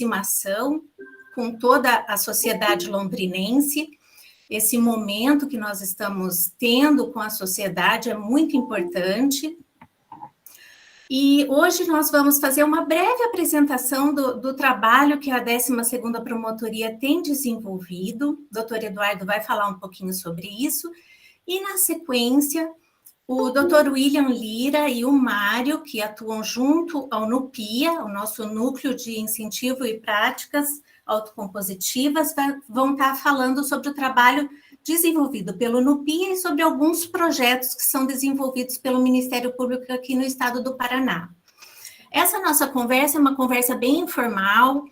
aproximação com toda a sociedade londrinense. Esse momento que nós estamos tendo com a sociedade é muito importante. E hoje nós vamos fazer uma breve apresentação do trabalho que a 12ª Promotoria tem desenvolvido. O doutor Eduardo vai falar um pouquinho sobre isso. E, na sequência, o doutor William Lira e o Mário, que atuam junto ao NUPIA, o nosso Núcleo de Incentivo e Práticas Autocompositivas, vão estar falando sobre o trabalho desenvolvido pelo NUPIA e sobre alguns projetos que são desenvolvidos pelo Ministério Público aqui no estado do Paraná. Essa nossa conversa é uma conversa bem informal,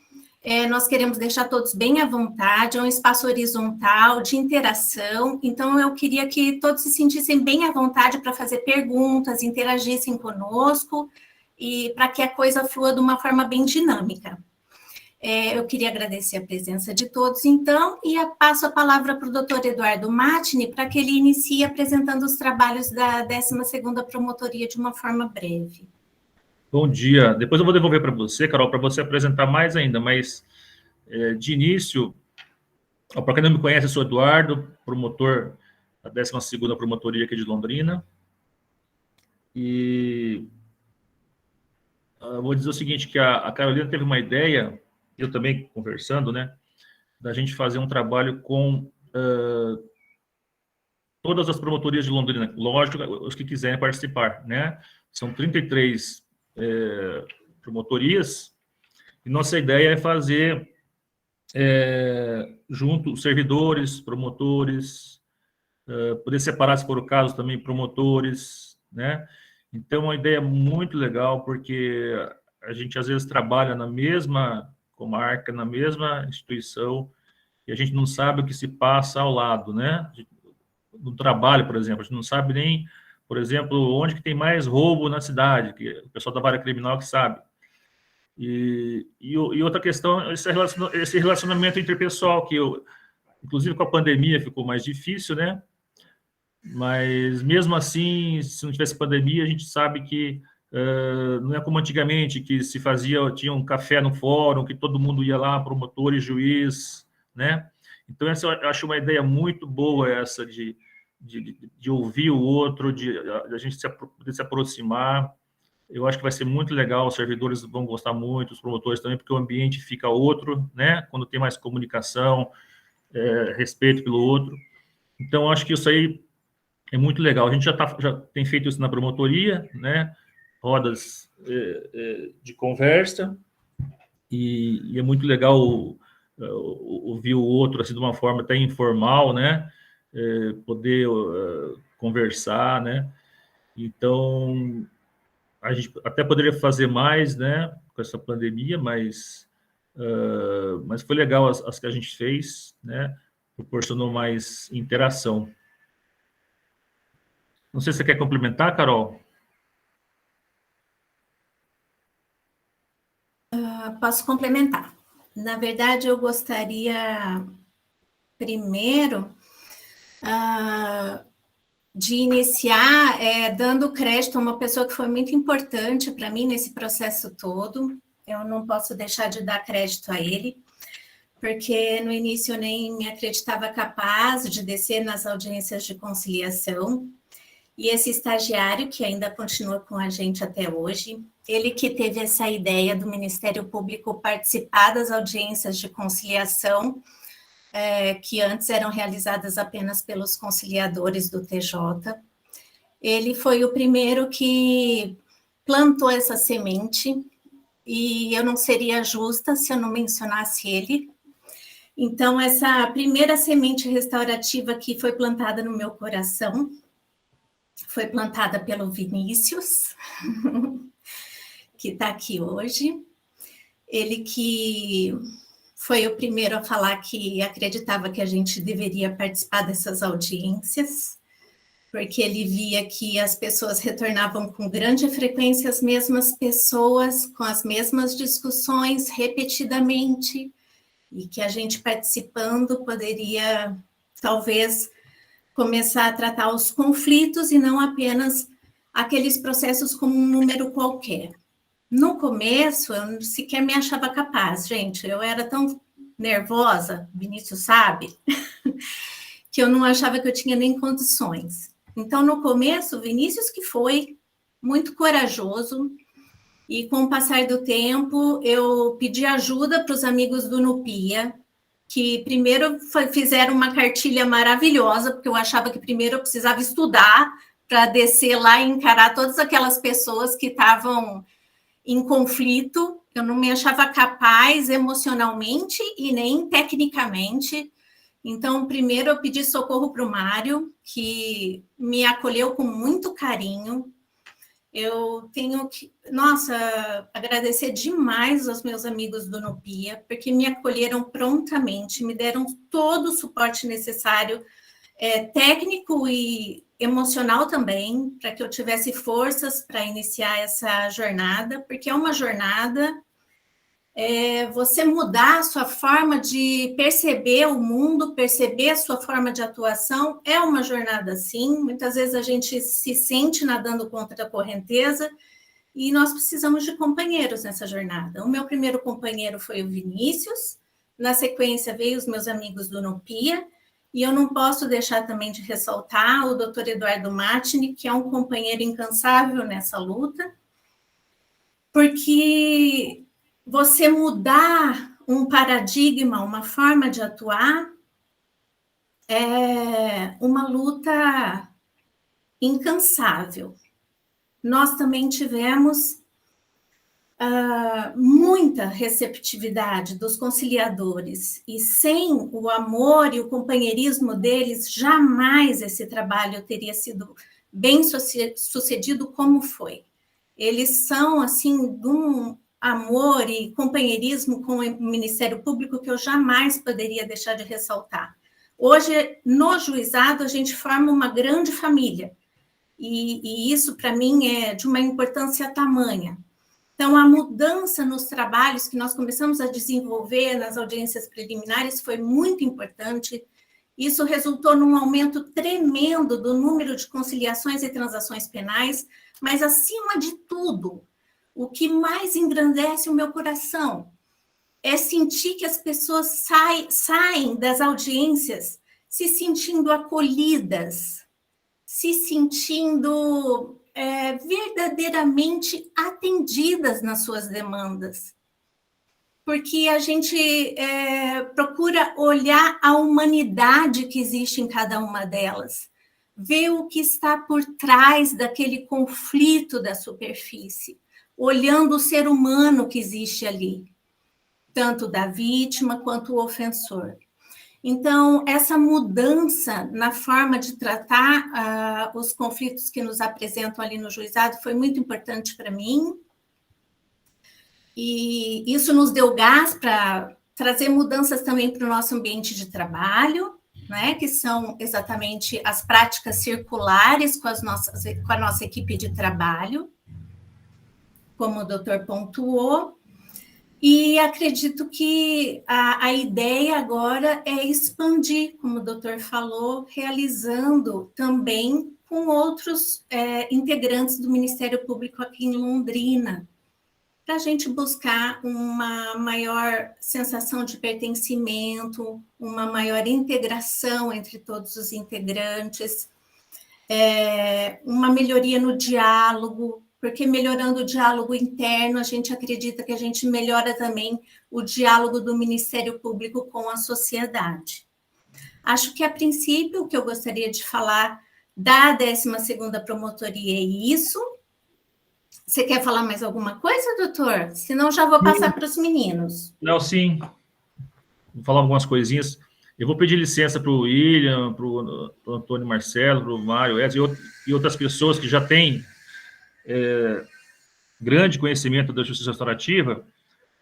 nós queremos deixar todos bem à vontade, é um espaço horizontal, de interação, então eu queria que todos se sentissem bem à vontade para fazer perguntas, interagissem conosco, e para que a coisa flua de uma forma bem dinâmica. Eu queria agradecer a presença de todos, então, e passo a palavra para o doutor Eduardo Matini, para que ele inicie apresentando os trabalhos da 12ª Promotoria de uma forma breve. Bom dia. Depois eu vou devolver para você, Carol, para você apresentar mais ainda, mas de início, para quem não me conhece, eu sou Eduardo, promotor da 12ª Promotoria aqui de Londrina, e vou dizer o seguinte, que a Carolina teve uma ideia, eu também conversando, né, da gente fazer um trabalho com todas as promotorias de Londrina, lógico, os que quiserem participar, né, são 33 promotorias, e nossa ideia é fazer junto servidores, promotores, poder separar, se for o caso, também promotores, né, então é uma ideia muito legal, porque a gente às vezes trabalha na mesma comarca, na mesma instituição, e a gente não sabe o que se passa ao lado, né? No trabalho, por exemplo, a gente não sabe nem, por exemplo, onde que tem mais roubo na cidade, que o pessoal da vara criminal que sabe. E outra questão, esse relacionamento interpessoal, que inclusive com a pandemia ficou mais difícil, né? Mas mesmo assim, se não tivesse pandemia, a gente sabe que não é como antigamente, que se fazia, tinha um café no fórum, que todo mundo ia lá, promotor e juiz, né? Então, essa eu acho uma ideia muito boa, essa de ouvir o outro, de a gente poder se aproximar. Eu acho que vai ser muito legal, os servidores vão gostar muito, os promotores também, porque o ambiente fica outro, né? Quando tem mais comunicação, respeito pelo outro. Então, acho que isso aí é muito legal. A gente já tem feito isso na promotoria, né? Rodas de conversa, e é muito legal ouvir o outro assim de uma forma até informal, né? Poder conversar, né? Então, a gente até poderia fazer mais, né? Com essa pandemia, mas foi legal as que a gente fez, né? Proporcionou mais interação. Não sei se você quer complementar, Carol? Posso complementar. Na verdade, eu gostaria, primeiro, de iniciar dando crédito a uma pessoa que foi muito importante para mim nesse processo todo. Eu não posso deixar de dar crédito a ele, porque no início eu nem me acreditava capaz de descer nas audiências de conciliação. E esse estagiário, que ainda continua com a gente até hoje, ele que teve essa ideia do Ministério Público participar das audiências de conciliação, que antes eram realizadas apenas pelos conciliadores do TJ. Ele foi o primeiro que plantou essa semente, e eu não seria justa se eu não mencionasse ele. Então, essa primeira semente restaurativa que foi plantada no meu coração foi plantada pelo Vinícius, que está aqui hoje. Ele que foi o primeiro a falar que acreditava que a gente deveria participar dessas audiências, porque ele via que as pessoas retornavam com grande frequência, as mesmas pessoas, com as mesmas discussões repetidamente, e que a gente participando poderia, talvez, começar a tratar os conflitos e não apenas aqueles processos como um número qualquer. No começo, eu sequer me achava capaz, gente. Eu era tão nervosa, Vinícius sabe, que eu não achava que eu tinha nem condições. Então, no começo, Vinícius que foi muito corajoso, e com o passar do tempo, eu pedi ajuda para os amigos do Nupia, que primeiro fizeram uma cartilha maravilhosa, porque eu achava que primeiro eu precisava estudar para descer lá e encarar todas aquelas pessoas que estavam em conflito. Eu não me achava capaz emocionalmente e nem tecnicamente. Então, primeiro eu pedi socorro para o Mário, que me acolheu com muito carinho. Eu tenho que, nossa, agradecer demais aos meus amigos do Nupia, porque me acolheram prontamente, me deram todo o suporte necessário, técnico e emocional também, para que eu tivesse forças para iniciar essa jornada, porque é uma jornada, você mudar a sua forma de perceber o mundo, perceber a sua forma de atuação, é uma jornada sim. Muitas vezes a gente se sente nadando contra a correnteza e nós precisamos de companheiros nessa jornada. O meu primeiro companheiro foi o Vinícius, na sequência veio os meus amigos do Nupia, e eu não posso deixar também de ressaltar o Dr. Eduardo Matini, que é um companheiro incansável nessa luta, porque você mudar um paradigma, uma forma de atuar, é uma luta incansável. Nós também tivemos muita receptividade dos conciliadores, e sem o amor e o companheirismo deles, jamais esse trabalho teria sido bem sucedido como foi. Eles são, assim, de um amor e companheirismo com o Ministério Público que eu jamais poderia deixar de ressaltar. Hoje, no juizado, a gente forma uma grande família, e isso, para mim, é de uma importância tamanha. Então, a mudança nos trabalhos que nós começamos a desenvolver nas audiências preliminares foi muito importante. Isso resultou num aumento tremendo do número de conciliações e transações penais, mas, acima de tudo, o que mais engrandece o meu coração é sentir que as pessoas saem das audiências se sentindo acolhidas, se sentindo verdadeiramente atendidas nas suas demandas. Porque a gente procura olhar a humanidade que existe em cada uma delas, ver o que está por trás daquele conflito da superfície, olhando o ser humano que existe ali, tanto da vítima quanto o ofensor. Então, essa mudança na forma de tratar os conflitos que nos apresentam ali no juizado foi muito importante para mim, e isso nos deu gás para trazer mudanças também para o nosso ambiente de trabalho, né, que são exatamente as práticas circulares com a nossa equipe de trabalho, como o doutor pontuou. E acredito que a ideia agora é expandir, como o doutor falou, realizando também com outros integrantes do Ministério Público aqui em Londrina, para a gente buscar uma maior sensação de pertencimento, uma maior integração entre todos os integrantes, uma melhoria no diálogo, porque melhorando o diálogo interno, a gente acredita que a gente melhora também o diálogo do Ministério Público com a sociedade. Acho que, a princípio, o que eu gostaria de falar da 12ª Promotoria é isso. Você quer falar mais alguma coisa, doutor? Senão já vou passar para os meninos. Não, sim. Vou falar algumas coisinhas. Eu vou pedir licença para o William, para o Antônio Marcelo, para o Mário Edson e outras pessoas que já têm grande conhecimento da justiça restaurativa,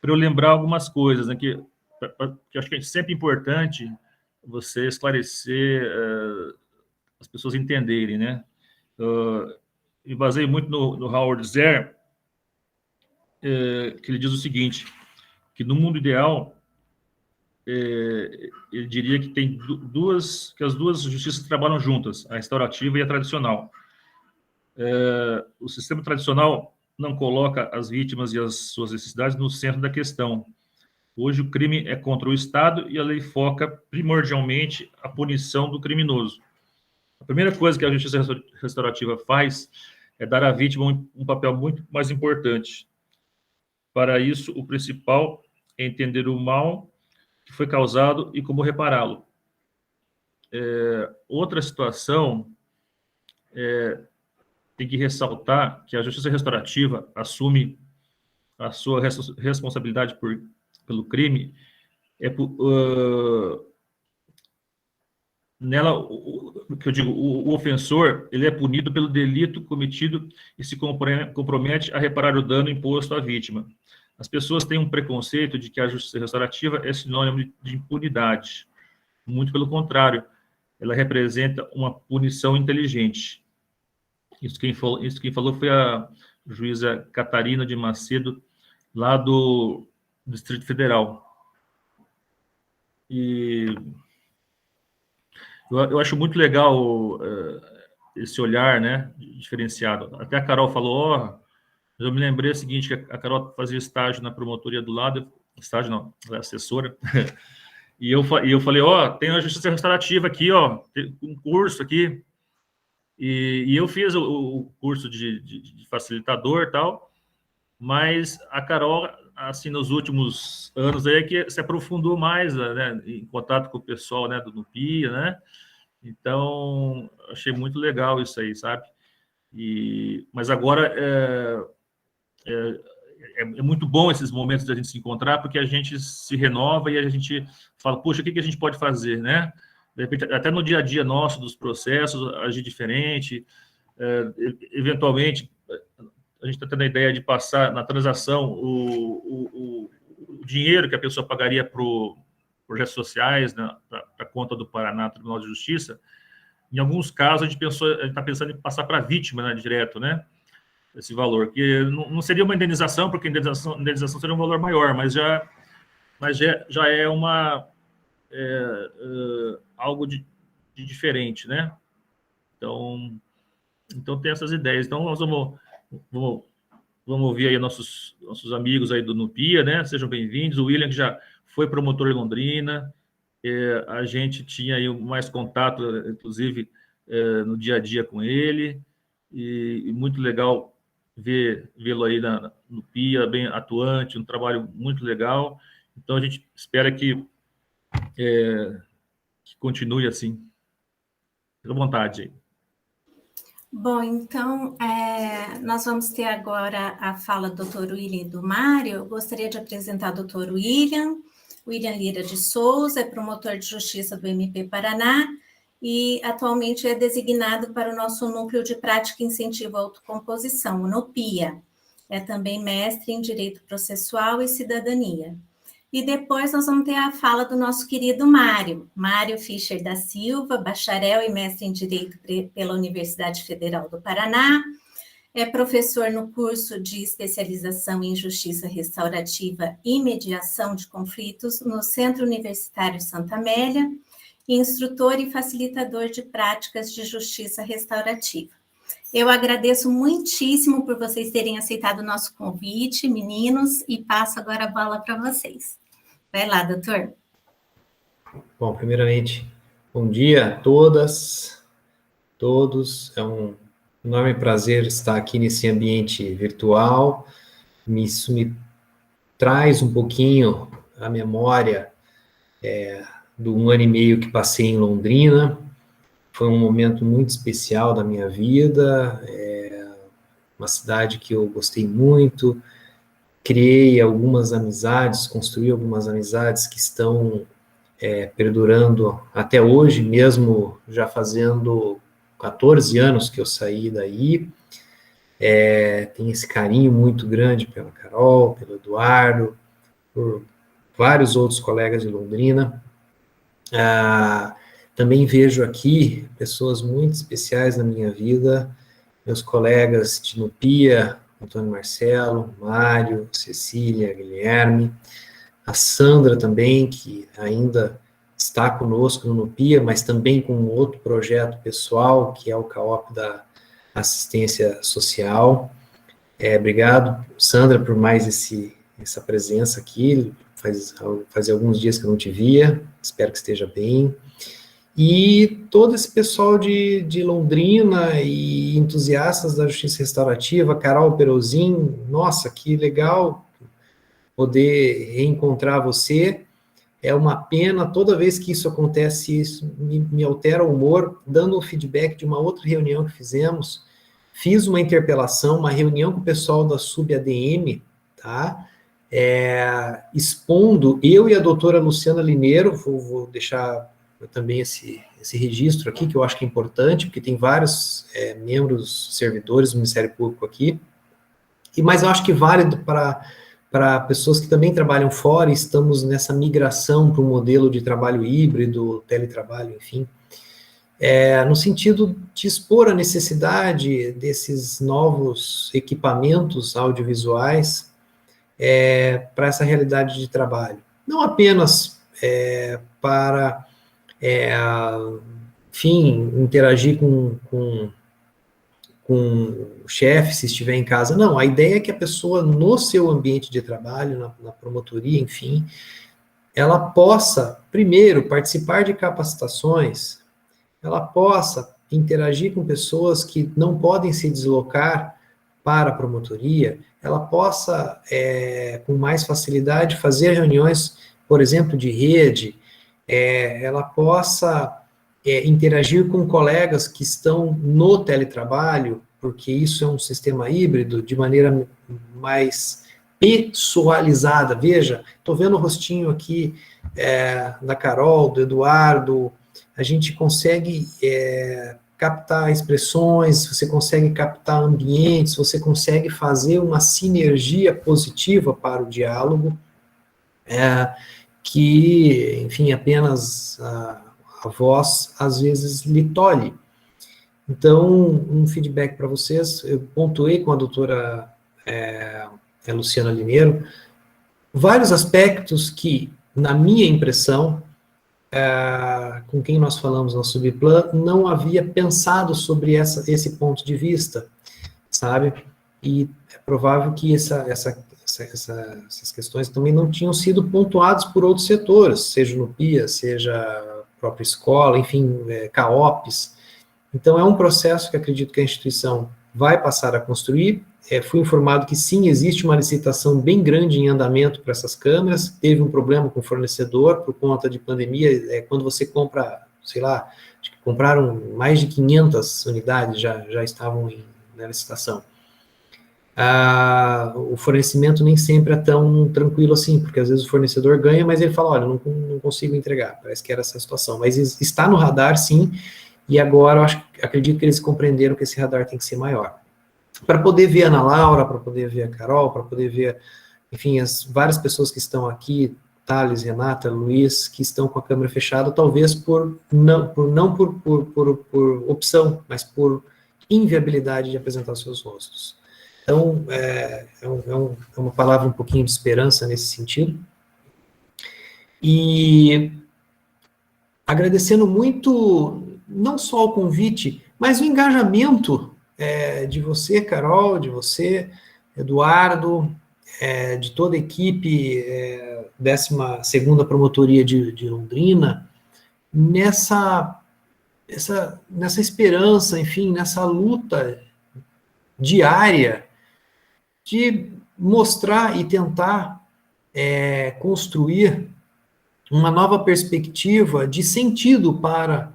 para eu lembrar algumas coisas, né, que acho que é sempre importante você esclarecer, as pessoas entenderem, né? Eu baseei muito no Howard Zer, que ele diz o seguinte, que no mundo ideal, ele diria que tem que as duas justiças trabalham juntas, a restaurativa e a tradicional. O sistema tradicional não coloca as vítimas e as suas necessidades no centro da questão. Hoje o crime é contra o Estado e a lei foca primordialmente a punição do criminoso. A primeira coisa que a justiça restaurativa faz é dar à vítima um papel muito mais importante. Para isso, o principal é entender o mal que foi causado e como repará-lo. Outra situação, tem que ressaltar que a justiça restaurativa assume a sua responsabilidade pelo crime, nela, o que eu digo, o ofensor, ele é punido pelo delito cometido e se compromete a reparar o dano imposto à vítima. As pessoas têm um preconceito de que a justiça restaurativa é sinônimo de impunidade. Muito pelo contrário, ela representa uma punição inteligente. Isso quem falou foi a juíza Catarina de Macedo, lá do Distrito Federal. E eu acho muito legal esse olhar, né, diferenciado. Até a Carol falou, eu me lembrei o seguinte, que a Carol fazia estágio na promotoria do lado, estágio não, ela é assessora, e eu falei, tem a justiça restaurativa aqui, tem um curso aqui, e eu fiz o curso de facilitador e tal, mas a Carol, assim, nos últimos anos aí, que se aprofundou mais, né, em contato com o pessoal, né, do NUPIA, né, então, achei muito legal isso aí, sabe, mas agora é muito bom esses momentos da gente se encontrar, porque a gente se renova e a gente fala, poxa, o que a gente pode fazer, né, de repente, até no dia a dia nosso, dos processos, agir diferente, eventualmente, a gente está tendo a ideia de passar na transação o dinheiro que a pessoa pagaria para projetos sociais, né, para a conta do Paraná Tribunal de Justiça. Em alguns casos, a gente está pensando em passar para a vítima, né, direto, né, esse valor, que não seria uma indenização, porque indenização seria um valor maior, mas já é algo de diferente, né? Então tem essas ideias. Então, nós vamos ouvir aí nossos amigos aí do NUPIA, né? Sejam bem-vindos. O William, que já foi promotor em Londrina, a gente tinha aí mais contato, inclusive, no dia a dia com ele, e muito legal vê-lo aí na NUPIA, bem atuante, um trabalho muito legal. Então, a gente espera que continue assim. Fique à vontade aí. Bom, então, nós vamos ter agora a fala do Dr. William e do Mário. Eu gostaria de apresentar o Dr. William Lira de Souza, é promotor de justiça do MP Paraná e atualmente é designado para o nosso Núcleo de Prática e Incentivo à Autocomposição, o NUPIA. É também mestre em Direito Processual e Cidadania. E depois nós vamos ter a fala do nosso querido Mário Fischer da Silva, bacharel e mestre em Direito pela Universidade Federal do Paraná, é professor no curso de especialização em Justiça Restaurativa e Mediação de Conflitos no Centro Universitário Santa Amélia, e instrutor e facilitador de práticas de justiça restaurativa. Eu agradeço muitíssimo por vocês terem aceitado o nosso convite, meninos, e passo agora a bola para vocês. Vai lá, doutor. Bom, primeiramente, bom dia a todas, todos. É um enorme prazer estar aqui nesse ambiente virtual. Isso me traz um pouquinho a memória do 1 ano e meio que passei em Londrina. Foi um momento muito especial da minha vida, uma cidade que eu gostei muito, criei algumas amizades, construí algumas amizades que estão perdurando até hoje, mesmo já fazendo 14 anos que eu saí daí. Tem esse carinho muito grande pela Carol, pelo Eduardo, por vários outros colegas de Londrina. Também vejo aqui pessoas muito especiais na minha vida, meus colegas de NUPIA, Antônio Marcelo, Mário, Cecília, Guilherme, a Sandra também, que ainda está conosco no NUPIA, mas também com um outro projeto pessoal, que é o CAOP da Assistência Social. Obrigado, Sandra, por mais essa presença aqui. Fazia alguns dias que eu não te via, espero que esteja bem. E todo esse pessoal de Londrina e entusiastas da justiça restaurativa, Carol Perozin, nossa, que legal poder reencontrar você. É uma pena, toda vez que isso acontece, isso me altera o humor, dando um feedback de uma outra reunião que fizemos. Fiz uma interpelação, uma reunião com o pessoal da SubADM, tá? Expondo, eu e a doutora Luciana Lineiro, vou deixar também esse registro aqui, que eu acho que é importante, porque tem vários membros, servidores do Ministério Público aqui, mas eu acho que válido para pessoas que também trabalham fora, e estamos nessa migração para um modelo de trabalho híbrido, teletrabalho, enfim, no sentido de expor a necessidade desses novos equipamentos audiovisuais para essa realidade de trabalho. Não apenas para, enfim, interagir com o chefe, se estiver em casa. Não, a ideia é que a pessoa, no seu ambiente de trabalho, na promotoria, enfim, ela possa, primeiro, participar de capacitações, ela possa interagir com pessoas que não podem se deslocar para a promotoria, ela possa, com mais facilidade, fazer reuniões, por exemplo, de rede, ela possa interagir com colegas que estão no teletrabalho, porque isso é um sistema híbrido, de maneira mais pessoalizada. Veja, estou vendo o rostinho aqui da Carol, do Eduardo, a gente consegue captar expressões, você consegue captar ambientes, você consegue fazer uma sinergia positiva para o diálogo, que, enfim, apenas a voz, às vezes, lhe tolhe. Então, um feedback para vocês, eu pontuei com a doutora Luciana Lineiro, vários aspectos que, na minha impressão, com quem nós falamos na Subplan, não havia pensado sobre esse ponto de vista, sabe? E é provável que essas questões também não tinham sido pontuadas por outros setores, seja no PIA, seja a própria escola, enfim, CAOPs. Então, é um processo que acredito que a instituição vai passar a construir. Fui informado que sim, existe uma licitação bem grande em andamento para essas câmeras, teve um problema com o fornecedor por conta de pandemia, quando você compra, sei lá, acho que compraram mais de 500 unidades, já estavam na licitação. O fornecimento nem sempre é tão tranquilo assim, porque às vezes o fornecedor ganha, mas ele fala, olha, não consigo entregar, parece que era essa a situação, mas está no radar sim, e agora acredito que eles compreenderam que esse radar tem que ser maior. Para poder ver a Ana Laura, para poder ver a Carol, para poder ver, enfim, as várias pessoas que estão aqui, Thales, Renata, Luiz, que estão com a câmera fechada, talvez não por opção, mas por inviabilidade de apresentar seus rostos. Então, é uma palavra um pouquinho de esperança nesse sentido. E agradecendo muito, não só o convite, mas o engajamento de você, Carol, de você, Eduardo, de toda a equipe, 12ª Promotoria de Londrina, nessa esperança, enfim, nessa luta diária de mostrar e tentar construir uma nova perspectiva de sentido para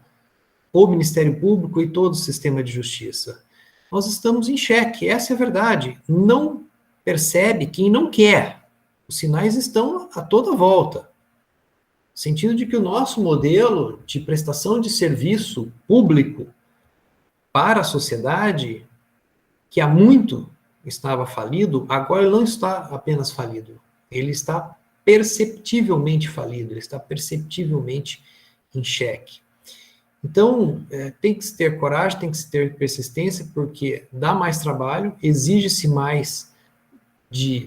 o Ministério Público e todo o sistema de justiça. Nós estamos em xeque, essa é a verdade. Não percebe quem não quer. Os sinais estão a toda volta. No sentido de que o nosso modelo de prestação de serviço público para a sociedade, que há muito estava falido, agora ele não está apenas falido. Ele está perceptivelmente falido, ele está perceptivelmente em xeque. Então, tem que se ter coragem, tem que se ter persistência, porque dá mais trabalho, exige-se mais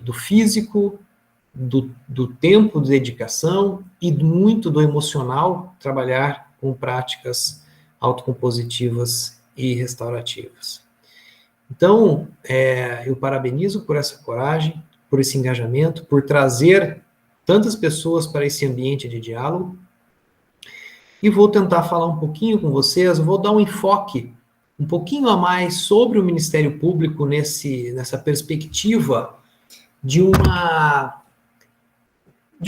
do físico, do tempo de dedicação e muito do emocional, trabalhar com práticas autocompositivas e restaurativas. Então, eu parabenizo por essa coragem, por esse engajamento, por trazer tantas pessoas para esse ambiente de diálogo, e vou tentar falar um pouquinho com vocês, vou dar um enfoque um pouquinho a mais sobre o Ministério Público nessa perspectiva de um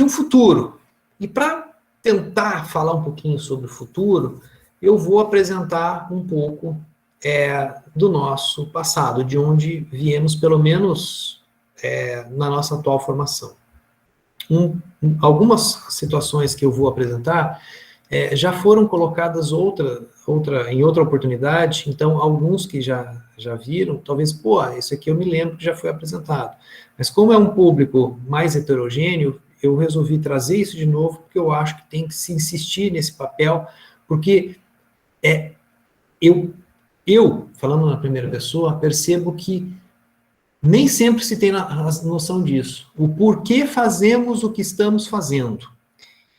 futuro. E para tentar falar um pouquinho sobre o futuro, eu vou apresentar um pouco do nosso passado, de onde viemos, pelo menos na nossa atual formação. Algumas situações que eu vou apresentar já foram colocadas em outra oportunidade, então alguns que já viram, talvez, isso aqui eu me lembro que já foi apresentado. Mas como é um público mais heterogêneo, eu resolvi trazer isso de novo, porque eu acho que tem que se insistir nesse papel, porque eu, falando na primeira pessoa, percebo que nem sempre se tem a noção disso. O porquê fazemos o que estamos fazendo.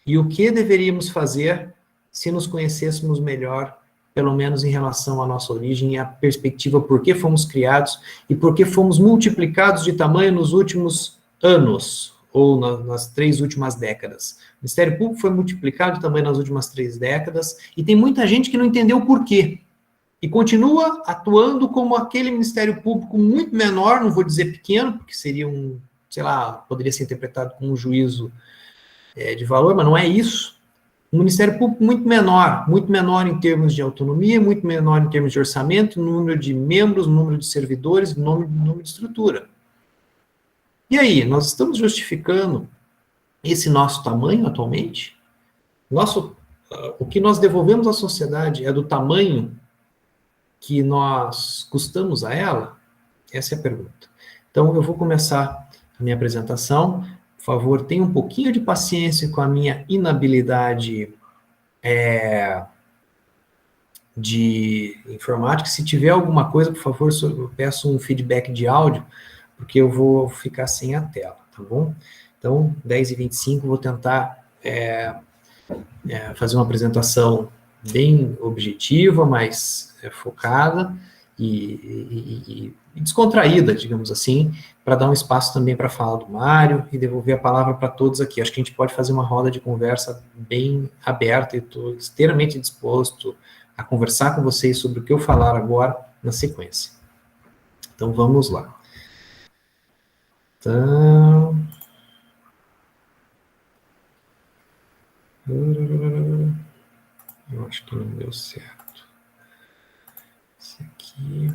E o que deveríamos fazer se nos conhecêssemos melhor, pelo menos em relação à nossa origem e à perspectiva por que fomos criados e por que fomos multiplicados de tamanho nos últimos anos, ou nas 3 últimas décadas. O Ministério Público foi multiplicado também nas últimas 3 décadas, e tem muita gente que não entendeu o porquê. E continua atuando como aquele Ministério Público muito menor, não vou dizer pequeno, porque seria poderia ser interpretado como um juízo de valor, mas não é isso. Um Ministério Público muito menor em termos de autonomia, muito menor em termos de orçamento, número de membros, número de servidores, número de estrutura. E aí, nós estamos justificando esse nosso tamanho atualmente? O que nós devolvemos à sociedade é do tamanho que nós custamos a ela? Essa é a pergunta. Então, eu vou começar a minha apresentação. Por favor, tenha um pouquinho de paciência com a minha inabilidade de informática. Se tiver alguma coisa, por favor, eu peço um feedback de áudio, porque eu vou ficar sem a tela, tá bom? Então, 10h25, vou tentar fazer uma apresentação bem objetiva, mas focada e descontraída, digamos assim, para dar um espaço também para a fala do Mário e devolver a palavra para todos aqui. Acho que a gente pode fazer uma roda de conversa bem aberta e estou inteiramente disposto a conversar com vocês sobre o que eu falar agora na sequência. Então, vamos lá. Então... eu acho que não deu certo. Esse aqui...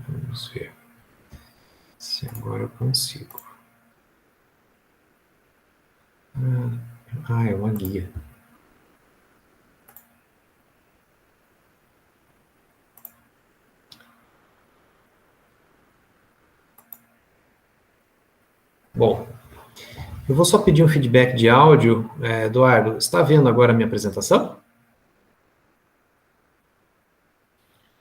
vamos ver se agora eu consigo. É uma guia. Bom, eu vou só pedir um feedback de áudio. Eduardo, está vendo agora a minha apresentação?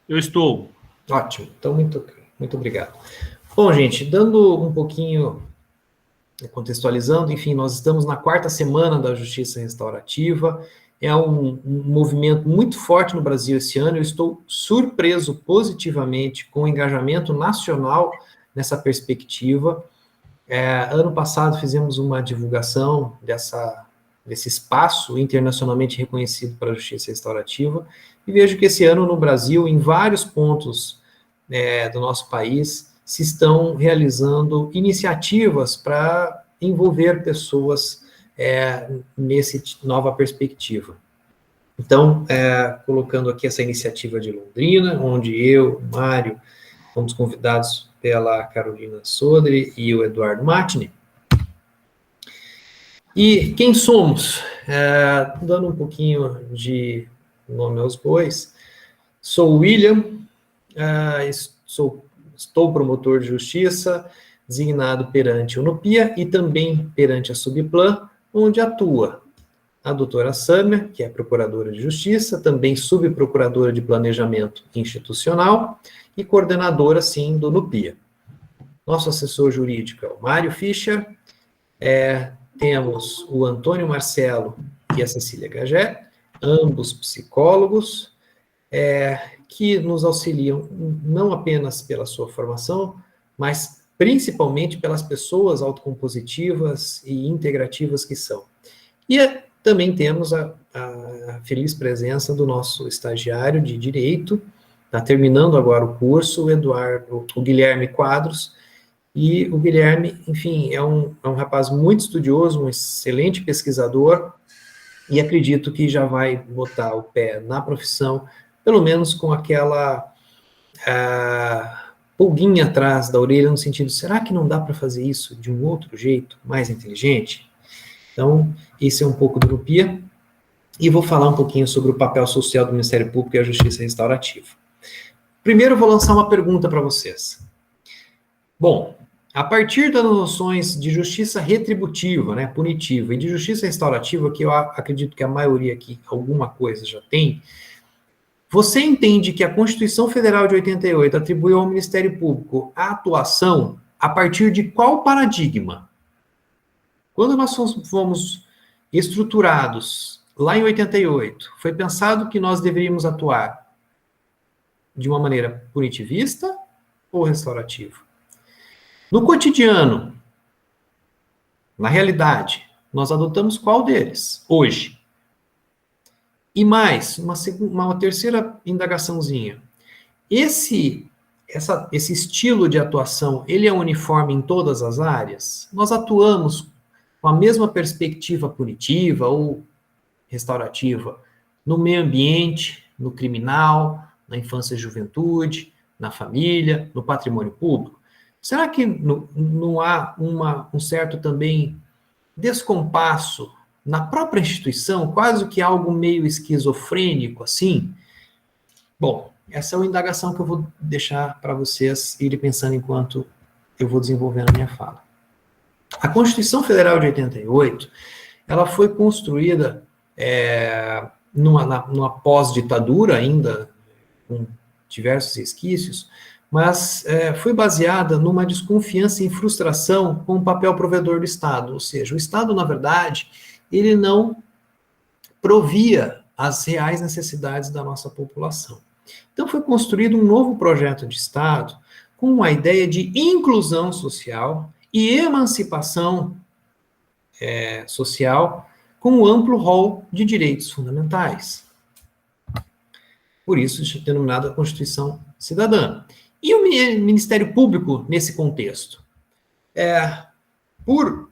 Eu estou. Ótimo, então muito obrigado. Bom, gente, dando um pouquinho, contextualizando, enfim, nós estamos na 4ª semana da Justiça Restaurativa, é um movimento muito forte no Brasil esse ano, eu estou surpreso positivamente com o engajamento nacional nessa perspectiva. Ano passado fizemos uma divulgação desse espaço internacionalmente reconhecido para a Justiça Restaurativa, e vejo que esse ano no Brasil, em vários pontos do nosso país, se estão realizando iniciativas para envolver pessoas nessa nova perspectiva. Então, colocando aqui essa iniciativa de Londrina, onde eu, o Mário, fomos convidados pela Carolina Sodre e o Eduardo Matini. E quem somos? Dando um pouquinho de nome aos bois, sou o William, estou promotor de justiça, designado perante a Unopia e também perante a Subplan, onde atua a doutora Sâmia, que é procuradora de justiça, também subprocuradora de planejamento institucional e coordenadora, sim, do Unopia. Nosso assessor jurídico é o Mário Fischer, temos o Antônio Marcelo, e a Cecília Gagé, ambos psicólogos, que nos auxiliam não apenas pela sua formação, mas principalmente pelas pessoas autocompositivas e integrativas que são. E também temos a feliz presença do nosso estagiário de Direito, está terminando agora o curso, o Guilherme Quadros, e o Guilherme, enfim, é um rapaz muito estudioso, um excelente pesquisador, e acredito que já vai botar o pé na profissão, pelo menos com aquela pulguinha atrás da orelha, no sentido, será que não dá para fazer isso de um outro jeito, mais inteligente? Então, esse é um pouco do Nupia, e vou falar um pouquinho sobre o papel social do Ministério Público e a Justiça Restaurativa. Primeiro, eu vou lançar uma pergunta para vocês. Bom, a partir das noções de justiça retributiva, né, punitiva, e de justiça restaurativa, que eu acredito que a maioria aqui, alguma coisa já tem, você entende que a Constituição Federal de 88 atribuiu ao Ministério Público a atuação a partir de qual paradigma? Quando nós fomos estruturados lá em 88, foi pensado que nós deveríamos atuar de uma maneira punitivista ou restaurativa? No cotidiano, na realidade, nós adotamos qual deles hoje? E mais, uma terceira indagaçãozinha. Esse estilo de atuação, ele é uniforme em todas as áreas? Nós atuamos com a mesma perspectiva punitiva ou restaurativa no meio ambiente, no criminal, na infância e juventude, na família, no patrimônio público? Será que não há um certo também descompasso na própria instituição, quase que algo meio esquizofrênico assim? Bom, essa é uma indagação que eu vou deixar para vocês irem pensando enquanto eu vou desenvolvendo a minha fala. A Constituição Federal de 88, ela foi construída numa pós-ditadura ainda, com diversos resquícios, mas foi baseada numa desconfiança e frustração com o papel provedor do Estado, ou seja, o Estado, na verdade, ele não provia as reais necessidades da nossa população. Então foi construído um novo projeto de Estado com uma ideia de inclusão social e emancipação social com um amplo rol de direitos fundamentais. Por isso, denominada Constituição Cidadã. E o Ministério Público nesse contexto? Por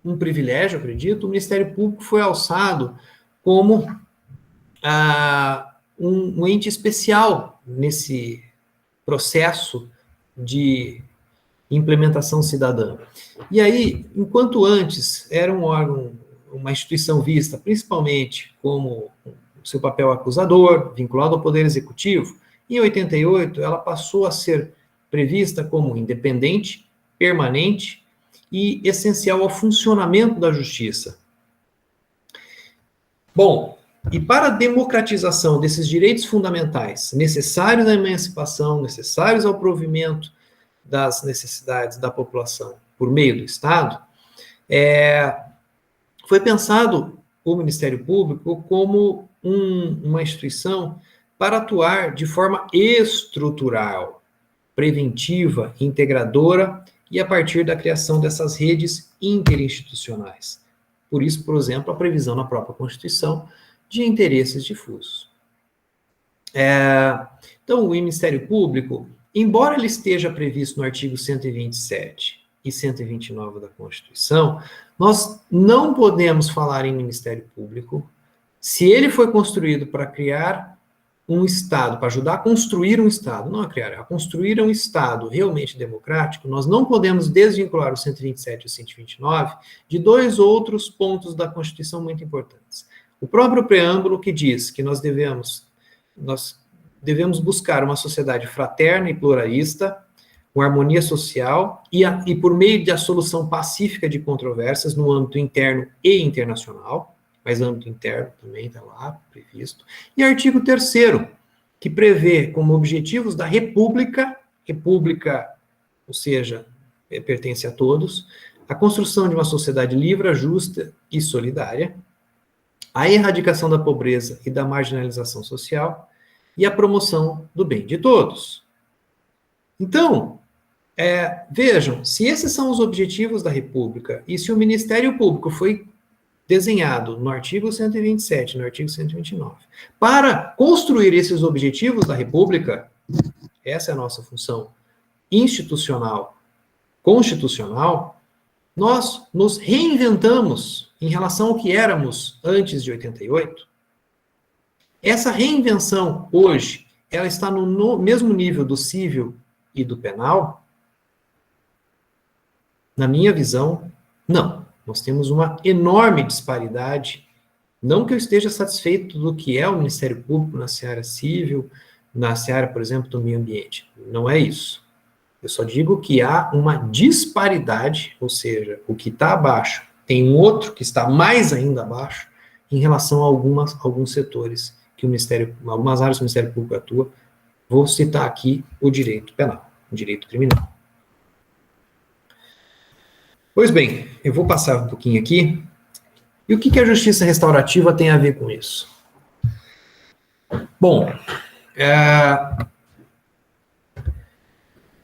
um privilégio, acredito, o Ministério Público foi alçado como um ente especial nesse processo de implementação cidadã. E aí, enquanto antes era um órgão, uma instituição vista principalmente como seu papel acusador, vinculado ao Poder Executivo, em 88 ela passou a ser prevista como independente, permanente e essencial ao funcionamento da justiça. Bom, e para a democratização desses direitos fundamentais, necessários à emancipação, necessários ao provimento das necessidades da população por meio do Estado, foi pensado o Ministério Público como uma instituição para atuar de forma estrutural, preventiva, integradora e a partir da criação dessas redes interinstitucionais. Por isso, por exemplo, a previsão na própria Constituição de interesses difusos. Então, o Ministério Público, embora ele esteja previsto no artigo 127 e 129 da Constituição, nós não podemos falar em Ministério Público se ele foi construído para criar um Estado, para ajudar a construir um Estado, não a criar, a construir um Estado realmente democrático. Nós não podemos desvincular o 127 e o 129 de dois outros pontos da Constituição muito importantes. O próprio preâmbulo que diz que nós devemos buscar uma sociedade fraterna e pluralista, com harmonia social e por meio da solução pacífica de controvérsias no âmbito interno e internacional, mas âmbito interno também está lá previsto. E artigo 3º, que prevê como objetivos da república, ou seja, pertence a todos, a construção de uma sociedade livre, justa e solidária, a erradicação da pobreza e da marginalização social e a promoção do bem de todos. Então, vejam, se esses são os objetivos da República e se o Ministério Público foi desenhado no artigo 127, no artigo 129, para construir esses objetivos da República, essa é a nossa função institucional, constitucional, nós nos reinventamos em relação ao que éramos antes de 88. Essa reinvenção, hoje, ela está no mesmo nível do civil e do penal? Na minha visão, não. Nós temos uma enorme disparidade. Não que eu esteja satisfeito do que é o Ministério Público na seara civil, na seara, por exemplo, do meio ambiente. Não é isso. Eu só digo que há uma disparidade, ou seja, o que está abaixo tem um outro que está mais ainda abaixo em relação a alguns setores que o Ministério, algumas áreas que o Ministério Público atua. Vou citar aqui o direito penal, o direito criminal. Pois bem, eu vou passar um pouquinho aqui. E o que a justiça restaurativa tem a ver com isso? Bom,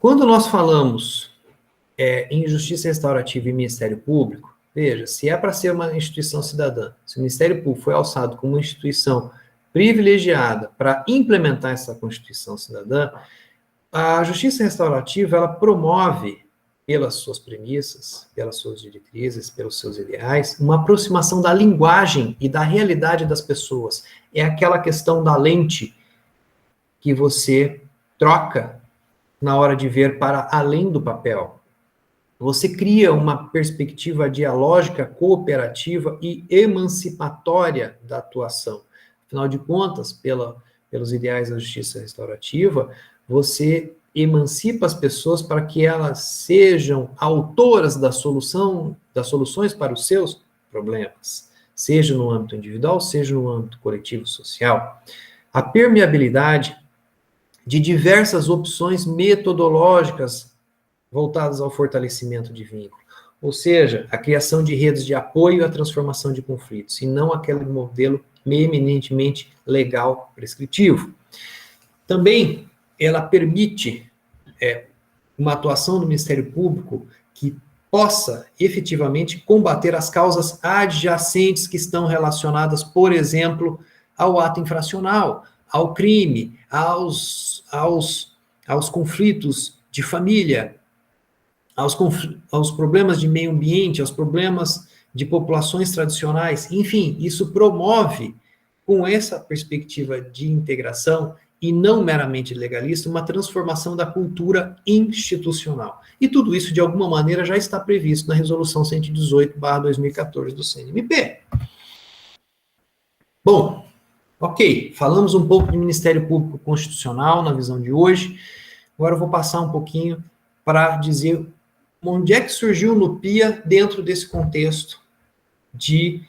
quando nós falamos em justiça restaurativa e Ministério Público, veja, se é para ser uma instituição cidadã, se o Ministério Público foi alçado como uma instituição privilegiada para implementar essa Constituição cidadã, a justiça restaurativa, ela promove, pelas suas premissas, pelas suas diretrizes, pelos seus ideais, uma aproximação da linguagem e da realidade das pessoas. É aquela questão da lente que você troca na hora de ver para além do papel. Você cria uma perspectiva dialógica, cooperativa e emancipatória da atuação. Afinal de contas, pelos ideais da justiça restaurativa, você emancipa as pessoas para que elas sejam autoras das soluções para os seus problemas, seja no âmbito individual, seja no âmbito coletivo social. A permeabilidade de diversas opções metodológicas voltadas ao fortalecimento de vínculo, ou seja, a criação de redes de apoio à transformação de conflitos, e não aquele modelo eminentemente legal prescritivo. Também ela permite uma atuação do Ministério Público que possa efetivamente combater as causas adjacentes que estão relacionadas, por exemplo, ao ato infracional, ao crime, aos conflitos de família, aos problemas de meio ambiente, aos problemas de populações tradicionais. Enfim, isso promove, com essa perspectiva de integração, e não meramente legalista, uma transformação da cultura institucional. E tudo isso, de alguma maneira, já está previsto na Resolução 118/2014 do CNMP. Bom, ok, falamos um pouco de Ministério Público Constitucional na visão de hoje. Agora eu vou passar um pouquinho para dizer onde é que surgiu o NUPIA dentro desse contexto de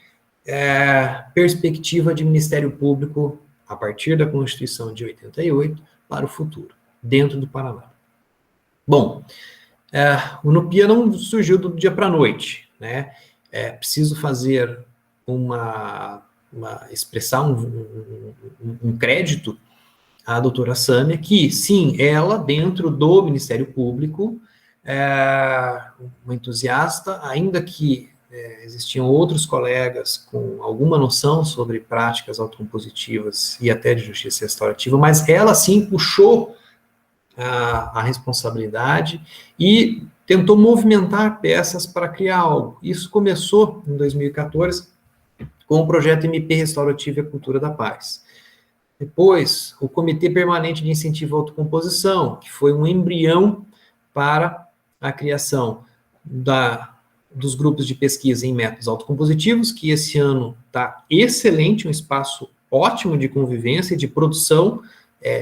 perspectiva de Ministério Público a partir da Constituição de 88, para o futuro, dentro do Paraná. Bom, o NUPIA não surgiu do dia para a noite, né? Preciso fazer expressar um crédito à doutora Sâmia, que, sim, ela, dentro do Ministério Público, uma entusiasta, ainda que existiam outros colegas com alguma noção sobre práticas autocompositivas e até de justiça restaurativa, mas ela sim puxou a responsabilidade e tentou movimentar peças para criar algo. Isso começou em 2014 com o projeto MP Restaurativo e a Cultura da Paz. Depois, o Comitê Permanente de Incentivo à Autocomposição, que foi um embrião para a criação dos grupos de pesquisa em métodos autocompositivos, que esse ano está excelente, um espaço ótimo de convivência e de produção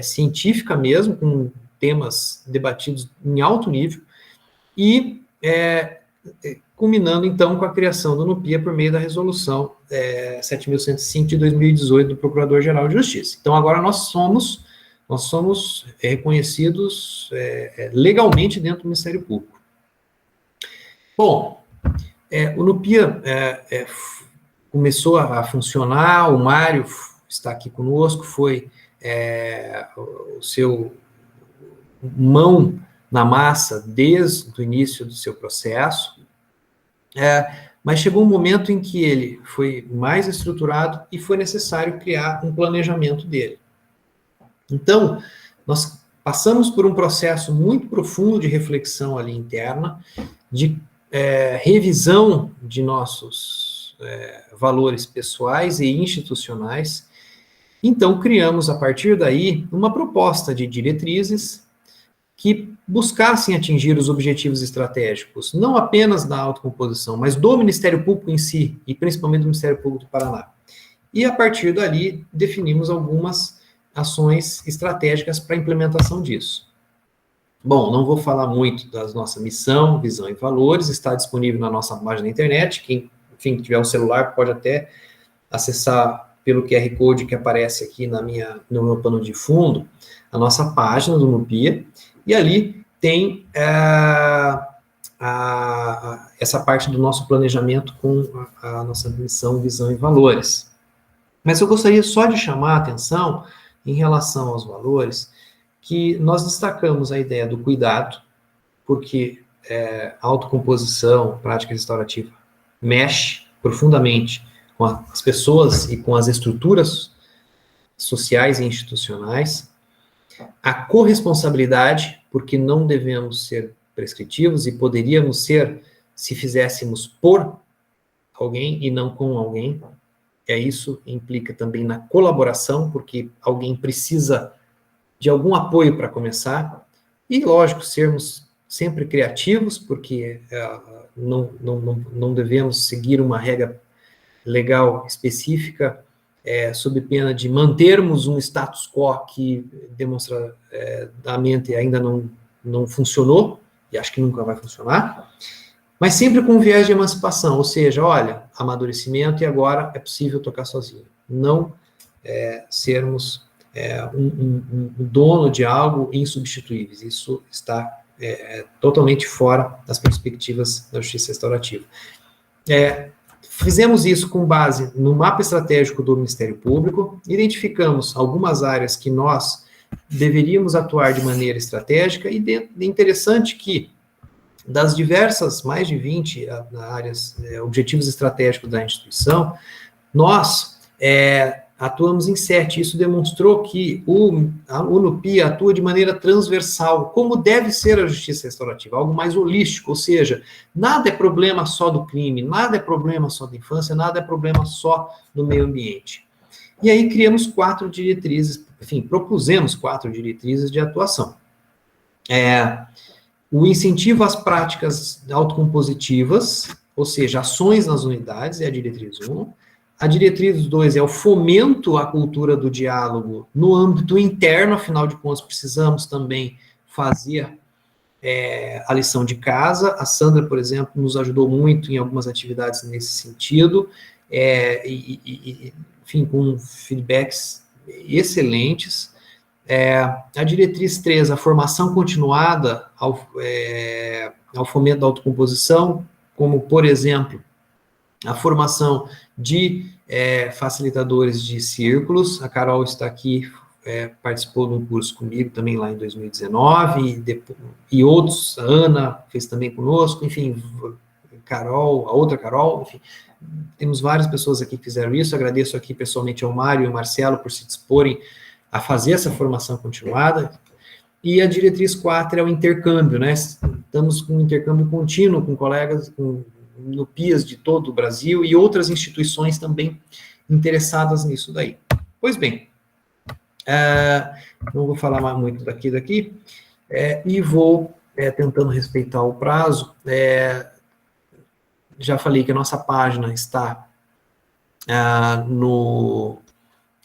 científica mesmo, com temas debatidos em alto nível, e culminando, então, com a criação do NUPIA por meio da Resolução 7.105 de 2018 do Procurador-Geral de Justiça. Então, agora nós somos reconhecidos legalmente dentro do Ministério Público. Bom, o NUPIA começou a funcionar, o Mário está aqui conosco, foi o seu mão na massa desde o início do seu processo, mas chegou um momento em que ele foi mais estruturado e foi necessário criar um planejamento dele. Então, nós passamos por um processo muito profundo de reflexão ali interna, de revisão de nossos valores pessoais e institucionais. Então, criamos, a partir daí, uma proposta de diretrizes que buscassem atingir os objetivos estratégicos, não apenas da autocomposição, mas do Ministério Público em si, e principalmente do Ministério Público do Paraná. E, a partir dali, definimos algumas ações estratégicas para a implementação disso. Bom, não vou falar muito da nossa missão, visão e valores, está disponível na nossa página na internet, quem, enfim, tiver um celular pode até acessar pelo QR Code que aparece aqui no meu pano de fundo, a nossa página do Nupia, e ali tem essa parte do nosso planejamento com a nossa missão, visão e valores. Mas eu gostaria só de chamar a atenção em relação aos valores, que nós destacamos a ideia do cuidado, porque autocomposição, prática restaurativa, mexe profundamente com as pessoas e com as estruturas sociais e institucionais. A corresponsabilidade, porque não devemos ser prescritivos e poderíamos ser se fizéssemos por alguém e não com alguém. Isso implica também na colaboração, porque alguém precisa de algum apoio para começar. E, lógico, sermos sempre criativos, porque não devemos seguir uma regra legal específica, sob pena de mantermos um status quo que demonstradamente ainda não funcionou, e acho que nunca vai funcionar, mas sempre com um viés de emancipação, ou seja, olha, amadurecimento e agora é possível tocar sozinho. Não sermos um dono de algo insubstituível. Isso está totalmente fora das perspectivas da justiça restaurativa. Fizemos isso com base no mapa estratégico do Ministério Público, identificamos algumas áreas que nós deveríamos atuar de maneira estratégica, e é interessante que, das diversas, mais de 20 áreas, objetivos estratégicos da instituição, nós atuamos em 7. Isso demonstrou que o Nupia atua de maneira transversal, como deve ser a justiça restaurativa, algo mais holístico, ou seja, nada é problema só do crime, nada é problema só da infância, nada é problema só do meio ambiente. E aí criamos 4 diretrizes, enfim, propusemos 4 diretrizes de atuação. O incentivo às práticas autocompositivas, ou seja, ações nas unidades, é a diretriz 1. A diretriz 2 é o fomento à cultura do diálogo no âmbito interno, afinal de contas, precisamos também fazer a lição de casa. A Sandra, por exemplo, nos ajudou muito em algumas atividades nesse sentido, enfim, com feedbacks excelentes. A diretriz 3, a formação continuada ao fomento da autocomposição, como, por exemplo, a formação de facilitadores de círculos. A Carol está aqui, participou de um curso comigo também lá em 2019, e outros, a Ana fez também conosco, enfim, Carol, a outra Carol, enfim, temos várias pessoas aqui que fizeram isso. Agradeço aqui pessoalmente ao Mário e ao Marcelo por se disporem a fazer essa formação continuada. E a diretriz 4 é o intercâmbio, né? Estamos com um intercâmbio contínuo com colegas, com Nupias de todo o Brasil e outras instituições também interessadas nisso daí. Pois bem, não vou falar mais muito daqui, e vou tentando respeitar o prazo. Já falei que a nossa página está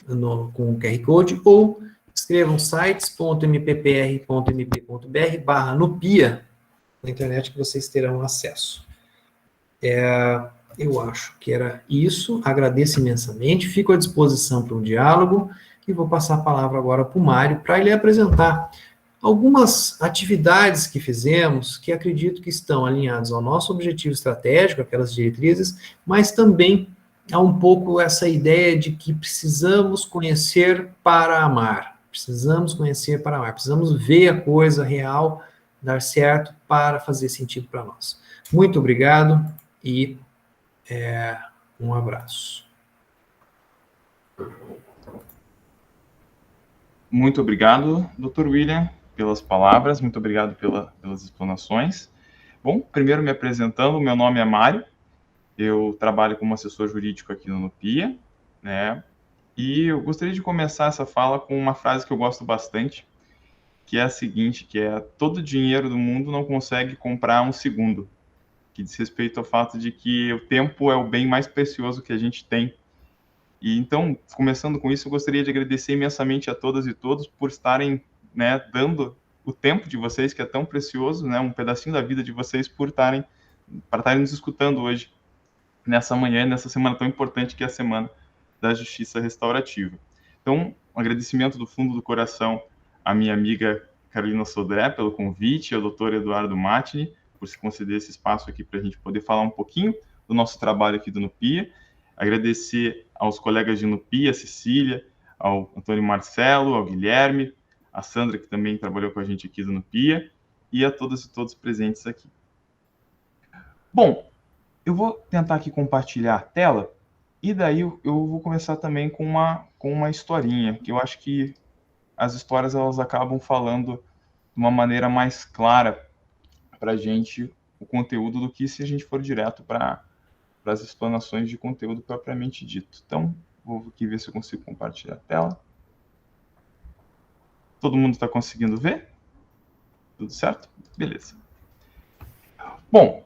com o QR Code, ou escrevam sites.mppr.mp.br/Nupia na internet, que vocês terão acesso. Eu acho que era isso. Agradeço imensamente, fico à disposição para um diálogo, e vou passar a palavra agora para o Mário, para ele apresentar algumas atividades que fizemos, que acredito que estão alinhadas ao nosso objetivo estratégico, aquelas diretrizes, mas também há um pouco essa ideia de que precisamos conhecer para amar. Precisamos conhecer para amar. Precisamos ver a coisa real dar certo para fazer sentido para nós. Muito obrigado e um abraço. Muito obrigado, Dr. William, pelas palavras, muito obrigado pelas explanações. Bom, primeiro me apresentando, meu nome é Mário, eu trabalho como assessor jurídico aqui no NUPIA, né? E eu gostaria de começar essa fala com uma frase que eu gosto bastante, que é a seguinte, que é: todo dinheiro do mundo não consegue comprar um segundo, que diz respeito ao fato de que o tempo é o bem mais precioso que a gente tem. E então, começando com isso, eu gostaria de agradecer imensamente a todas e todos por estarem, né, dando o tempo de vocês, que é tão precioso, né, um pedacinho da vida de vocês, para estarem nos escutando hoje, nessa manhã, nessa semana tão importante que é a Semana da Justiça Restaurativa. Então, um agradecimento do fundo do coração à minha amiga Carolina Sodré pelo convite, ao doutor Eduardo Matini, por se conceder esse espaço aqui para a gente poder falar um pouquinho do nosso trabalho aqui do NUPIA. Agradecer aos colegas de NUPIA, a Cecília, ao Antônio Marcelo, ao Guilherme, a Sandra, que também trabalhou com a gente aqui do NUPIA, e a todas e todos presentes aqui. Bom, eu vou tentar aqui compartilhar a tela, e daí eu vou começar também com uma historinha, que eu acho que as histórias elas acabam falando de uma maneira mais clara para a gente o conteúdo do que se a gente for direto para as explanações de conteúdo propriamente dito. Então, vou aqui ver se eu consigo compartilhar a tela. Todo mundo está conseguindo ver? Tudo certo? Beleza. Bom,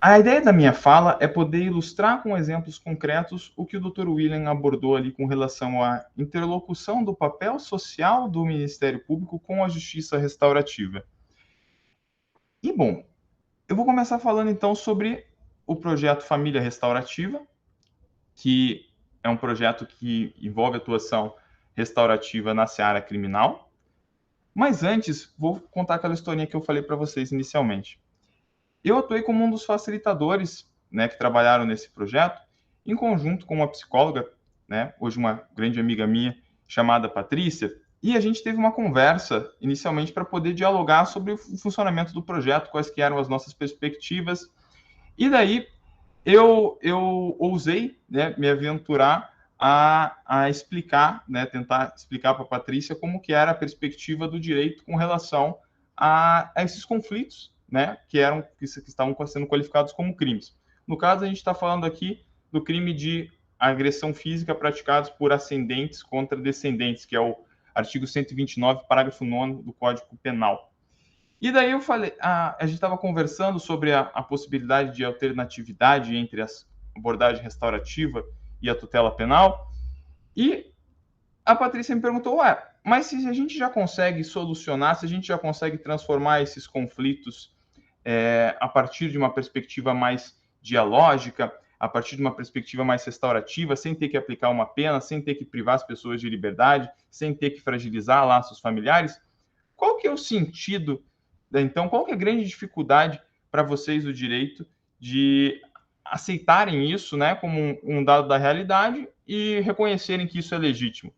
a ideia da minha fala é poder ilustrar com exemplos concretos o que o Dr. William abordou ali com relação à interlocução do papel social do Ministério Público com a Justiça Restaurativa. E, bom, eu vou começar falando, então, sobre o projeto Família Restaurativa, que é um projeto que envolve atuação restaurativa na seara criminal. Mas antes, vou contar aquela historinha que eu falei para vocês inicialmente. Eu atuei como um dos facilitadores, né, que trabalharam nesse projeto, em conjunto com uma psicóloga, né, hoje uma grande amiga minha, chamada Patrícia, e a gente teve uma conversa, inicialmente, para poder dialogar sobre o funcionamento do projeto, quais que eram as nossas perspectivas. E daí, eu ousei, né, me aventurar a explicar, né, tentar explicar para a Patrícia como que era a perspectiva do direito com relação a esses conflitos, né, que estavam sendo qualificados como crimes. No caso, a gente está falando aqui do crime de agressão física praticados por ascendentes contra descendentes, que é o artigo 129, parágrafo 9º do Código Penal. E daí eu falei, a gente estava conversando sobre a possibilidade de alternatividade entre a abordagem restaurativa e a tutela penal, e a Patrícia me perguntou, mas se a gente já consegue solucionar, se a gente já consegue transformar esses conflitos a partir de uma perspectiva mais dialógica, a partir de uma perspectiva mais restaurativa, sem ter que aplicar uma pena, sem ter que privar as pessoas de liberdade, sem ter que fragilizar laços familiares, qual que é o sentido, então, qual que é a grande dificuldade para vocês do direito de aceitarem isso, né, como um dado da realidade e reconhecerem que isso é legítimo?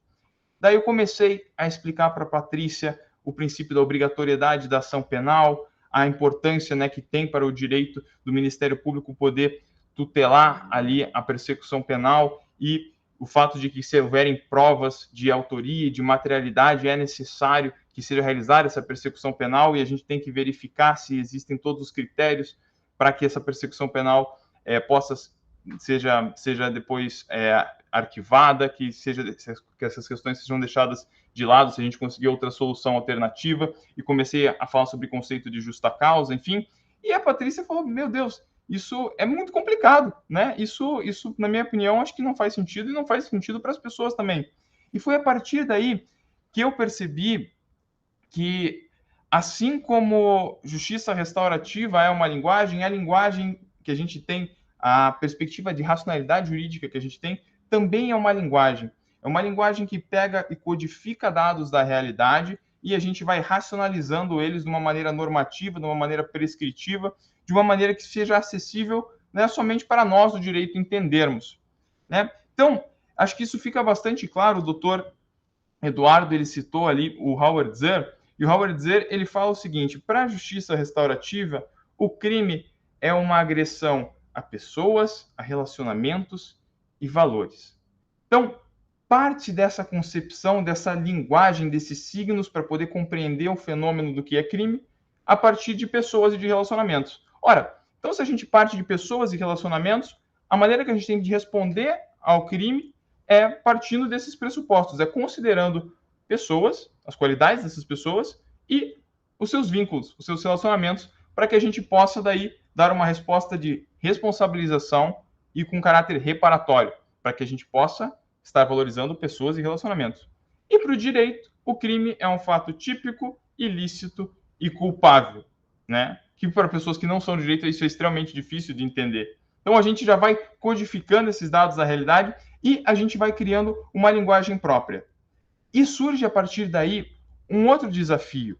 Daí eu comecei a explicar para a Patrícia o princípio da obrigatoriedade da ação penal, a importância, né, que tem para o direito do Ministério Público poder tutelar ali a persecução penal e o fato de que, se houverem provas de autoria e de materialidade, é necessário que seja realizada essa persecução penal e a gente tem que verificar se existem todos os critérios para que essa persecução penal seja depois arquivada, que essas questões sejam deixadas de lado, se a gente conseguir outra solução alternativa, e comecei a falar sobre o conceito de justa causa, enfim, e a Patrícia falou, meu Deus, isso é muito complicado, né? Isso, na minha opinião, acho que não faz sentido, e não faz sentido para as pessoas também. E foi a partir daí que eu percebi que, assim como justiça restaurativa é uma linguagem, a linguagem que a gente tem, a perspectiva de racionalidade jurídica que a gente tem, também é uma linguagem. É uma linguagem que pega e codifica dados da realidade e a gente vai racionalizando eles de uma maneira normativa, de uma maneira prescritiva, de uma maneira que seja acessível, né, somente para nós do direito entendermos. né? Então, acho que isso fica bastante claro. O doutor Eduardo, ele citou ali o Howard Zer, e o Howard Zer, ele fala o seguinte: para a justiça restaurativa, o crime é uma agressão a pessoas, a relacionamentos e valores. Então, parte dessa concepção, dessa linguagem, desses signos para poder compreender o fenômeno do que é crime, a partir de pessoas e de relacionamentos. Ora, então se a gente parte de pessoas e relacionamentos, a maneira que a gente tem de responder ao crime é partindo desses pressupostos, é considerando pessoas, as qualidades dessas pessoas e os seus vínculos, os seus relacionamentos, para que a gente possa daí dar uma resposta de responsabilização e com caráter reparatório, para que a gente possa estar valorizando pessoas e relacionamentos. E para o direito, o crime é um fato típico, ilícito e culpável, né? Que para pessoas que não são do direito isso é extremamente difícil de entender. Então a gente já vai codificando esses dados da realidade e a gente vai criando uma linguagem própria. E surge a partir daí um outro desafio,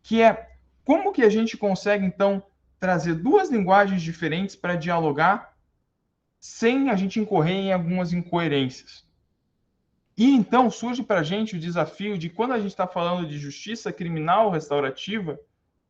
que é como que a gente consegue então trazer duas linguagens diferentes para dialogar sem a gente incorrer em algumas incoerências. E então surge para a gente o desafio de, quando a gente está falando de justiça criminal restaurativa,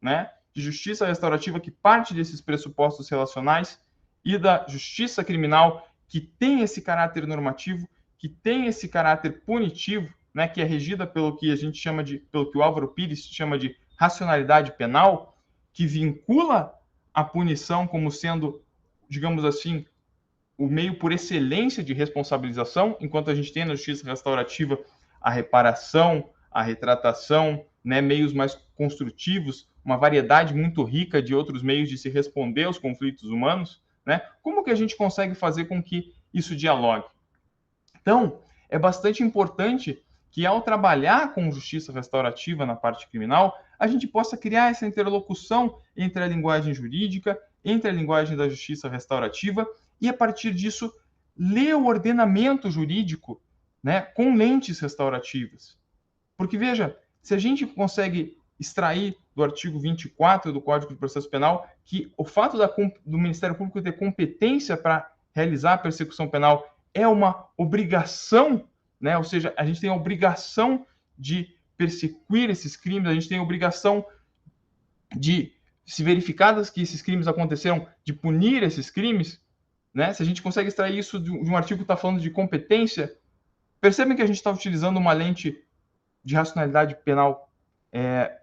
né, de justiça restaurativa que parte desses pressupostos relacionais, e da justiça criminal que tem esse caráter normativo, que tem esse caráter punitivo, né, que é regida pelo que a gente chama de, pelo que o Álvaro Pires chama de racionalidade penal, que vincula a punição como sendo, digamos assim, o meio por excelência de responsabilização, enquanto a gente tem na justiça restaurativa a reparação, a retratação, né, meios mais construtivos, uma variedade muito rica de outros meios de se responder aos conflitos humanos, né? Como que a gente consegue fazer com que isso dialogue? Então, é bastante importante que, ao trabalhar com justiça restaurativa na parte criminal, a gente possa criar essa interlocução entre a linguagem jurídica, entre a linguagem da justiça restaurativa, e, a partir disso, ler o ordenamento jurídico, né, com lentes restaurativas. Porque, veja, se a gente consegue extrair do artigo 24 do Código de Processo Penal que o fato do Ministério Público ter competência para realizar a persecução penal é uma obrigação, né? Ou seja, a gente tem a obrigação de perseguir esses crimes, a gente tem a obrigação de, se verificadas que esses crimes aconteceram, de punir esses crimes, né? Se a gente consegue extrair isso de um artigo que está falando de competência, percebem que a gente está utilizando uma lente de racionalidade penal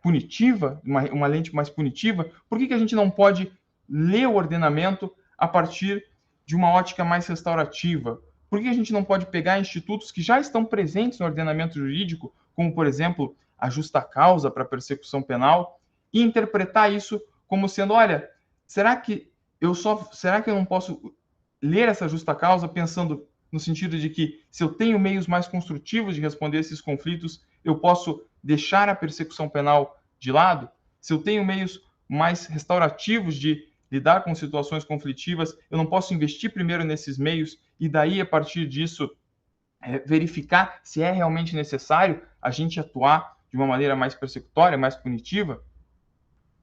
punitiva, uma lente mais punitiva. Por que a gente não pode ler o ordenamento a partir de uma ótica mais restaurativa? Por que a gente não pode pegar institutos que já estão presentes no ordenamento jurídico, como, por exemplo, a justa causa para persecução penal, e interpretar isso como sendo, olha, será que eu não posso ler essa justa causa pensando no sentido de que, se eu tenho meios mais construtivos de responder esses conflitos, eu posso deixar a persecução penal de lado? Se eu tenho meios mais restaurativos de lidar com situações conflitivas, eu não posso investir primeiro nesses meios e daí, a partir disso, verificar se é realmente necessário a gente atuar de uma maneira mais persecutória, mais punitiva?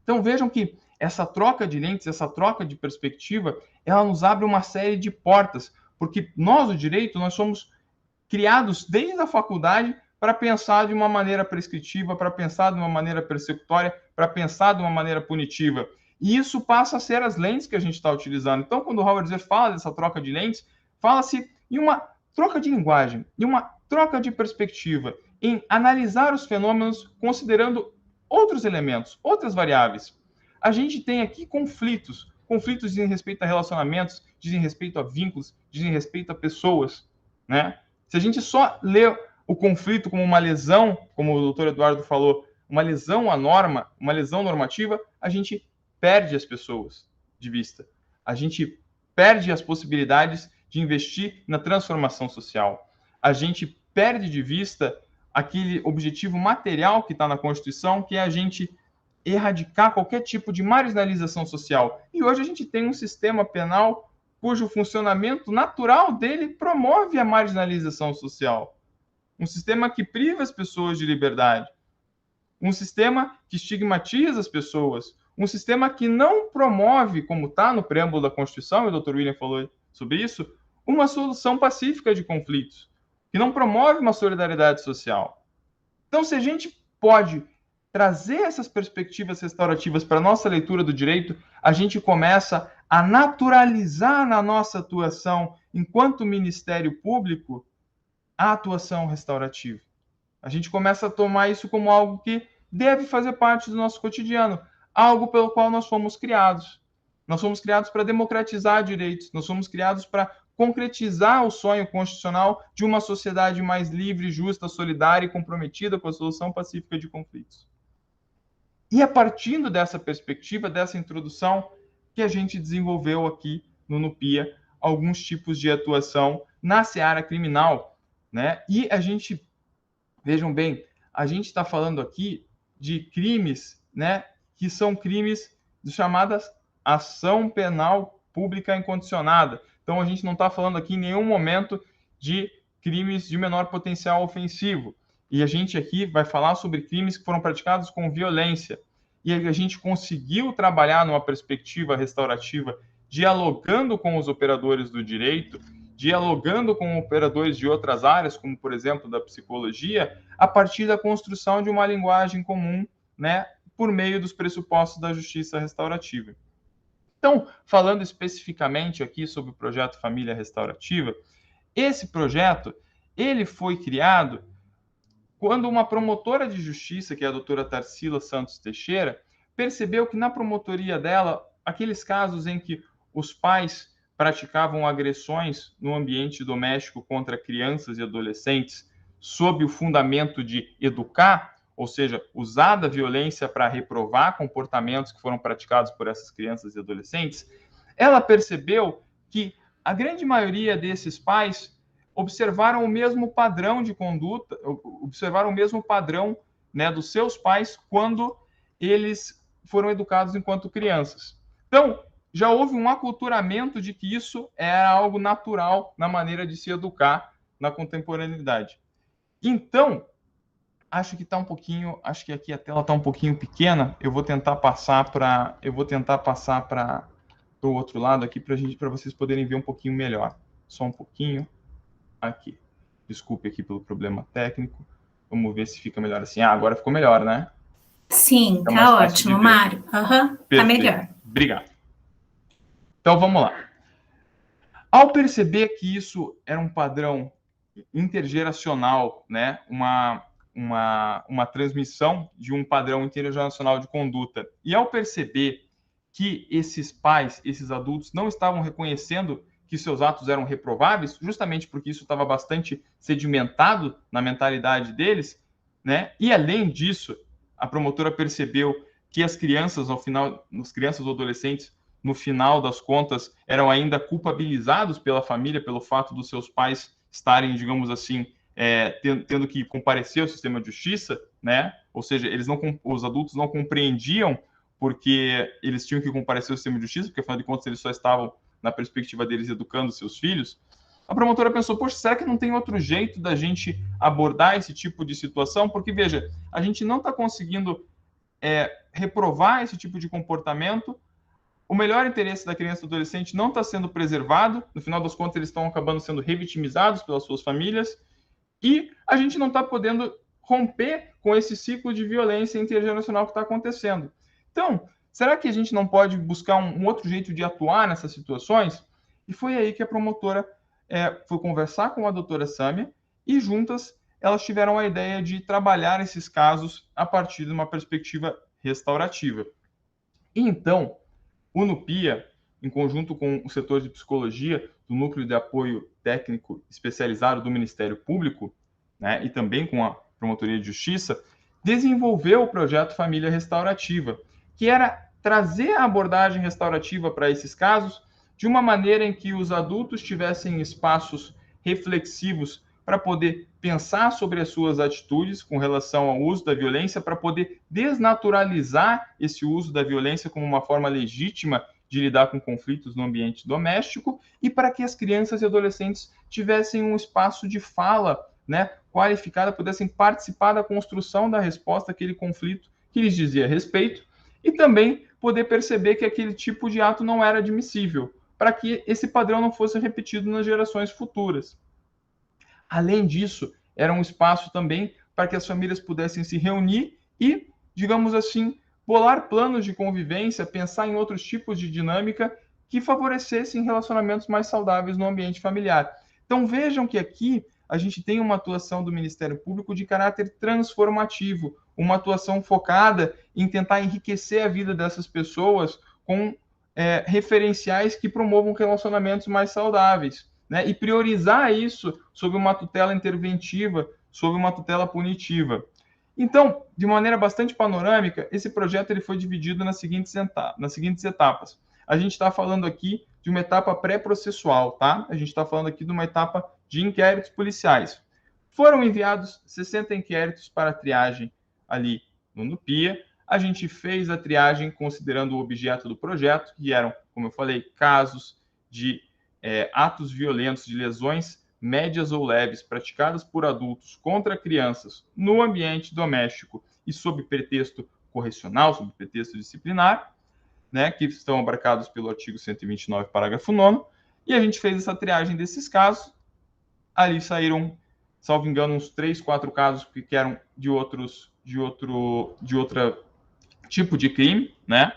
Então, vejam que essa troca de lentes, essa troca de perspectiva, ela nos abre uma série de portas, porque nós, o direito, nós somos criados desde a faculdade para pensar de uma maneira prescritiva, para pensar de uma maneira persecutória, para pensar de uma maneira punitiva. E isso passa a ser as lentes que a gente está utilizando. Então, quando o Howard Zer fala dessa troca de lentes, fala-se em uma troca de linguagem, em uma troca de perspectiva, em analisar os fenômenos considerando outros elementos, outras variáveis. A gente tem aqui conflitos dizem respeito a relacionamentos, dizem respeito a vínculos, dizem respeito a pessoas, né? Se a gente só lê o conflito como uma lesão, como o doutor Eduardo falou, uma lesão à norma, uma lesão normativa, a gente perde as pessoas de vista. A gente perde as possibilidades de investir na transformação social. A gente perde de vista aquele objetivo material que está na Constituição, que é a gente erradicar qualquer tipo de marginalização social. E hoje a gente tem um sistema penal cujo funcionamento natural dele promove a marginalização social. Um sistema que priva as pessoas de liberdade. Um sistema que estigmatiza as pessoas. Um sistema que não promove, como está no preâmbulo da Constituição, e o Dr. William falou sobre isso, uma solução pacífica de conflitos, que não promove uma solidariedade social. Então, se a gente pode trazer essas perspectivas restaurativas para a nossa leitura do direito, a gente começa a naturalizar na nossa atuação, enquanto Ministério Público, a atuação restaurativa. A gente começa a tomar isso como algo que deve fazer parte do nosso cotidiano, algo pelo qual nós fomos criados. Nós fomos criados para democratizar direitos, nós fomos criados para concretizar o sonho constitucional de uma sociedade mais livre, justa, solidária e comprometida com a solução pacífica de conflitos. E a partir dessa perspectiva, dessa introdução, que a gente desenvolveu aqui no NUPIA alguns tipos de atuação na seara criminal, né? E a gente, vejam bem, a gente está falando aqui de crimes, né, que são crimes chamadas ação penal pública incondicionada. Então, a gente não está falando aqui em nenhum momento de crimes de menor potencial ofensivo. E a gente aqui vai falar sobre crimes que foram praticados com violência. E a gente conseguiu trabalhar numa perspectiva restaurativa, dialogando com os operadores do direito, dialogando com operadores de outras áreas, como, por exemplo, da psicologia, a partir da construção de uma linguagem comum, né, por meio dos pressupostos da justiça restaurativa. Então, falando especificamente aqui sobre o projeto Família Restaurativa, esse projeto, ele foi criado quando uma promotora de justiça, que é a doutora Tarsila Santos Teixeira, percebeu que na promotoria dela, aqueles casos em que os pais praticavam agressões no ambiente doméstico contra crianças e adolescentes sob o fundamento de educar, ou seja, usar da violência para reprovar comportamentos que foram praticados por essas crianças e adolescentes, ela percebeu que a grande maioria desses pais observaram o mesmo padrão de conduta, observaram o mesmo padrão, né, dos seus pais quando eles foram educados enquanto crianças. Então, já houve um aculturamento de que isso era algo natural na maneira de se educar na contemporaneidade. Então, acho que aqui a tela está um pouquinho pequena. Eu vou tentar passar para o outro lado aqui para vocês poderem ver um pouquinho melhor. Só um pouquinho. Aqui. Desculpe aqui pelo problema técnico. Vamos ver se fica melhor assim. Agora ficou melhor, né? Sim, tá ótimo, Mário. Tá melhor. Obrigado. Então, vamos lá. Ao perceber que isso era um padrão intergeracional, né? Uma transmissão de um padrão intergeracional de conduta, e ao perceber que esses pais, esses adultos, não estavam reconhecendo que seus atos eram reprováveis, justamente porque isso estava bastante sedimentado na mentalidade deles, né? E além disso, a promotora percebeu que as crianças, as crianças ou adolescentes, no final das contas, eram ainda culpabilizados pela família, pelo fato dos seus pais estarem, digamos assim, tendo que comparecer ao sistema de justiça, né? Ou seja, os adultos não compreendiam porque eles tinham que comparecer ao sistema de justiça, porque afinal de contas eles só estavam, na perspectiva deles, educando seus filhos. A promotora pensou, poxa, será que não tem outro jeito da gente abordar esse tipo de situação? Porque, veja, a gente não está conseguindo reprovar esse tipo de comportamento, o melhor interesse da criança e do adolescente não está sendo preservado, no final das contas eles estão acabando sendo revitimizados pelas suas famílias, e a gente não está podendo romper com esse ciclo de violência intergeracional que está acontecendo. Então, será que a gente não pode buscar um outro jeito de atuar nessas situações? E foi aí que a promotora foi conversar com a doutora Sâmia, e juntas elas tiveram a ideia de trabalhar esses casos a partir de uma perspectiva restaurativa. E então, o NUPIA, em conjunto com o setor de psicologia do Núcleo de Apoio Técnico Especializado do Ministério Público, né, e também com a Promotoria de Justiça, desenvolveu o projeto Família Restaurativa, que era trazer a abordagem restaurativa para esses casos de uma maneira em que os adultos tivessem espaços reflexivos para poder pensar sobre as suas atitudes com relação ao uso da violência, para poder desnaturalizar esse uso da violência como uma forma legítima de lidar com conflitos no ambiente doméstico, e para que as crianças e adolescentes tivessem um espaço de fala, né, qualificada, pudessem participar da construção da resposta àquele conflito que lhes dizia respeito, e também poder perceber que aquele tipo de ato não era admissível, para que esse padrão não fosse repetido nas gerações futuras. Além disso, era um espaço também para que as famílias pudessem se reunir e, digamos assim, bolar planos de convivência, pensar em outros tipos de dinâmica que favorecessem relacionamentos mais saudáveis no ambiente familiar. Então vejam que aqui a gente tem uma atuação do Ministério Público de caráter transformativo, uma atuação focada em tentar enriquecer a vida dessas pessoas com referenciais que promovam relacionamentos mais saudáveis, né? E priorizar isso sob uma tutela interventiva, sob uma tutela punitiva. Então, de maneira bastante panorâmica, esse projeto ele foi dividido nas seguintes etapas. A gente está falando aqui de uma etapa pré-processual, tá? A gente está falando aqui de uma etapa de inquéritos policiais. Foram enviados 60 inquéritos para triagem ali no NUPIA. A gente fez a triagem considerando o objeto do projeto, que eram, como eu falei, casos de atos violentos, de lesões médias ou leves praticadas por adultos contra crianças no ambiente doméstico e sob pretexto correcional, sob pretexto disciplinar, né, que estão abarcados pelo artigo 129, parágrafo 9º, e a gente fez essa triagem desses casos. Ali saíram, salvo engano, uns 3, 4 casos que eram de outro tipo de crime, né?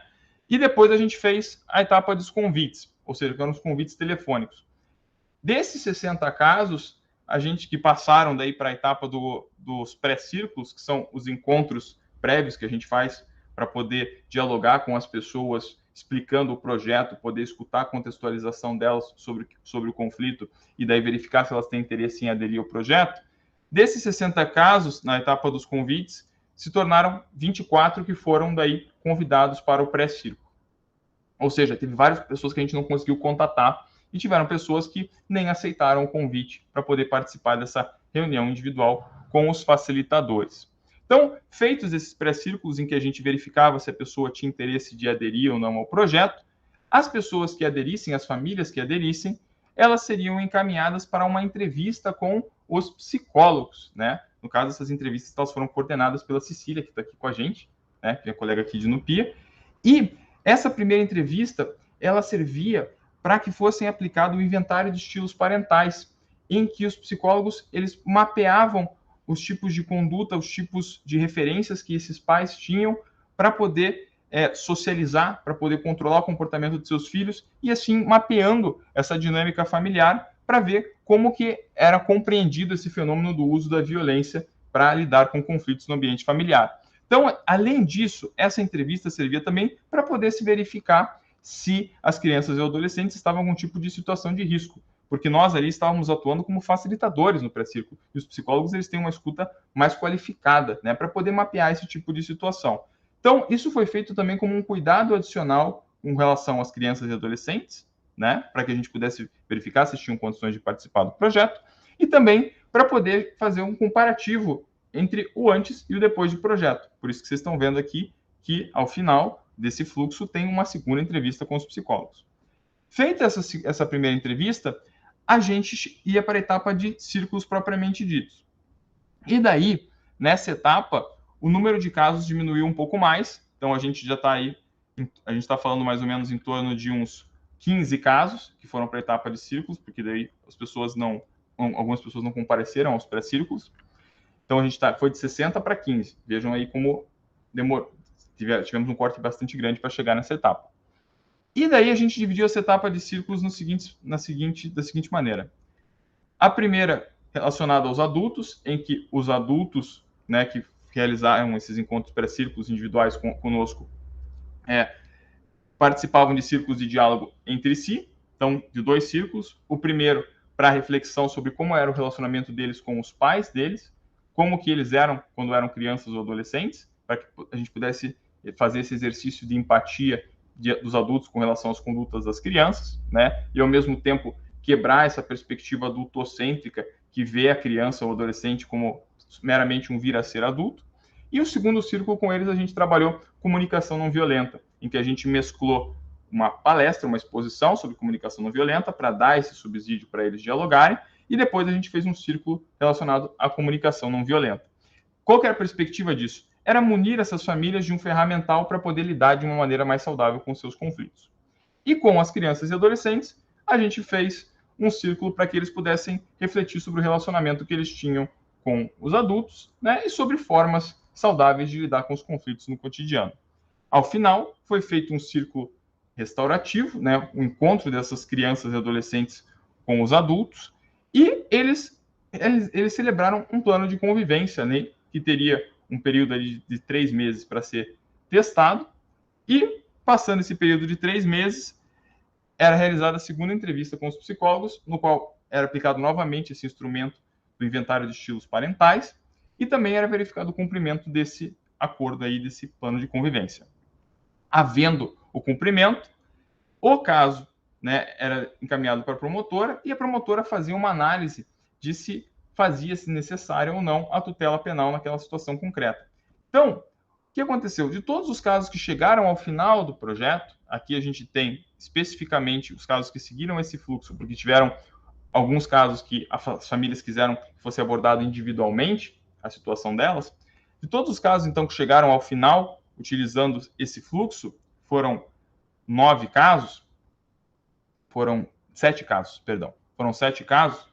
E depois a gente fez a etapa dos convites, ou seja, que eram os convites telefônicos. Desses 60 casos, a gente que passaram daí para a etapa dos pré-círculos, que são os encontros prévios que a gente faz para poder dialogar com as pessoas, explicando o projeto, poder escutar a contextualização delas sobre o conflito e daí verificar se elas têm interesse em aderir ao projeto. Desses 60 casos, na etapa dos convites, se tornaram 24 que foram daí convidados para o pré-círculo. Ou seja, teve várias pessoas que a gente não conseguiu contatar e tiveram pessoas que nem aceitaram o convite para poder participar dessa reunião individual com os facilitadores. Então, feitos esses pré-círculos em que a gente verificava se a pessoa tinha interesse de aderir ou não ao projeto, as pessoas que aderissem, as famílias que aderissem, elas seriam encaminhadas para uma entrevista com os psicólogos, né? No caso, essas entrevistas elas foram coordenadas pela Cecília, que está aqui com a gente, né? Que é colega aqui de NUPIA. E essa primeira entrevista, ela servia para que fossem aplicado o inventário de estilos parentais, em que os psicólogos eles mapeavam os tipos de conduta, os tipos de referências que esses pais tinham para poder socializar, para poder controlar o comportamento de seus filhos e assim mapeando essa dinâmica familiar para ver como que era compreendido esse fenômeno do uso da violência para lidar com conflitos no ambiente familiar. Então, além disso, essa entrevista servia também para poder se verificar se as crianças e adolescentes estavam em algum tipo de situação de risco, porque nós ali estávamos atuando como facilitadores no pré-círculo, e os psicólogos eles têm uma escuta mais qualificada, né, para poder mapear esse tipo de situação. Então, isso foi feito também como um cuidado adicional com relação às crianças e adolescentes, né, para que a gente pudesse verificar se tinham condições de participar do projeto, e também para poder fazer um comparativo entre o antes e o depois do projeto. Por isso que vocês estão vendo aqui que, ao final desse fluxo, tem uma segunda entrevista com os psicólogos. Feita essa primeira entrevista, a gente ia para a etapa de círculos propriamente ditos. E daí, nessa etapa, o número de casos diminuiu um pouco mais, então a gente já está aí, a gente está falando mais ou menos em torno de uns 15 casos que foram para a etapa de círculos, porque daí algumas pessoas não compareceram aos pré-círculos. Então a gente foi de 60 para 15. Vejam aí como tivemos um corte bastante grande para chegar nessa etapa. E daí a gente dividiu essa etapa de círculos da seguinte maneira. A primeira relacionada aos adultos, em que os adultos, né, que realizaram esses encontros pré-círculos individuais conosco, participavam de círculos de diálogo entre si, então de 2 círculos. O primeiro para reflexão sobre como era o relacionamento deles com os pais deles, como que eles eram quando eram crianças ou adolescentes, para que a gente pudesse fazer esse exercício de empatia dos adultos com relação às condutas das crianças, né? E ao mesmo tempo quebrar essa perspectiva adultocêntrica que vê a criança ou adolescente como meramente um vir a ser adulto. E o segundo círculo com eles a gente trabalhou comunicação não violenta, em que a gente mesclou uma palestra, uma exposição sobre comunicação não violenta para dar esse subsídio para eles dialogarem, e depois a gente fez um círculo relacionado à comunicação não violenta. Qual que era a perspectiva disso? Era munir essas famílias de um ferramental para poder lidar de uma maneira mais saudável com seus conflitos. E com as crianças e adolescentes, a gente fez um círculo para que eles pudessem refletir sobre o relacionamento que eles tinham com os adultos, né, e sobre formas saudáveis de lidar com os conflitos no cotidiano. Ao final, foi feito um círculo restaurativo, né, um encontro dessas crianças e adolescentes com os adultos, e eles celebraram um plano de convivência, né, que teria um período ali de 3 meses para ser testado, e passando esse período de 3 meses, era realizada a segunda entrevista com os psicólogos, no qual era aplicado novamente esse instrumento do inventário de estilos parentais, e também era verificado o cumprimento desse acordo aí, desse plano de convivência. Havendo o cumprimento, o caso, né, era encaminhado para a promotora, e a promotora fazia uma análise de se fazia-se necessária ou não a tutela penal naquela situação concreta. Então, o que aconteceu? De todos os casos que chegaram ao final do projeto, aqui a gente tem especificamente os casos que seguiram esse fluxo, porque tiveram alguns casos que as famílias quiseram que fosse abordado individualmente a situação delas. De todos os casos, então, que chegaram ao final, utilizando esse fluxo, foram 9 casos, foram 7 casos, perdão, foram 7 casos.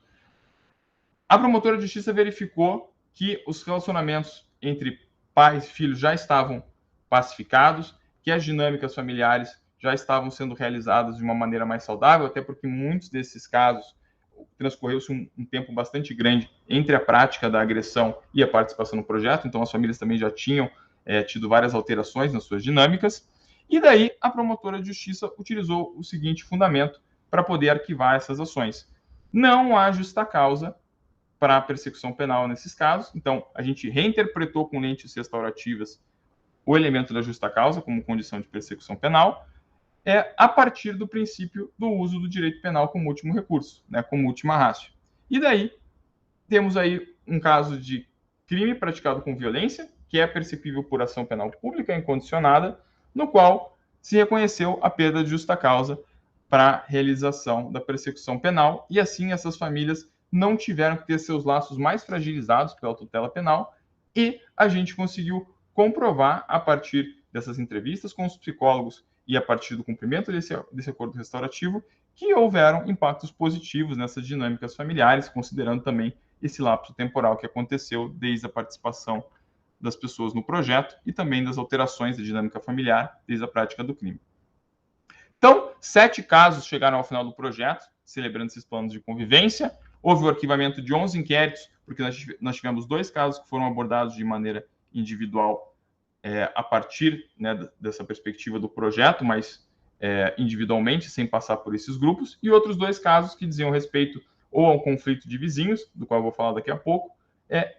A promotora de justiça verificou que os relacionamentos entre pais e filhos já estavam pacificados, que as dinâmicas familiares já estavam sendo realizadas de uma maneira mais saudável, até porque muitos desses casos transcorreu-se um tempo bastante grande entre a prática da agressão e a participação no projeto, então as famílias também já tinham tido várias alterações nas suas dinâmicas, e daí a promotora de justiça utilizou o seguinte fundamento para poder arquivar essas ações. Não há justa causa para a persecução penal nesses casos, então a gente reinterpretou com lentes restaurativas o elemento da justa causa como condição de persecução penal, a partir do princípio do uso do direito penal como último recurso, né, como última ratio. E daí, temos aí um caso de crime praticado com violência, que é perseguível por ação penal pública incondicionada, no qual se reconheceu a perda de justa causa para a realização da persecução penal, e assim essas famílias não tiveram que ter seus laços mais fragilizados pela tutela penal, e a gente conseguiu comprovar, a partir dessas entrevistas com os psicólogos e a partir do cumprimento desse acordo restaurativo, que houveram impactos positivos nessas dinâmicas familiares, considerando também esse lapso temporal que aconteceu desde a participação das pessoas no projeto e também das alterações da dinâmica familiar desde a prática do crime. Então, 7 casos chegaram ao final do projeto, celebrando esses planos de convivência. Houve o arquivamento de 11 inquéritos, porque nós tivemos 2 casos que foram abordados de maneira individual a partir, né, dessa perspectiva do projeto, mas individualmente, sem passar por esses grupos, e outros 2 casos que diziam respeito ou a um conflito de vizinhos, do qual eu vou falar daqui a pouco,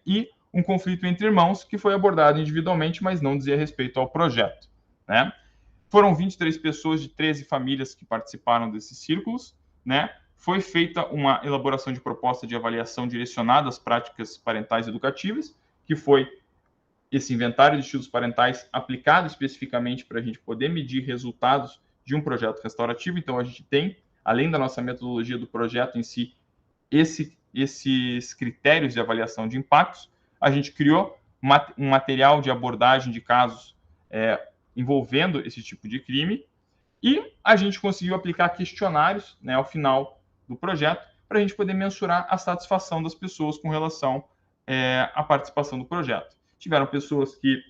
e um conflito entre irmãos, que foi abordado individualmente, mas não dizia respeito ao projeto, né? Foram 23 pessoas de 13 famílias que participaram desses círculos, né? Foi feita uma elaboração de proposta de avaliação direcionada às práticas parentais educativas, que foi esse inventário de estilos parentais aplicado especificamente para a gente poder medir resultados de um projeto restaurativo. Então, a gente tem, além da nossa metodologia do projeto em si, esses critérios de avaliação de impactos. A gente criou um material de abordagem de casos envolvendo esse tipo de crime, e a gente conseguiu aplicar questionários, né, ao final do projeto, para a gente poder mensurar a satisfação das pessoas com relação à participação do projeto. Tiveram pessoas que,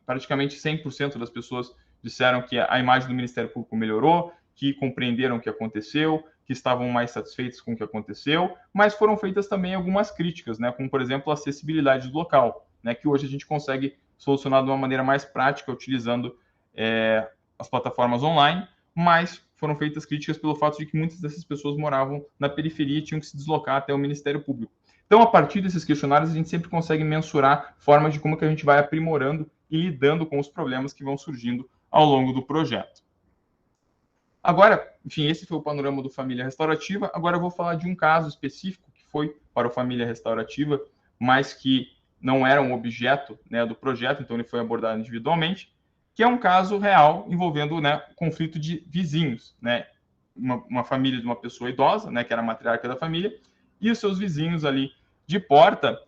praticamente 100% das pessoas disseram que a imagem do Ministério Público melhorou, que compreenderam o que aconteceu, que estavam mais satisfeitos com o que aconteceu, mas foram feitas também algumas críticas, né, como, por exemplo, a acessibilidade do local, né, que hoje a gente consegue solucionar de uma maneira mais prática, utilizando as plataformas online, mas foram feitas críticas pelo fato de que muitas dessas pessoas moravam na periferia e tinham que se deslocar até o Ministério Público. Então, a partir desses questionários, a gente sempre consegue mensurar formas de como que a gente vai aprimorando e lidando com os problemas que vão surgindo ao longo do projeto. Agora, enfim, esse foi o panorama do Família Restaurativa. Agora eu vou falar de um caso específico que foi para o Família Restaurativa, mas que não era um objeto, né, do projeto, então ele foi abordado individualmente, que é um caso real envolvendo, né, conflito de vizinhos, né, uma família de uma pessoa idosa, né, que era a matriarca da família, e os seus vizinhos ali de porta,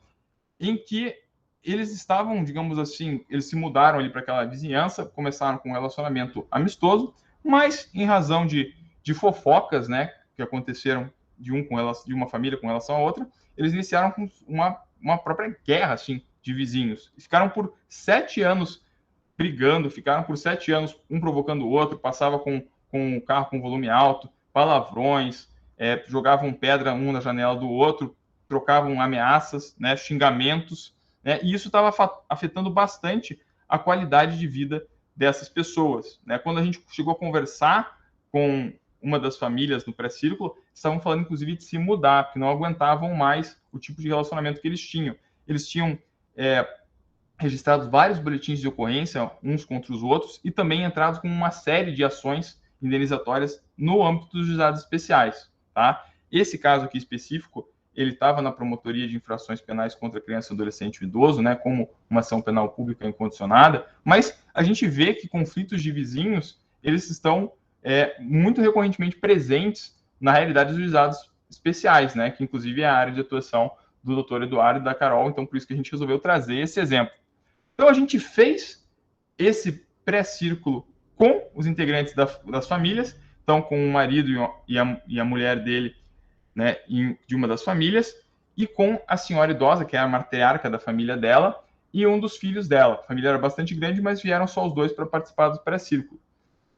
em que eles estavam, digamos assim, eles se mudaram ali para aquela vizinhança, começaram com um relacionamento amistoso, mas em razão de fofocas, né, que aconteceram de uma família com relação a outra, eles iniciaram com uma própria guerra, assim, de vizinhos. Ficaram por 7 anos brigando, ficaram por 7 anos um provocando o outro, passava com o carro com volume alto, palavrões, jogavam pedra um na janela do outro, trocavam ameaças, né, xingamentos, né, e isso estava afetando bastante a qualidade de vida dessas pessoas, né? Quando a gente chegou a conversar com uma das famílias no pré-círculo, estavam falando, inclusive, de se mudar, porque não aguentavam mais o tipo de relacionamento que eles tinham. Eles tinham registrado vários boletins de ocorrência, uns contra os outros, e também entrado com uma série de ações indenizatórias no âmbito dos juizados especiais, tá? Esse caso aqui específico, ele estava na promotoria de infrações penais contra criança, adolescente e idoso, né, como uma ação penal pública incondicionada, mas a gente vê que conflitos de vizinhos, eles estão muito recorrentemente presentes na realidade dos juizados especiais, né, que inclusive é a área de atuação do doutor Eduardo e da Carol, então por isso que a gente resolveu trazer esse exemplo. Então a gente fez esse pré-círculo com os integrantes das famílias, então com o marido e a mulher dele, né, de uma das famílias, e com a senhora idosa, que é a matriarca da família dela, e um dos filhos dela. A família era bastante grande, mas vieram só os dois para participar do pré-círculo.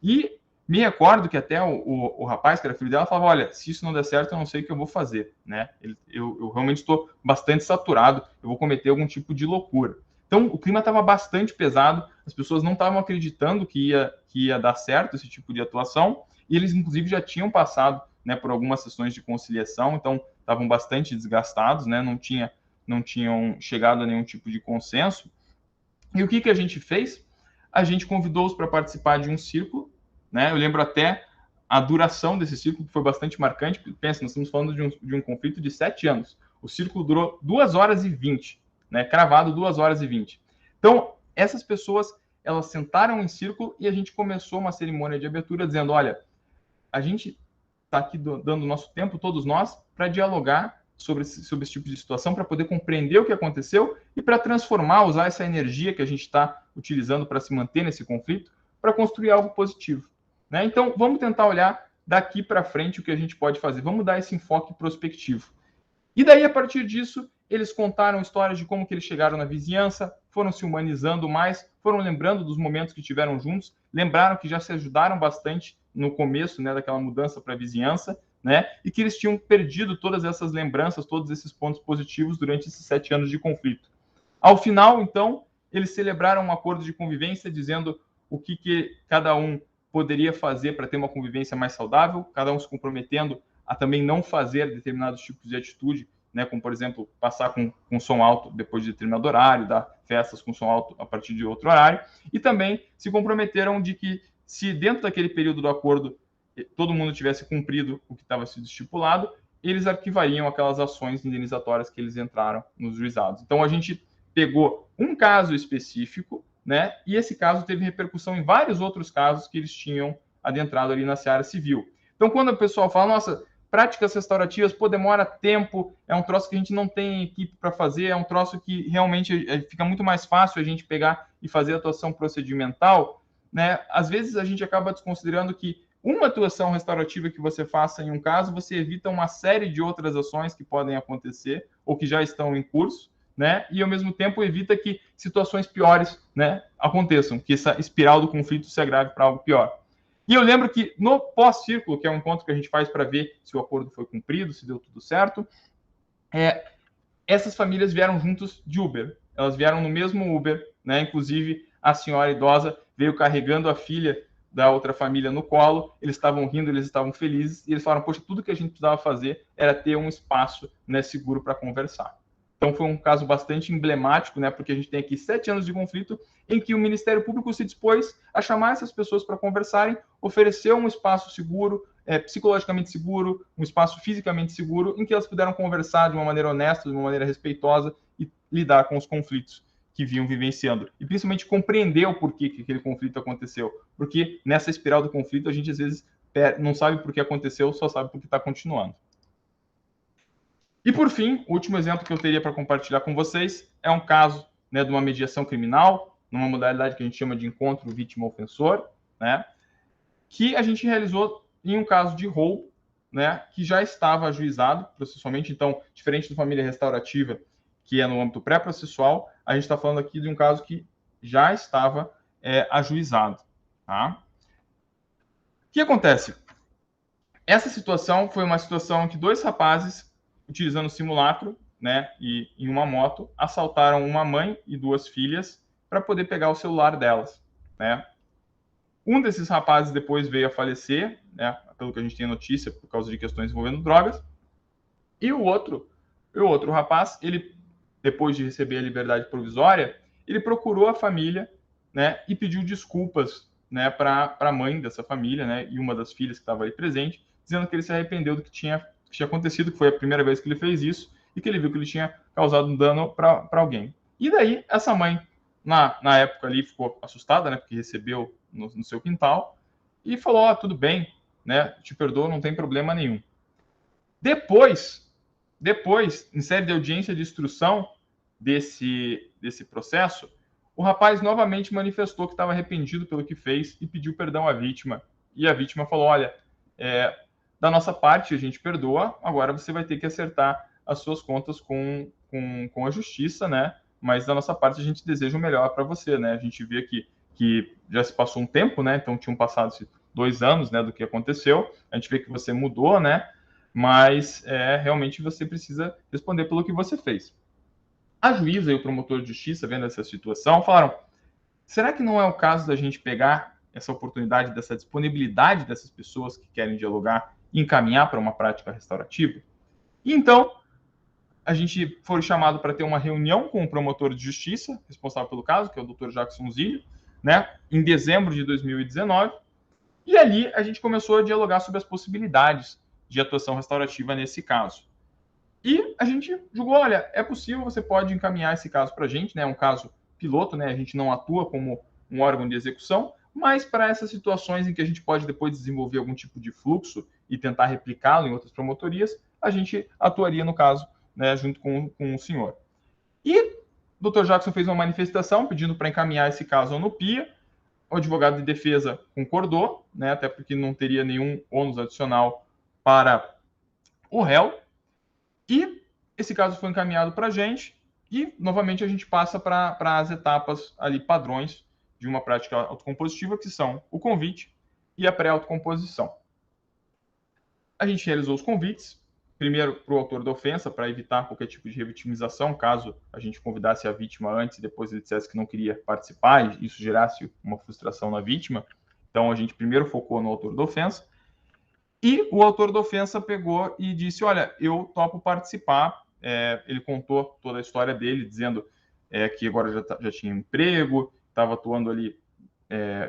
E me recordo que até o rapaz, que era filho dela, falava, olha, se isso não der certo, eu não sei o que eu vou fazer, né? Eu realmente estou bastante saturado, eu vou cometer algum tipo de loucura. Então, o clima estava bastante pesado, as pessoas não estavam acreditando que ia dar certo esse tipo de atuação, e eles, inclusive, já tinham passado, né, por algumas sessões de conciliação, então estavam bastante desgastados, né, não tinham chegado a nenhum tipo de consenso. E o que a gente fez? A gente convidou-os para participar de um círculo, né? Eu lembro até a duração desse círculo, que foi bastante marcante. Pensa, nós estamos falando de um conflito de 7 anos. O círculo durou 2 horas e 20, né? Cravado 2 horas e 20. Então, essas pessoas, elas sentaram em círculo e a gente começou uma cerimônia de abertura dizendo, olha, a gente está aqui dando nosso tempo, todos nós, para dialogar sobre esse tipo de situação, para poder compreender o que aconteceu e para transformar, usar essa energia que a gente está utilizando para se manter nesse conflito, para construir algo positivo, né? Então, vamos tentar olhar daqui para frente o que a gente pode fazer. Vamos dar esse enfoque prospectivo. E daí, a partir disso, eles contaram histórias de como que eles chegaram na vizinhança, foram se humanizando mais, foram lembrando dos momentos que tiveram juntos, lembraram que já se ajudaram bastante no começo, né, daquela mudança para a vizinhança, né, e que eles tinham perdido todas essas lembranças, todos esses pontos positivos durante esses 7 anos de conflito. Ao final, então, eles celebraram um acordo de convivência, dizendo o que cada um poderia fazer para ter uma convivência mais saudável, cada um se comprometendo a também não fazer determinados tipos de atitude, né, como, por exemplo, passar com som alto depois de determinado horário, dar festas com som alto a partir de outro horário, e também se comprometeram de que, se dentro daquele período do acordo todo mundo tivesse cumprido o que estava sido estipulado, eles arquivariam aquelas ações indenizatórias que eles entraram nos juizados. Então, a gente pegou um caso específico, né, e esse caso teve repercussão em vários outros casos que eles tinham adentrado ali na seara civil. Então, quando o pessoal fala, nossa, práticas restaurativas, pô, demora tempo, é um troço que a gente não tem equipe para fazer, é um troço que realmente fica muito mais fácil a gente pegar e fazer atuação procedimental, né? Às vezes a gente acaba desconsiderando que uma atuação restaurativa que você faça em um caso, você evita uma série de outras ações que podem acontecer ou que já estão em curso, né? E ao mesmo tempo evita que situações piores, né, aconteçam, que essa espiral do conflito se agrave para algo pior. E eu lembro que no pós-círculo, que é um encontro que a gente faz para ver se o acordo foi cumprido, se deu tudo certo, essas famílias vieram juntos de Uber. Elas vieram no mesmo Uber, né? Inclusive, a senhora idosa veio carregando a filha da outra família no colo, eles estavam rindo, eles estavam felizes, e eles falaram, poxa, tudo que a gente precisava fazer era ter um espaço, né, seguro para conversar. Então, foi um caso bastante emblemático, né, porque a gente tem aqui 7 anos de conflito em que o Ministério Público se dispôs a chamar essas pessoas para conversarem, ofereceu um espaço seguro, psicologicamente seguro, um espaço fisicamente seguro, em que elas puderam conversar de uma maneira honesta, de uma maneira respeitosa e lidar com os conflitos que vinham vivenciando. E principalmente compreender o porquê que aquele conflito aconteceu. Porque nessa espiral do conflito, a gente às vezes não sabe por que aconteceu, só sabe por que está continuando. E por fim, o último exemplo que eu teria para compartilhar com vocês é um caso, né, de uma mediação criminal, numa modalidade que a gente chama de encontro vítima-ofensor, né, que a gente realizou em um caso de roubo, né, que já estava ajuizado processualmente. Então, diferente da família restaurativa, que é no âmbito pré-processual, a gente está falando aqui de um caso que já estava ajuizado. Tá? O que acontece? Essa situação foi uma situação em que 2 rapazes, utilizando simulacro, né, e em uma moto, assaltaram uma mãe e 2 filhas para poder pegar o celular delas, né? Um desses rapazes depois veio a falecer, né, pelo que a gente tem notícia, por causa de questões envolvendo drogas. E o outro rapaz, ele, depois de receber a liberdade provisória, ele procurou a família, né, e pediu desculpas, né, para a mãe dessa família, né, e uma das filhas que estava ali presente, dizendo que ele se arrependeu do que tinha acontecido, que foi a primeira vez que ele fez isso, e que ele viu que ele tinha causado um dano para alguém. E daí, essa mãe, na época ali, ficou assustada, né, porque recebeu no seu quintal, e falou, tudo bem, né, te perdoo, não tem problema nenhum. Depois, em série de audiência de instrução desse processo, o rapaz novamente manifestou que estava arrependido pelo que fez e pediu perdão à vítima. E a vítima falou, olha, da nossa parte a gente perdoa, agora você vai ter que acertar as suas contas com a justiça, né? Mas da nossa parte a gente deseja o melhor para você, né? A gente vê que já se passou um tempo, né? Então tinham passado 2 anos, né, do que aconteceu. A gente vê que você mudou, né? Mas realmente você precisa responder pelo que você fez. A juíza e o promotor de justiça, vendo essa situação, falaram, será que não é o caso da gente pegar essa oportunidade, dessa disponibilidade dessas pessoas que querem dialogar e encaminhar para uma prática restaurativa? E então, a gente foi chamado para ter uma reunião com o promotor de justiça, responsável pelo caso, que é o Dr. Jackson Zilli, né, em dezembro de 2019, e ali a gente começou a dialogar sobre as possibilidades de atuação restaurativa nesse caso. E a gente julgou, olha, é possível, você pode encaminhar esse caso para a gente, né, é um caso piloto, né, a gente não atua como um órgão de execução, mas para essas situações em que a gente pode depois desenvolver algum tipo de fluxo e tentar replicá-lo em outras promotorias, a gente atuaria no caso, né, junto com o senhor. E o Dr. Jackson fez uma manifestação pedindo para encaminhar esse caso ao NUPIA. O advogado de defesa concordou, né, até porque não teria nenhum ônus adicional para o réu. E esse caso foi encaminhado para a gente e, novamente, a gente passa para as etapas ali padrões de uma prática autocompositiva, que são o convite e a pré-autocomposição. A gente realizou os convites, primeiro para o autor da ofensa, para evitar qualquer tipo de revitimização, caso a gente convidasse a vítima antes e depois ele dissesse que não queria participar e isso gerasse uma frustração na vítima. Então, a gente primeiro focou no autor da ofensa. E o autor da ofensa pegou e disse, olha, eu topo participar. Ele contou toda a história dele, dizendo que agora já tinha emprego, estava atuando ali,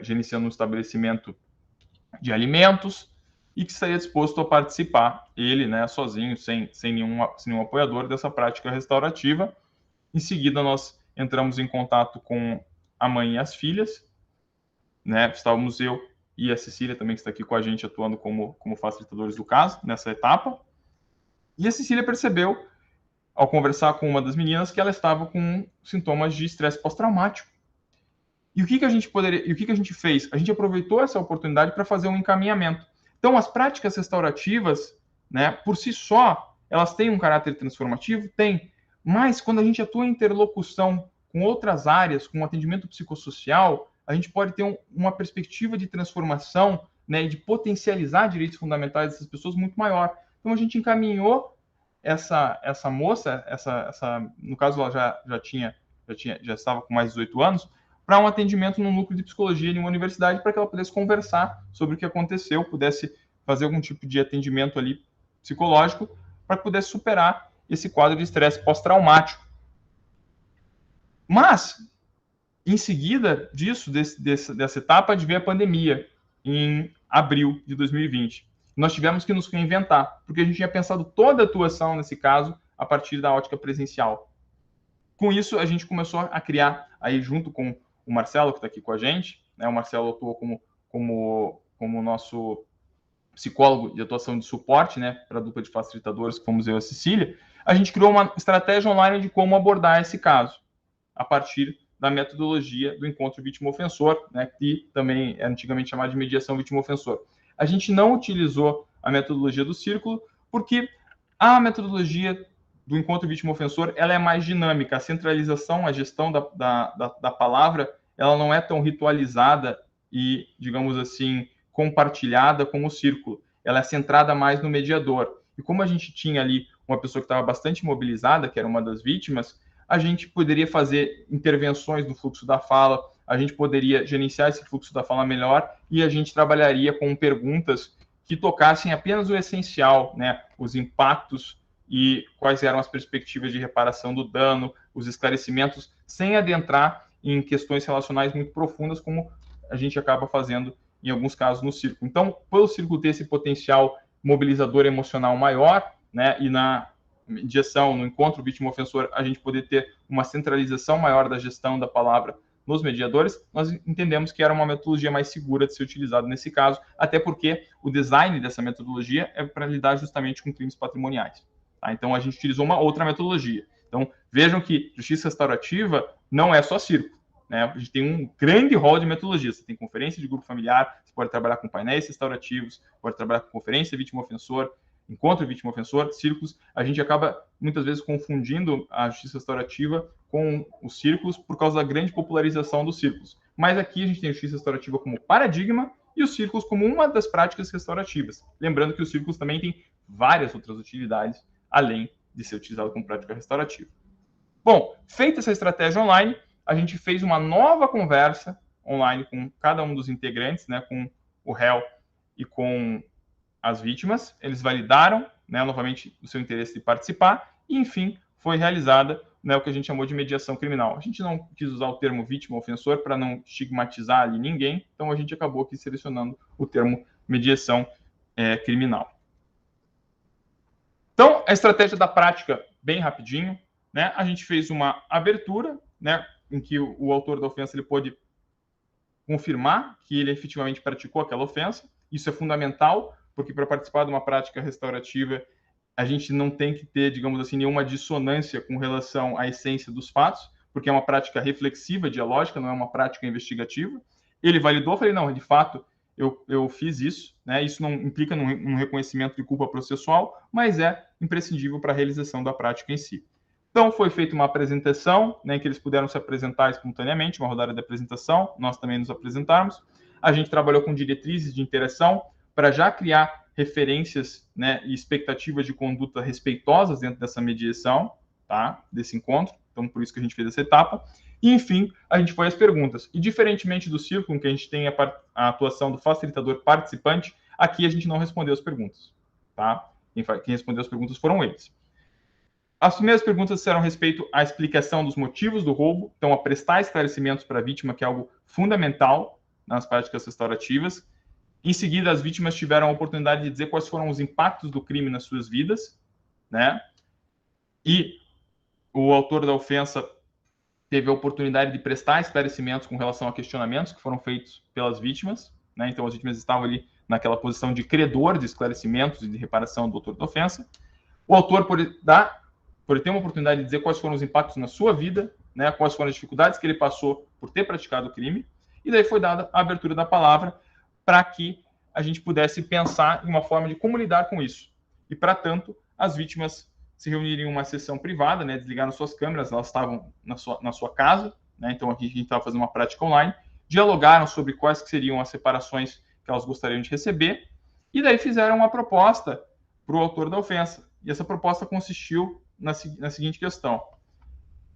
gerenciando um estabelecimento de alimentos, e que estaria disposto a participar, ele, né, sozinho, sem nenhum apoiador dessa prática restaurativa. Em seguida, nós entramos em contato com a mãe e as filhas, né, estávamos eu e a Cecília também, que está aqui com a gente, atuando como facilitadores do caso, nessa etapa. E a Cecília percebeu, ao conversar com uma das meninas, que ela estava com sintomas de estresse pós-traumático. E o que a gente fez? A gente aproveitou essa oportunidade para fazer um encaminhamento. Então, as práticas restaurativas, né, por si só, elas têm um caráter transformativo? Tem. Mas, quando a gente atua em interlocução com outras áreas, com atendimento psicossocial, a gente pode ter uma perspectiva de transformação, né, e de potencializar direitos fundamentais dessas pessoas muito maior. Então, a gente encaminhou essa moça, no caso, ela já estava com mais de 18 anos, para um atendimento no núcleo de psicologia de uma universidade, para que ela pudesse conversar sobre o que aconteceu, pudesse fazer algum tipo de atendimento ali psicológico, para que pudesse superar esse quadro de estresse pós-traumático. Mas, em seguida disso, dessa etapa, veio a pandemia, em abril de 2020. Nós tivemos que nos reinventar, porque a gente tinha pensado toda a atuação nesse caso a partir da ótica presencial. Com isso, a gente começou a criar, aí junto com o Marcelo, que está aqui com a gente, né? O Marcelo atuou como nosso psicólogo de atuação de suporte, né, para a dupla de facilitadores, que fomos eu e a Cecília. A gente criou uma estratégia online de como abordar esse caso, a partir da metodologia do encontro vítima-ofensor, né, que também é antigamente chamada de mediação vítima-ofensor. A gente não utilizou a metodologia do círculo porque a metodologia do encontro vítima-ofensor ela é mais dinâmica. A centralização, a gestão da palavra, ela não é tão ritualizada e, digamos assim, compartilhada como o círculo. Ela é centrada mais no mediador. E como a gente tinha ali uma pessoa que estava bastante mobilizada, que era uma das vítimas, a gente poderia fazer intervenções no fluxo da fala, a gente poderia gerenciar esse fluxo da fala melhor e a gente trabalharia com perguntas que tocassem apenas o essencial, né? Os impactos e quais eram as perspectivas de reparação do dano, os esclarecimentos, sem adentrar em questões relacionais muito profundas, como a gente acaba fazendo em alguns casos no círculo. Então, pelo círculo ter esse potencial mobilizador emocional maior, né, e na mediação, no encontro vítima-ofensor, a gente poder ter uma centralização maior da gestão da palavra nos mediadores, nós entendemos que era uma metodologia mais segura de ser utilizada nesse caso, até porque o design dessa metodologia é para lidar justamente com crimes patrimoniais. Tá? Então, a gente utilizou uma outra metodologia. Então, vejam que justiça restaurativa não é só círculo. Né? A gente tem um grande rol de metodologias. Você tem conferência de grupo familiar, você pode trabalhar com painéis restaurativos, pode trabalhar com conferência vítima-ofensor, encontro vítima-ofensor, círculos. A gente acaba, muitas vezes, confundindo a justiça restaurativa com os círculos por causa da grande popularização dos círculos. Mas aqui a gente tem a justiça restaurativa como paradigma e os círculos como uma das práticas restaurativas. Lembrando que os círculos também têm várias outras utilidades, além de ser utilizado como prática restaurativa. Bom, feita essa estratégia online, a gente fez uma nova conversa online com cada um dos integrantes, né, com o réu e com as vítimas. Eles validaram, né, novamente o seu interesse de participar e, enfim, foi realizada, né, o que a gente chamou de mediação criminal. A gente não quis usar o termo vítima-ofensor para não estigmatizar ali ninguém, então a gente acabou aqui selecionando o termo mediação criminal. Então, a estratégia da prática, bem rapidinho, né, a gente fez uma abertura, né, em que o autor da ofensa ele pôde confirmar que ele efetivamente praticou aquela ofensa. Isso é fundamental, porque para participar de uma prática restaurativa, a gente não tem que ter, digamos assim, nenhuma dissonância com relação à essência dos fatos, porque é uma prática reflexiva, dialógica, não é uma prática investigativa. Ele validou, falei, não, de fato, eu fiz isso, né? Isso não implica num reconhecimento de culpa processual, mas é imprescindível para a realização da prática em si. Então, foi feita uma apresentação, né, em que eles puderam se apresentar espontaneamente, uma rodada de apresentação, nós também nos apresentarmos. A gente trabalhou com diretrizes de interação para já criar referências, né, e expectativas de conduta respeitosas dentro dessa mediação, tá, desse encontro. Então, por isso que a gente fez essa etapa. E, enfim, a gente foi às perguntas. E, diferentemente do círculo, em que a gente tem a atuação do facilitador participante, aqui a gente não respondeu as perguntas. Tá? Quem respondeu as perguntas foram eles. As primeiras perguntas disseram respeito à explicação dos motivos do roubo, então a prestar esclarecimentos para a vítima, que é algo fundamental nas práticas restaurativas. Em seguida, as vítimas tiveram a oportunidade de dizer quais foram os impactos do crime nas suas vidas, né? E o autor da ofensa teve a oportunidade de prestar esclarecimentos com relação a questionamentos que foram feitos pelas vítimas, né? Então, as vítimas estavam ali naquela posição de credor de esclarecimentos e de reparação do autor da ofensa. O autor por ter uma oportunidade de dizer quais foram os impactos na sua vida, né? Quais foram as dificuldades que ele passou por ter praticado o crime, e daí foi dada a abertura da palavra para que a gente pudesse pensar em uma forma de como lidar com isso. E, para tanto, as vítimas se reuniriam em uma sessão privada, né, desligaram suas câmeras, elas estavam na sua casa, né, então aqui a gente estava fazendo uma prática online, dialogaram sobre quais que seriam as separações que elas gostariam de receber, e daí fizeram uma proposta para o autor da ofensa. E essa proposta consistiu na seguinte questão.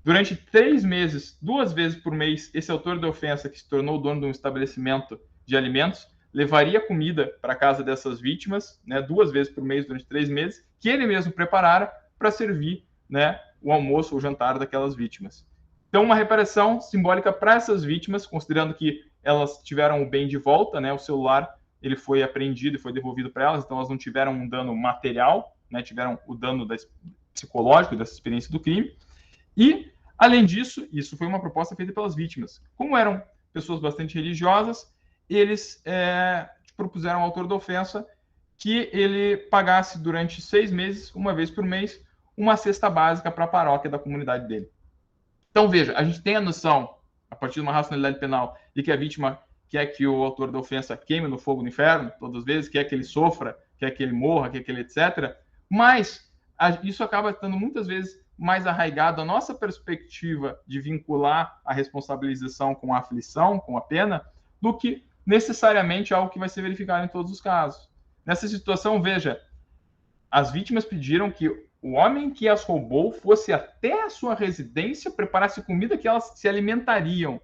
Durante 3 meses, 2 vezes por mês, esse autor da ofensa, que se tornou o dono de um estabelecimento de alimentos, levaria comida para a casa dessas vítimas, né, 2 vezes por mês durante 3 meses, que ele mesmo preparara para servir, né, o almoço ou jantar daquelas vítimas. Então, uma reparação simbólica para essas vítimas, considerando que elas tiveram o bem de volta, né, o celular ele foi apreendido e foi devolvido para elas, então elas não tiveram um dano material, né, tiveram o dano psicológico dessa experiência do crime. E, além disso, isso foi uma proposta feita pelas vítimas. Como eram pessoas bastante religiosas, eles propuseram ao autor da ofensa que ele pagasse durante 6 meses, uma vez por mês, uma cesta básica para a paróquia da comunidade dele. Então, veja, a gente tem a noção a partir de uma racionalidade penal, e que a vítima quer que o autor da ofensa queime no fogo do inferno, todas as vezes, quer que ele sofra, quer que ele morra, quer que ele etc., mas isso acaba estando muitas vezes mais arraigado à nossa perspectiva de vincular a responsabilização com a aflição, com a pena, do que necessariamente algo que vai ser verificado em todos os casos. Nessa situação, veja, as vítimas pediram que o homem que as roubou fosse até a sua residência, preparasse comida que elas se alimentariam.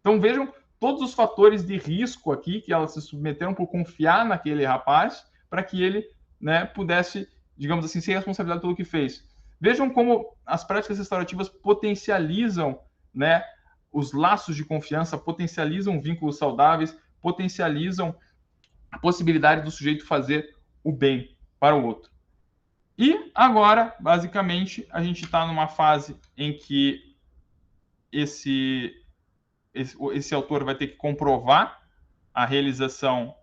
Então vejam todos os fatores de risco aqui que elas se submeteram por confiar naquele rapaz, para que ele, né, pudesse, digamos assim, ser responsabilizado pelo que fez. Vejam como as práticas restaurativas potencializam, né, os laços de confiança, potencializam vínculos saudáveis, potencializam a possibilidade do sujeito fazer o bem para o outro. E agora, basicamente, a gente está numa fase em que esse autor vai ter que comprovar a realização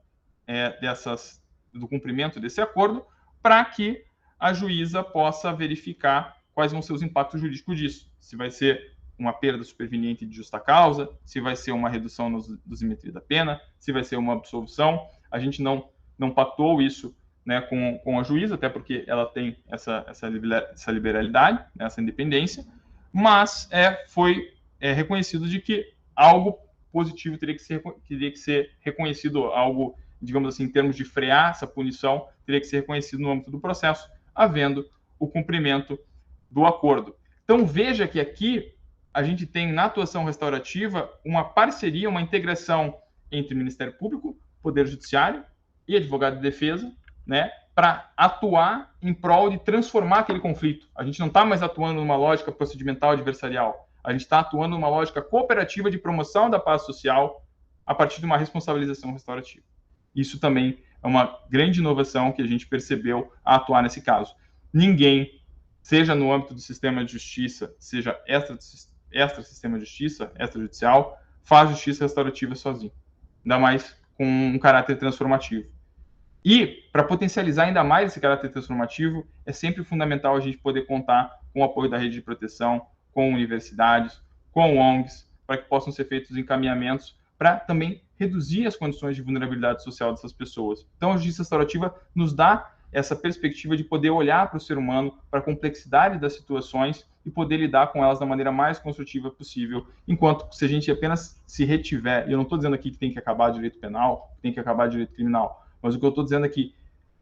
do cumprimento desse acordo, para que a juíza possa verificar quais vão ser os impactos jurídicos disso. Se vai ser uma perda superveniente de justa causa, se vai ser uma redução na dosimetria da pena, se vai ser uma absolvição. A gente não pactuou isso, né, com a juíza, até porque ela tem essa liberalidade, né, essa independência, mas foi reconhecido de que algo positivo teria que ser reconhecido, algo, digamos assim, em termos de frear essa punição, teria que ser reconhecido no âmbito do processo, havendo o cumprimento do acordo. Então, veja que aqui a gente tem, na atuação restaurativa, uma parceria, uma integração entre o Ministério Público, Poder Judiciário e advogado de defesa, né, para atuar em prol de transformar aquele conflito. A gente não está mais atuando numa lógica procedimental adversarial, a gente está atuando numa lógica cooperativa de promoção da paz social a partir de uma responsabilização restaurativa. Isso também é uma grande inovação que a gente percebeu a atuar nesse caso. Ninguém, seja no âmbito do sistema de justiça, seja extra-sistema de justiça, extrajudicial, faz justiça restaurativa sozinho, ainda mais com um caráter transformativo. E, para potencializar ainda mais esse caráter transformativo, é sempre fundamental a gente poder contar com o apoio da rede de proteção, com universidades, com ONGs, para que possam ser feitos encaminhamentos para também reduzir as condições de vulnerabilidade social dessas pessoas. Então, a justiça restaurativa nos dá essa perspectiva de poder olhar para o ser humano, para a complexidade das situações e poder lidar com elas da maneira mais construtiva possível, enquanto se a gente apenas se retiver, e eu não estou dizendo aqui que tem que acabar direito penal, tem que acabar direito criminal, mas o que eu estou dizendo é que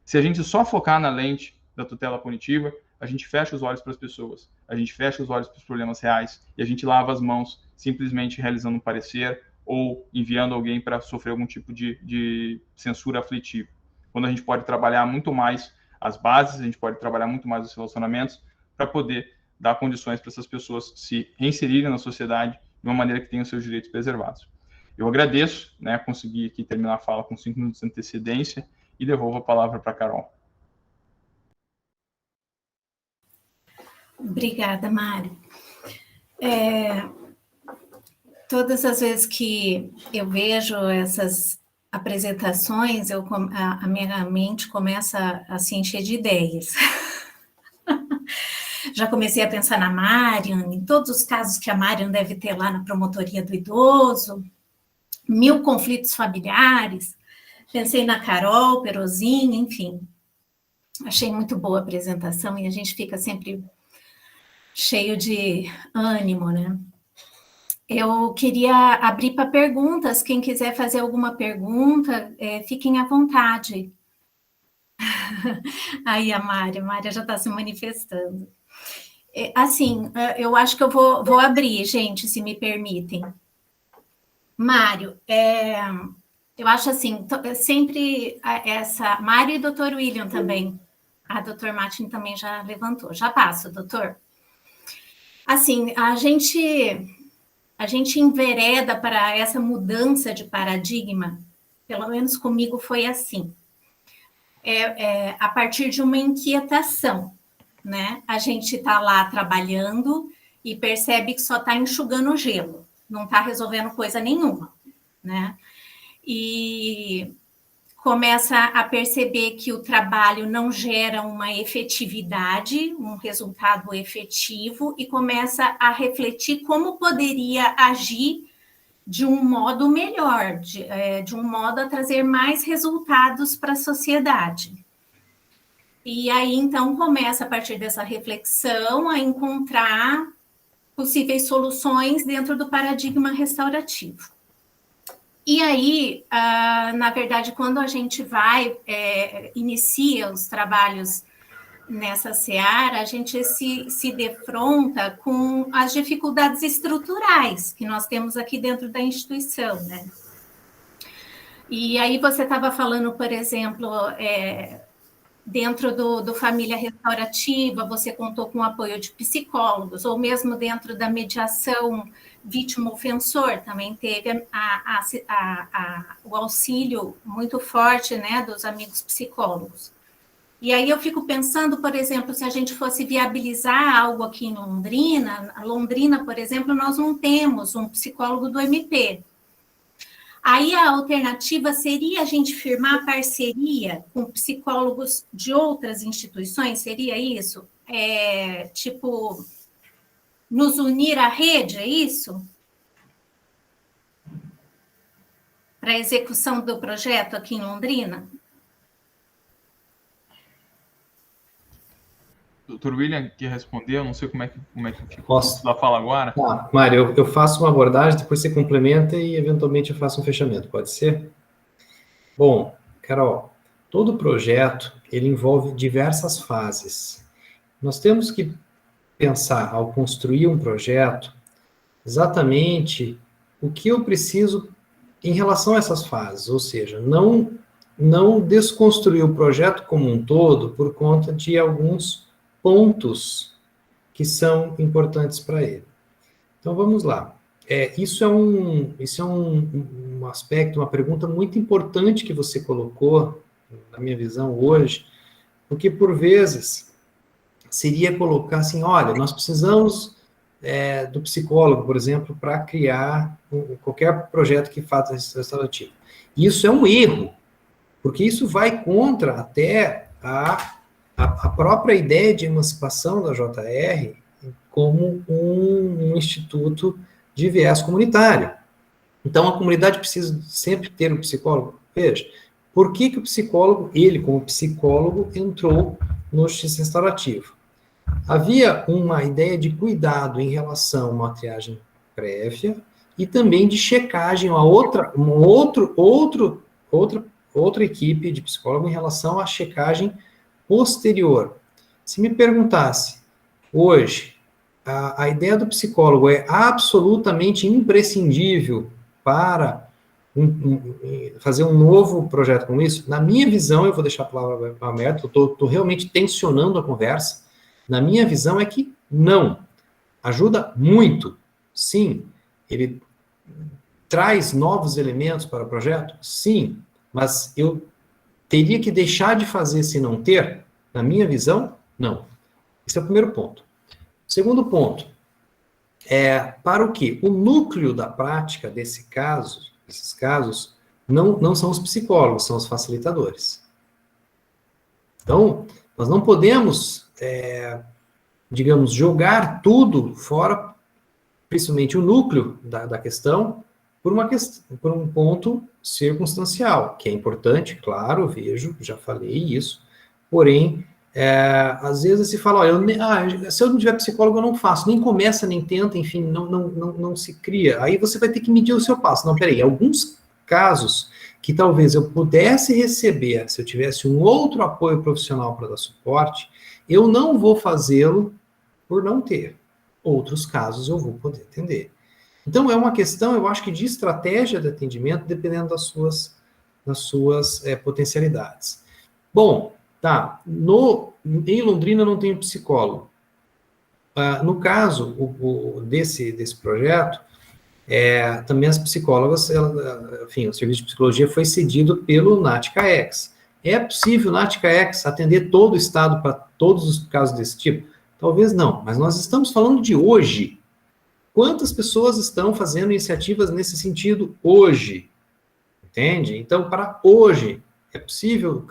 se a gente só focar na lente da tutela punitiva, a gente fecha os olhos para as pessoas, a gente fecha os olhos para os problemas reais e a gente lava as mãos simplesmente realizando um parecer ou enviando alguém para sofrer algum tipo de censura aflitiva. Quando a gente pode trabalhar muito mais as bases, a gente pode trabalhar muito mais os relacionamentos para poder dar condições para essas pessoas se reinserirem na sociedade de uma maneira que tenham seus direitos preservados. Eu agradeço, né, consegui aqui terminar a fala com 5 minutos de antecedência e devolvo a palavra para a Carol. Obrigada, Mário. Todas as vezes que eu vejo essas apresentações, a minha mente começa a se encher de ideias. Já comecei a pensar na Marian, em todos os casos que a Marian deve ter lá na promotoria do idoso, 1000 conflitos familiares. Pensei na Carol, Perozinho, enfim. Achei muito boa a apresentação e a gente fica sempre cheio de ânimo, né? Eu queria abrir para perguntas. Quem quiser fazer alguma pergunta, fiquem à vontade. Aí a Mária já está se manifestando. Assim, eu acho que eu vou abrir, gente, se me permitem. Mário, eu acho assim, sempre Mário e doutor William também. A doutor Martin também já levantou. Já passo, doutor. Assim, a gente envereda para essa mudança de paradigma, pelo menos comigo foi assim, a partir de uma inquietação, né? A gente está lá trabalhando e percebe que só está enxugando gelo, não está resolvendo coisa nenhuma, né? E começa a perceber que o trabalho não gera uma efetividade, um resultado efetivo, e começa a refletir como poderia agir de um modo melhor, de um modo a trazer mais resultados para a sociedade. E aí, então, começa a partir dessa reflexão a encontrar possíveis soluções dentro do paradigma restaurativo. E aí, na verdade, quando a gente inicia os trabalhos nessa seara, a gente se defronta com as dificuldades estruturais que nós temos aqui dentro da instituição, né? E aí você estava falando, por exemplo, dentro do Família Restaurativa, você contou com o apoio de psicólogos, ou mesmo dentro da mediação vítima-ofensor, também teve o auxílio muito forte, né, dos amigos psicólogos. E aí eu fico pensando, por exemplo, se a gente fosse viabilizar algo aqui em Londrina, por exemplo, nós não temos um psicólogo do MP. Aí a alternativa seria a gente firmar parceria com psicólogos de outras instituições, seria isso? Tipo, nos unir à rede, é isso? Para a execução do projeto aqui em Londrina? Doutor William, quer responder? Eu não sei como é que ficou. Posso? Da fala agora? Tá, Mário, eu faço uma abordagem, depois você complementa e, eventualmente, eu faço um fechamento. Pode ser? Bom, Carol, todo projeto, ele envolve diversas fases. Nós temos que pensar, ao construir um projeto, exatamente o que eu preciso em relação a essas fases, ou seja, não desconstruir o projeto como um todo por conta de alguns pontos que são importantes para ele. Então, vamos lá. Isso é um aspecto, uma pergunta muito importante que você colocou, na minha visão, hoje, porque, por vezes, seria colocar assim, olha, nós precisamos do psicólogo, por exemplo, para criar qualquer projeto que faça restaurativo. Isso é um erro, porque isso vai contra até a própria ideia de emancipação da JR como um instituto de viés comunitário. Então, a comunidade precisa sempre ter um psicólogo. Veja, por que o psicólogo, ele como psicólogo, entrou no justiça restaurativo? Havia uma ideia de cuidado em relação a uma triagem prévia e também de checagem a outra equipe de psicólogo em relação à checagem posterior. Se me perguntasse, hoje, a ideia do psicólogo é absolutamente imprescindível para fazer um novo projeto como isso? Na minha visão, eu vou deixar a palavra aberta, estou realmente tensionando a conversa, na minha visão é que não. Ajuda muito, sim. Ele traz novos elementos para o projeto? Sim. Mas eu teria que deixar de fazer se não ter? Na minha visão, não. Esse é o primeiro ponto. Segundo ponto, para o quê? O núcleo da prática desses casos, não são os psicólogos, são os facilitadores. Então, nós não podemos, digamos, jogar tudo fora, principalmente o núcleo da questão, por um ponto circunstancial, que é importante, claro, vejo, já falei isso, porém, às vezes se fala, se eu não tiver psicólogo, eu não faço, nem começa, nem tenta, enfim, não se cria. Aí você vai ter que medir o seu passo. Não, peraí, alguns casos que talvez eu pudesse receber, se eu tivesse um outro apoio profissional para dar suporte, eu não vou fazê-lo por não ter. Outros casos eu vou poder atender. Então, é uma questão, eu acho que de estratégia de atendimento, dependendo das suas potencialidades. Bom, tá, em Londrina não tem psicólogo. No caso desse projeto, também as psicólogas, enfim, o serviço de psicologia foi cedido pelo NATCAEX. É possível o NATCAEX atender todo o estado para todos os casos desse tipo? Talvez não, mas nós estamos falando de hoje. Quantas pessoas estão fazendo iniciativas nesse sentido hoje? Entende? Então, para hoje, é possível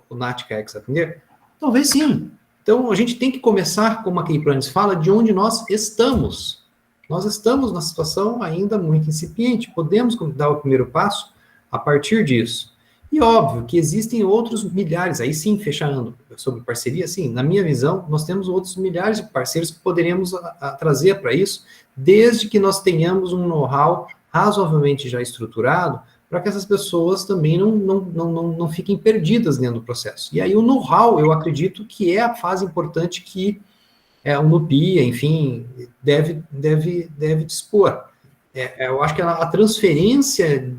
o NATCAEX atender? Talvez sim. Então, a gente tem que começar, como a Kay Pranes fala, de onde nós estamos. Nós estamos numa situação ainda muito incipiente, podemos dar o primeiro passo a partir disso. E óbvio que existem outros milhares, aí sim, fechando sobre parceria, sim, na minha visão, nós temos outros milhares de parceiros que poderíamos trazer para isso, desde que nós tenhamos um know-how razoavelmente já estruturado, para que essas pessoas também não fiquem perdidas dentro do processo. E aí o know-how, eu acredito que é a fase importante que o NUPIA, enfim, deve dispor. Eu acho que a transferência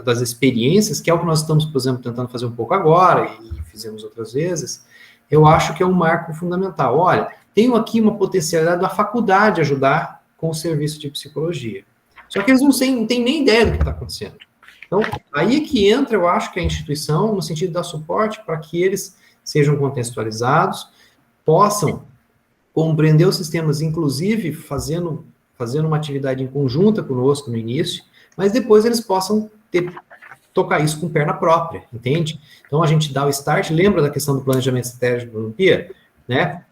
das experiências, que é o que nós estamos, por exemplo, tentando fazer um pouco agora, e fizemos outras vezes, eu acho que é um marco fundamental. Olha, tenho aqui uma potencialidade da faculdade ajudar com o serviço de psicologia. Só que eles não têm nem ideia do que está acontecendo. Então, aí que entra, eu acho que a instituição, no sentido de dar suporte para que eles sejam contextualizados, possam compreender os sistemas, inclusive fazendo uma atividade em conjunta conosco no início, mas depois eles possam tocar isso com perna própria, entende? Então, a gente dá o start, lembra da questão do planejamento estratégico do NUPIA, né?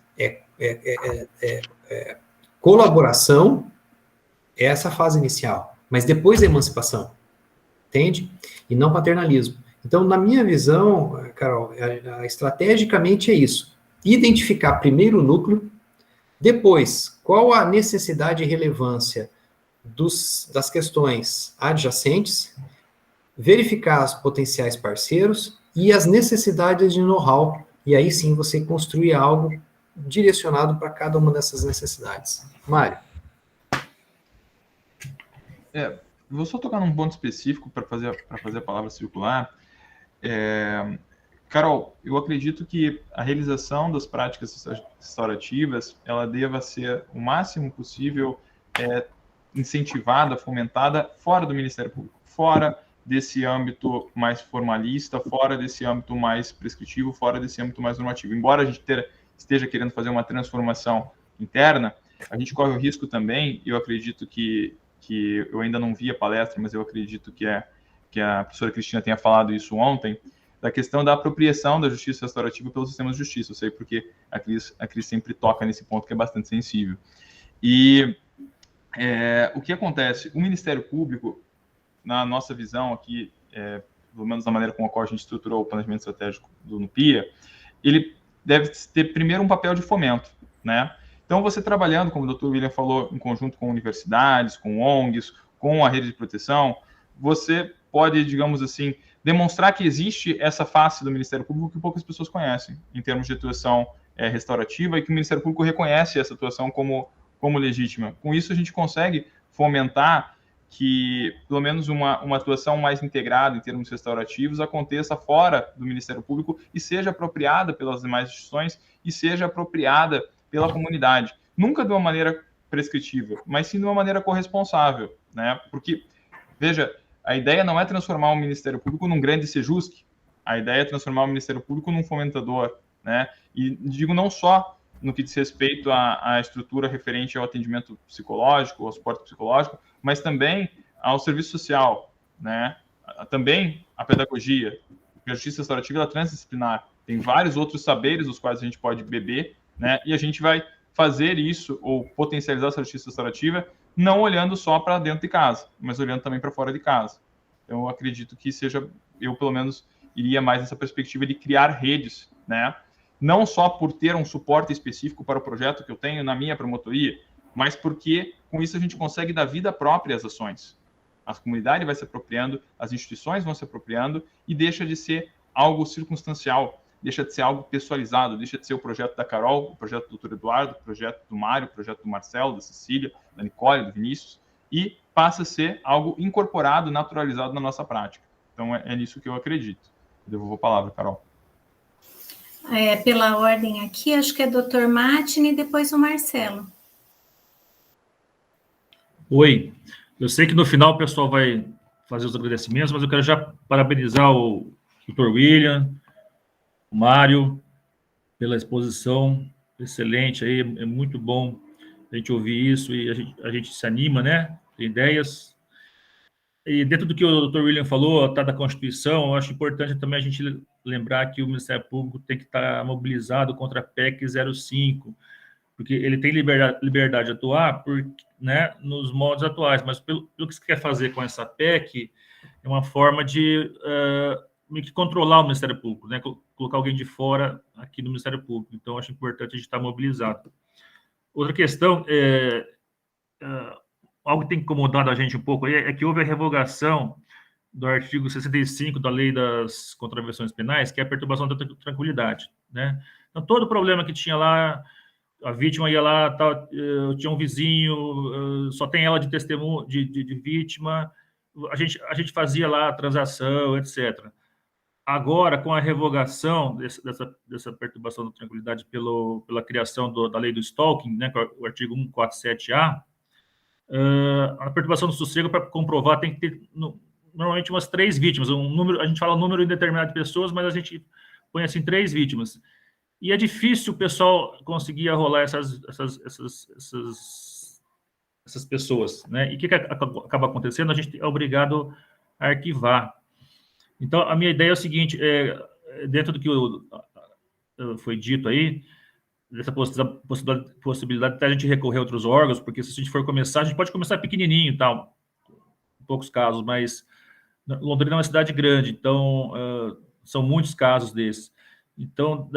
Colaboração é essa fase inicial, mas depois a emancipação, entende? E não paternalismo. Então, na minha visão, Carol, estrategicamente é isso. Identificar primeiro o núcleo, depois, qual a necessidade e relevância das questões adjacentes, verificar os potenciais parceiros e as necessidades de know-how, e aí sim você construir algo direcionado para cada uma dessas necessidades. Mário? Vou só tocar num ponto específico para fazer a palavra circular. Carol, eu acredito que a realização das práticas restaurativas, ela deva ser o máximo possível incentivada, fomentada fora do Ministério Público, fora desse âmbito mais formalista, fora desse âmbito mais prescritivo, fora desse âmbito mais normativo. Embora a gente esteja querendo fazer uma transformação interna, a gente corre o risco também, eu acredito que eu ainda não vi a palestra, mas eu acredito que a professora Cristina tenha falado isso ontem, da questão da apropriação da justiça restaurativa pelos sistemas de justiça. Eu sei porque a Cris sempre toca nesse ponto que é bastante sensível. E o que acontece? O Ministério Público, na nossa visão aqui, pelo menos da maneira com a qual a gente estruturou o planejamento estratégico do NUPIA, ele deve ter primeiro um papel de fomento, né? Então, você trabalhando, como o Dr. William falou, em conjunto com universidades, com ONGs, com a rede de proteção, você pode, digamos assim, demonstrar que existe essa face do Ministério Público que poucas pessoas conhecem, em termos de atuação restaurativa, e que o Ministério Público reconhece essa atuação como legítima. Com isso, a gente consegue fomentar que, pelo menos, uma atuação mais integrada em termos restaurativos aconteça fora do Ministério Público e seja apropriada pelas demais instituições e seja apropriada pela comunidade. Nunca de uma maneira prescritiva, mas sim de uma maneira corresponsável, né? Porque, veja, a ideia não é transformar o Ministério Público num grande Sejusc, a ideia é transformar o Ministério Público num fomentador, né? E digo não só no que diz respeito à estrutura referente ao atendimento psicológico, ao suporte psicológico, mas também ao serviço social, né? Também a pedagogia. A justiça restaurativa é transdisciplinar. Tem vários outros saberes dos quais a gente pode beber, né? E a gente vai fazer isso, ou potencializar essa justiça restaurativa, não olhando só para dentro de casa, mas olhando também para fora de casa. Então, eu acredito que eu pelo menos iria mais nessa perspectiva de criar redes, né? Não só por ter um suporte específico para o projeto que eu tenho na minha promotoria, mas porque com isso a gente consegue dar vida própria às ações. A comunidade vai se apropriando, as instituições vão se apropriando e deixa de ser algo circunstancial, deixa de ser algo pessoalizado, deixa de ser o projeto da Carol, o projeto do Dr. Eduardo, o projeto do Mário, o projeto do Marcelo, da Cecília, da Nicole, do Vinícius, e passa a ser algo incorporado, naturalizado na nossa prática. Então, é nisso que eu acredito. Eu devolvo a palavra, Carol. Pela ordem aqui, acho que é Dr. Matini e depois o Marcelo. Oi, eu sei que no final o pessoal vai fazer os agradecimentos, mas eu quero já parabenizar o Dr. William, o Mário, pela exposição excelente aí, é muito bom a gente ouvir isso e a gente se anima, né? Tem ideias. E dentro do que o Dr. William falou, tá, da Constituição, eu acho importante também a gente lembrar que o Ministério Público tem que estar mobilizado contra a PEC 05, porque ele tem liberdade de atuar né, nos moldes atuais, mas pelo que você quer fazer com essa PEC, é uma forma de meio que controlar o Ministério Público, né, colocar alguém de fora aqui no Ministério Público. Então, acho importante a gente estar mobilizado. Outra questão, algo que tem incomodado a gente um pouco aí, é que houve a revogação do artigo 65 da Lei das Contravenções Penais, que é a perturbação da tranquilidade, né? Então, todo o problema que tinha lá, a vítima ia lá, tinha um vizinho, só tem ela de testemunho, de vítima, a gente fazia lá a transação, etc. Agora, com a revogação dessa perturbação da tranquilidade pela criação da lei do stalking, né, o artigo 147-A, a perturbação do sossego, para comprovar, tem que ter normalmente umas 3 vítimas. A gente fala um número indeterminado de pessoas, mas a gente põe assim 3 vítimas. E é difícil o pessoal conseguir arrolar essas pessoas, né? E o que acaba acontecendo? A gente é obrigado a arquivar. Então, a minha ideia é o seguinte, dentro do que foi dito aí, dessa possibilidade de a gente recorrer a outros órgãos, porque se a gente for começar, a gente pode começar pequenininho e tal, em poucos casos, mas Londrina é uma cidade grande, então são muitos casos desses. Então,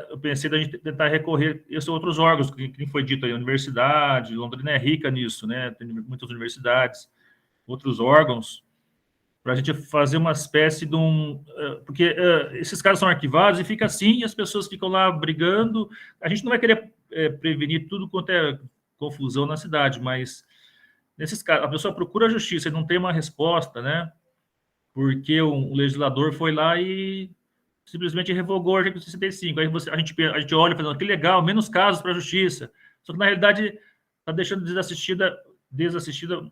eu pensei da gente tentar recorrer a esses outros órgãos, que foi dito aí, a universidade, Londrina é rica nisso, né? Tem muitas universidades, outros órgãos, para a gente fazer uma espécie de porque esses casos são arquivados e fica assim, e as pessoas ficam lá brigando. A gente não vai querer prevenir tudo quanto é confusão na cidade, mas nesses casos, a pessoa procura a justiça e não tem uma resposta, né? Porque o legislador foi lá e simplesmente revogou o artigo 65. Aí a gente olha e fala, que legal, menos casos para a justiça. Só que, na realidade, está deixando desassistida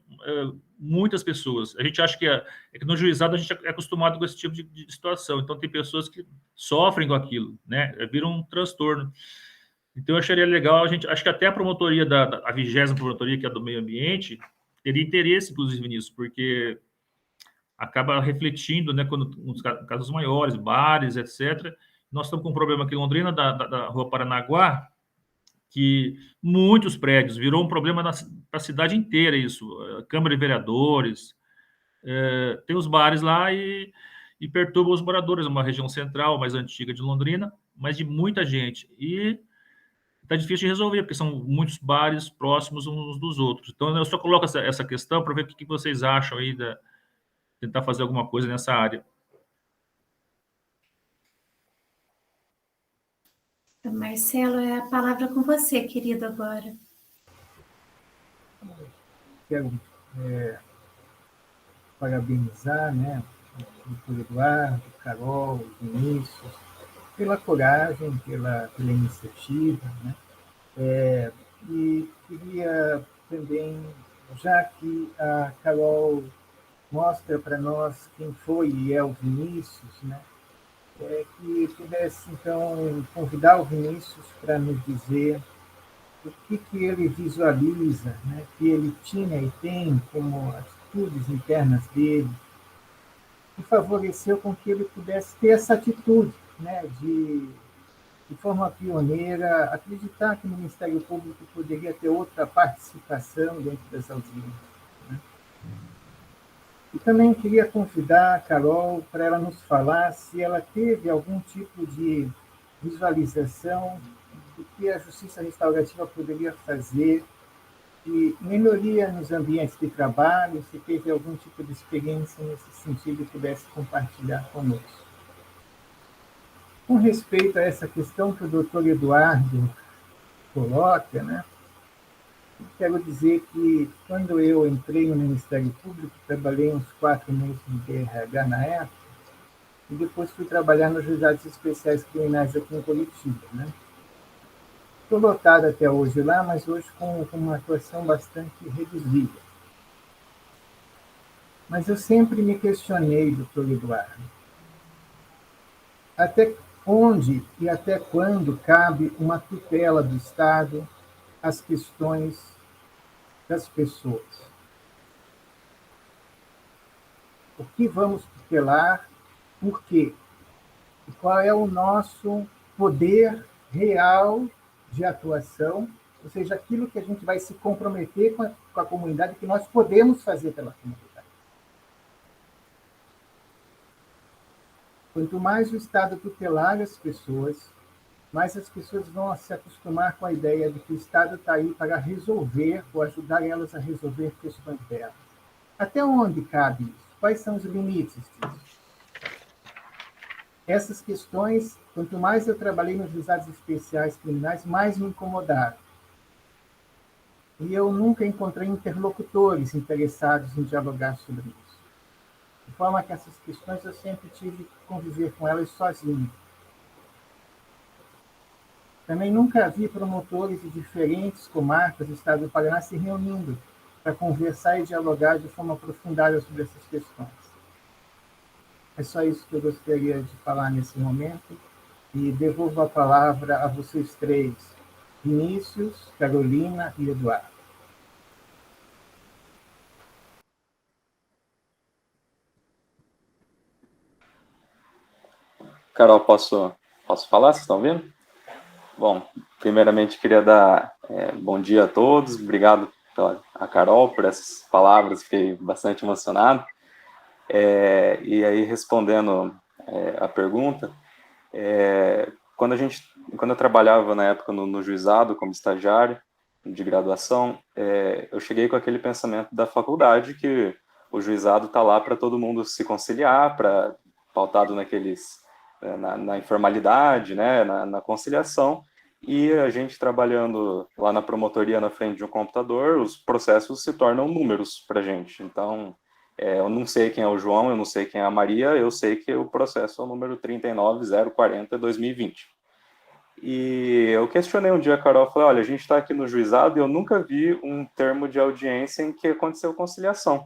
muitas pessoas. A gente acha que no juizado a gente é acostumado com esse tipo de situação. Então, tem pessoas que sofrem com aquilo, né? Vira um transtorno. Então, eu acharia legal, acho que até a promotoria, a 20ª promotoria, que é do meio ambiente, teria interesse, inclusive, nisso, porque acaba refletindo, né, quando nos casos maiores, bares, etc. Nós estamos com um problema aqui em Londrina, da Rua Paranaguá, que muitos prédios, virou um problema para a cidade inteira isso, Câmara de Vereadores, tem os bares lá e perturbam os moradores, uma região central, mais antiga de Londrina, mas de muita gente, e está difícil de resolver, porque são muitos bares próximos uns dos outros. Então, eu só coloco essa questão para ver o que vocês acham aí, tentar fazer alguma coisa nessa área. Marcelo, é a palavra com você, querido, agora. Quero parabenizar, né, o doutor Eduardo, Carol, Vinícius, pela coragem, pela iniciativa, né? E queria também, já que a Carol mostra para nós quem foi e é o Vinícius, né? Que pudesse, então, convidar o Vinícius para nos dizer o que ele visualiza, né? Que ele tinha e tem como atitudes internas dele, que favoreceu com que ele pudesse ter essa atitude, né? De forma pioneira, acreditar que o Ministério Público poderia ter outra participação dentro das audiências, né? E também queria convidar a Carol para ela nos falar se ela teve algum tipo de visualização do que a justiça restaurativa poderia fazer de melhoria nos ambientes de trabalho, se teve algum tipo de experiência nesse sentido e pudesse compartilhar conosco. Com respeito a essa questão que o doutor Eduardo coloca, né? Quero dizer que, quando eu entrei no Ministério Público, trabalhei uns 4 meses de DRH na época, e depois fui trabalhar nos juizados especiais criminais aqui em Curitiba, né? Estou lotado até hoje lá, mas hoje com uma atuação bastante reduzida. Mas eu sempre me questionei, doutor Eduardo, até onde e até quando cabe uma tutela do Estado às questões das pessoas. O que vamos tutelar, por quê? E qual é o nosso poder real de atuação ou seja, aquilo que a gente vai se comprometer com a comunidade, que nós podemos fazer pela comunidade. Quanto mais o Estado tutelar as pessoas, mais as pessoas vão se acostumar com a ideia de que o Estado está aí para resolver ou ajudar elas a resolver questões delas. Até onde cabe isso? Quais são os limites disso? Essas questões, quanto mais eu trabalhei nos juizados especiais criminais, mais me incomodaram. E eu nunca encontrei interlocutores interessados em dialogar sobre isso. De forma que essas questões eu sempre tive que conviver com elas sozinho. Também nunca vi promotores de diferentes comarcas do estado do Paraná se reunindo para conversar e dialogar de forma aprofundada sobre essas questões. É só isso que eu gostaria de falar nesse momento e devolvo a palavra a vocês três, Vinícius, Carolina e Eduardo. Carol, posso falar? Vocês estão ouvindo? Bom, primeiramente queria dar bom dia a todos. Obrigado a Carol por essas palavras, fiquei bastante emocionado. E aí, respondendo a pergunta, quando eu trabalhava na época no juizado como estagiário de graduação, eu cheguei com aquele pensamento da faculdade que o juizado está lá para todo mundo se conciliar, pautado na informalidade, né, na conciliação, e a gente trabalhando lá na promotoria na frente de um computador, os processos se tornam números para a gente. Então, eu não sei quem é o João, eu não sei quem é a Maria, eu sei que o processo é o número 39040/2020. E eu questionei um dia a Carol, falei, olha, a gente está aqui no juizado e eu nunca vi um termo de audiência em que aconteceu conciliação.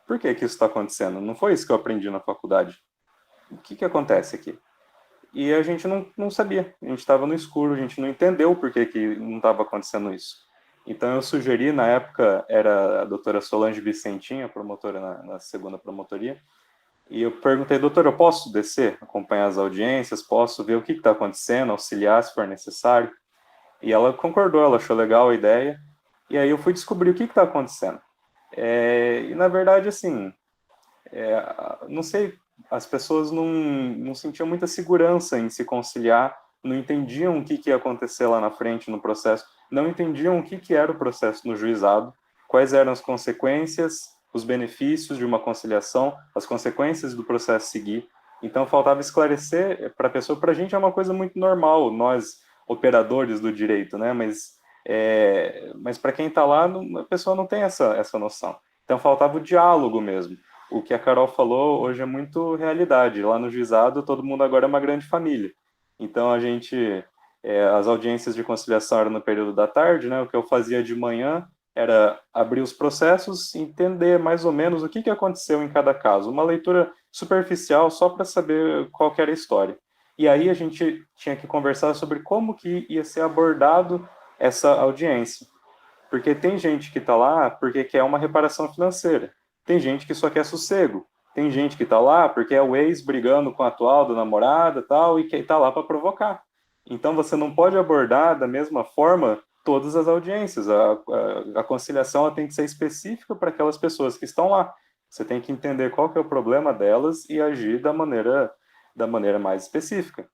Por que isso está acontecendo? Não foi isso que eu aprendi na faculdade. O que acontece aqui? E a gente não sabia, a gente estava no escuro, a gente não entendeu por que não estava acontecendo isso. Então eu sugeri, na época era a doutora Solange Vicentinha, promotora na segunda promotoria, e eu perguntei, doutora, eu posso descer, acompanhar as audiências, posso ver o que está acontecendo, auxiliar se for necessário? E ela concordou, ela achou legal a ideia, e aí eu fui descobrir o que está acontecendo. E na verdade, assim, não sei, as pessoas não sentiam muita segurança em se conciliar, não entendiam o que ia acontecer lá na frente no processo, não entendiam o que era o processo no juizado, quais eram as consequências, os benefícios de uma conciliação, as consequências do processo seguir. Então faltava esclarecer para a pessoa, para a gente é uma coisa muito normal, nós operadores do direito, né? Mas para quem está lá, a pessoa não tem essa noção. Então faltava o diálogo mesmo. O que a Carol falou hoje é muito realidade. Lá no juizado, todo mundo agora é uma grande família. Então, as audiências de conciliação eram no período da tarde, né? O que eu fazia de manhã era abrir os processos, entender mais ou menos o que aconteceu em cada caso. Uma leitura superficial só para saber qual que era a história. E aí a gente tinha que conversar sobre como que ia ser abordado essa audiência. Porque tem gente que está lá porque quer uma reparação financeira. Tem gente que só quer sossego. Tem gente que está lá porque é o ex brigando com a atual da namorada tal, e que está lá para provocar. Então você não pode abordar da mesma forma todas as audiências. A conciliação ela tem que ser específica para aquelas pessoas que estão lá. Você tem que entender qual que é o problema delas e agir da maneira mais específica.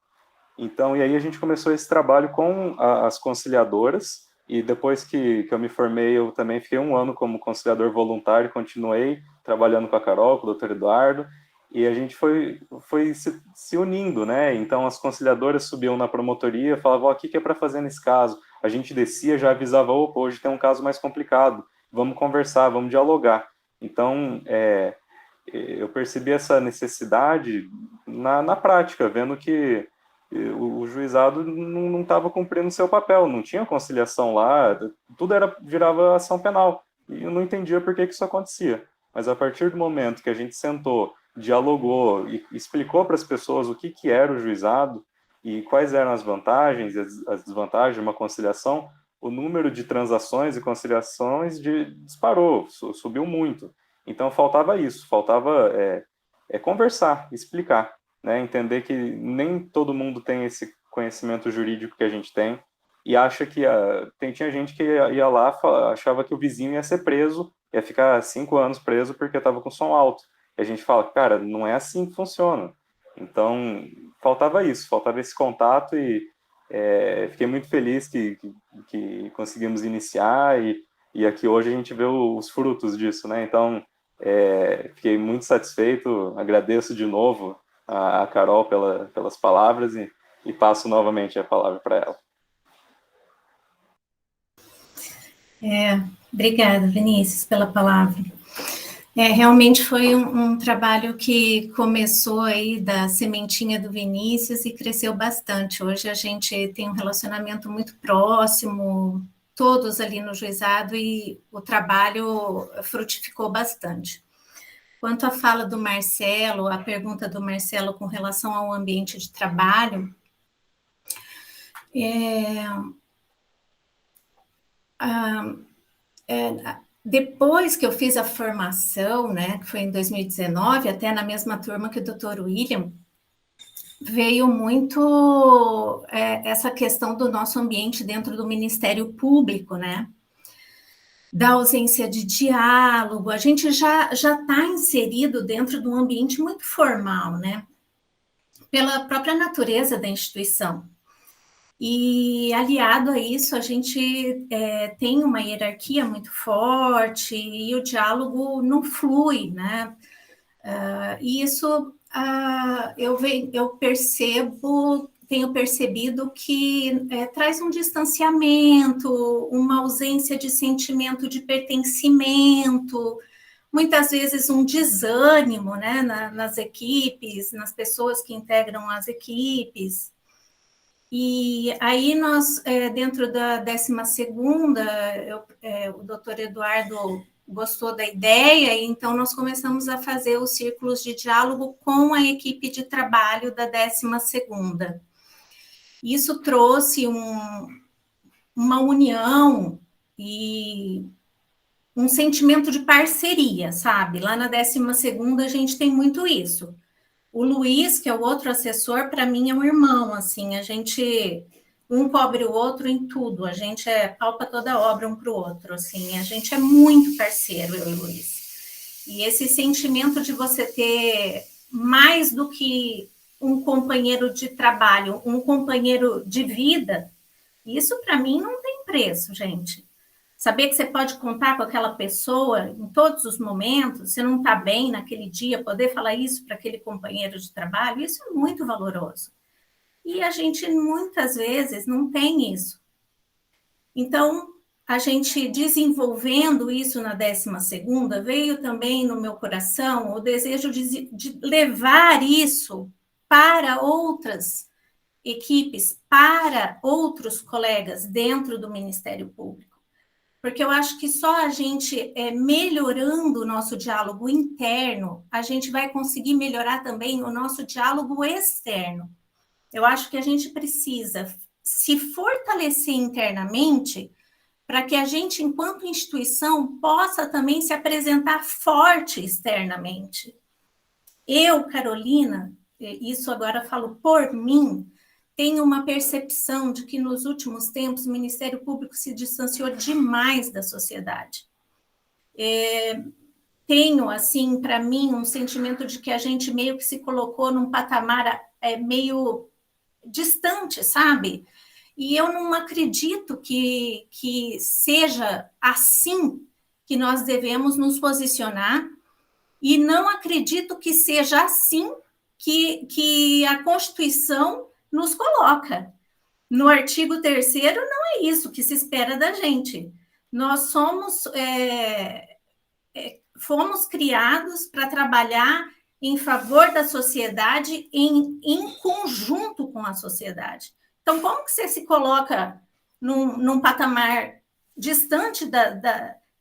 Então, e aí a gente começou esse trabalho com as conciliadoras. E depois que eu me formei, eu também fiquei 1 ano como conciliador voluntário, continuei trabalhando com a Carol, com o Dr. Eduardo, e a gente foi se unindo, né? Então as conciliadoras subiam na promotoria, falavam, o que é para fazer nesse caso? A gente descia, já avisava, opa, hoje tem um caso mais complicado, vamos conversar, vamos dialogar. Então, eu percebi essa necessidade na prática, vendo que o juizado não estava cumprindo seu papel, não tinha conciliação lá, tudo virava ação penal, e eu não entendia por que isso acontecia. Mas a partir do momento que a gente sentou, dialogou e explicou para as pessoas o que era o juizado e quais eram as vantagens e as desvantagens de uma conciliação, o número de transações e conciliações disparou, subiu muito. Então faltava isso, faltava conversar, explicar. Né, entender que nem todo mundo tem esse conhecimento jurídico que a gente tem e acha que tinha gente que ia lá, achava que o vizinho ia ser preso, ia ficar 5 anos preso porque estava com som alto. E a gente fala, cara, não é assim que funciona. Então, faltava isso, faltava esse contato e fiquei muito feliz que conseguimos iniciar e aqui hoje a gente vê os frutos disso, né? Então, fiquei muito satisfeito, agradeço de novo a Carol pelas palavras e passo novamente a palavra para ela. Obrigada, Vinícius, pela palavra. Realmente foi um trabalho que começou aí da sementinha do Vinícius e cresceu bastante. Hoje a gente tem um relacionamento muito próximo, todos ali no juizado, e o trabalho frutificou bastante. Quanto à fala do Marcelo, a pergunta do Marcelo com relação ao ambiente de trabalho, depois que eu fiz a formação, né, que foi em 2019, até na mesma turma que o Dr. William, veio muito essa questão do nosso ambiente dentro do Ministério Público, né, da ausência de diálogo. A gente já está inserido dentro de um ambiente muito formal, né, pela própria natureza da instituição. E, aliado a isso, a gente tem uma hierarquia muito forte e o diálogo não flui, né? E isso eu tenho percebido que traz um distanciamento, uma ausência de sentimento de pertencimento, muitas vezes um desânimo, né, nas equipes, nas pessoas que integram as equipes. E aí nós, dentro da 12ª, o doutor Eduardo gostou da ideia, e então nós começamos a fazer os círculos de diálogo com a equipe de trabalho da 12ª. Isso trouxe uma união e um sentimento de parceria, sabe? Lá na 12ª a gente tem muito isso. O Luiz, que é o outro assessor, para mim é um irmão, assim, a gente, um cobre o outro em tudo, a gente palpa toda obra um para o outro, assim, a gente é muito parceiro, eu e o Luiz. E esse sentimento de você ter mais do que um companheiro de trabalho, um companheiro de vida, isso para mim não tem preço, gente. Saber que você pode contar com aquela pessoa em todos os momentos, você não está bem naquele dia, poder falar isso para aquele companheiro de trabalho, isso é muito valoroso. E a gente, muitas vezes, não tem isso. Então, a gente desenvolvendo isso na 12ª, veio também no meu coração o desejo de levar isso para outras equipes, para outros colegas dentro do Ministério Público. Porque eu acho que só a gente melhorando o nosso diálogo interno, a gente vai conseguir melhorar também o nosso diálogo externo. Eu acho que a gente precisa se fortalecer internamente para que a gente, enquanto instituição, possa também se apresentar forte externamente. Eu, Carolina, isso agora falo por mim, tenho uma percepção de que nos últimos tempos o Ministério Público se distanciou demais da sociedade. Tenho, assim, para mim, um sentimento de que a gente meio que se colocou num patamar meio distante, sabe? E eu não acredito que seja assim que nós devemos nos posicionar, e não acredito que seja assim que a Constituição nos coloca. No artigo 3º, não é isso que se espera da gente. Nós fomos criados para trabalhar em favor da sociedade, em conjunto com a sociedade. Então, como que você se coloca num patamar distante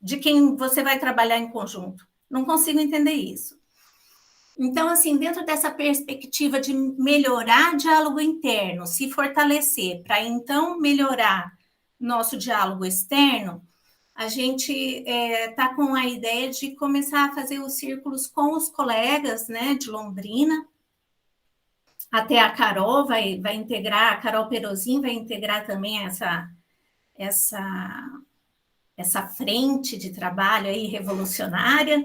de quem você vai trabalhar em conjunto? Não consigo entender isso. Então, assim, dentro dessa perspectiva de melhorar diálogo interno, se fortalecer, para então melhorar nosso diálogo externo, a gente está com a ideia de começar a fazer os círculos com os colegas, né, de Londrina. Até a Carol vai integrar, a Carol Perozin vai integrar também essa frente de trabalho aí revolucionária.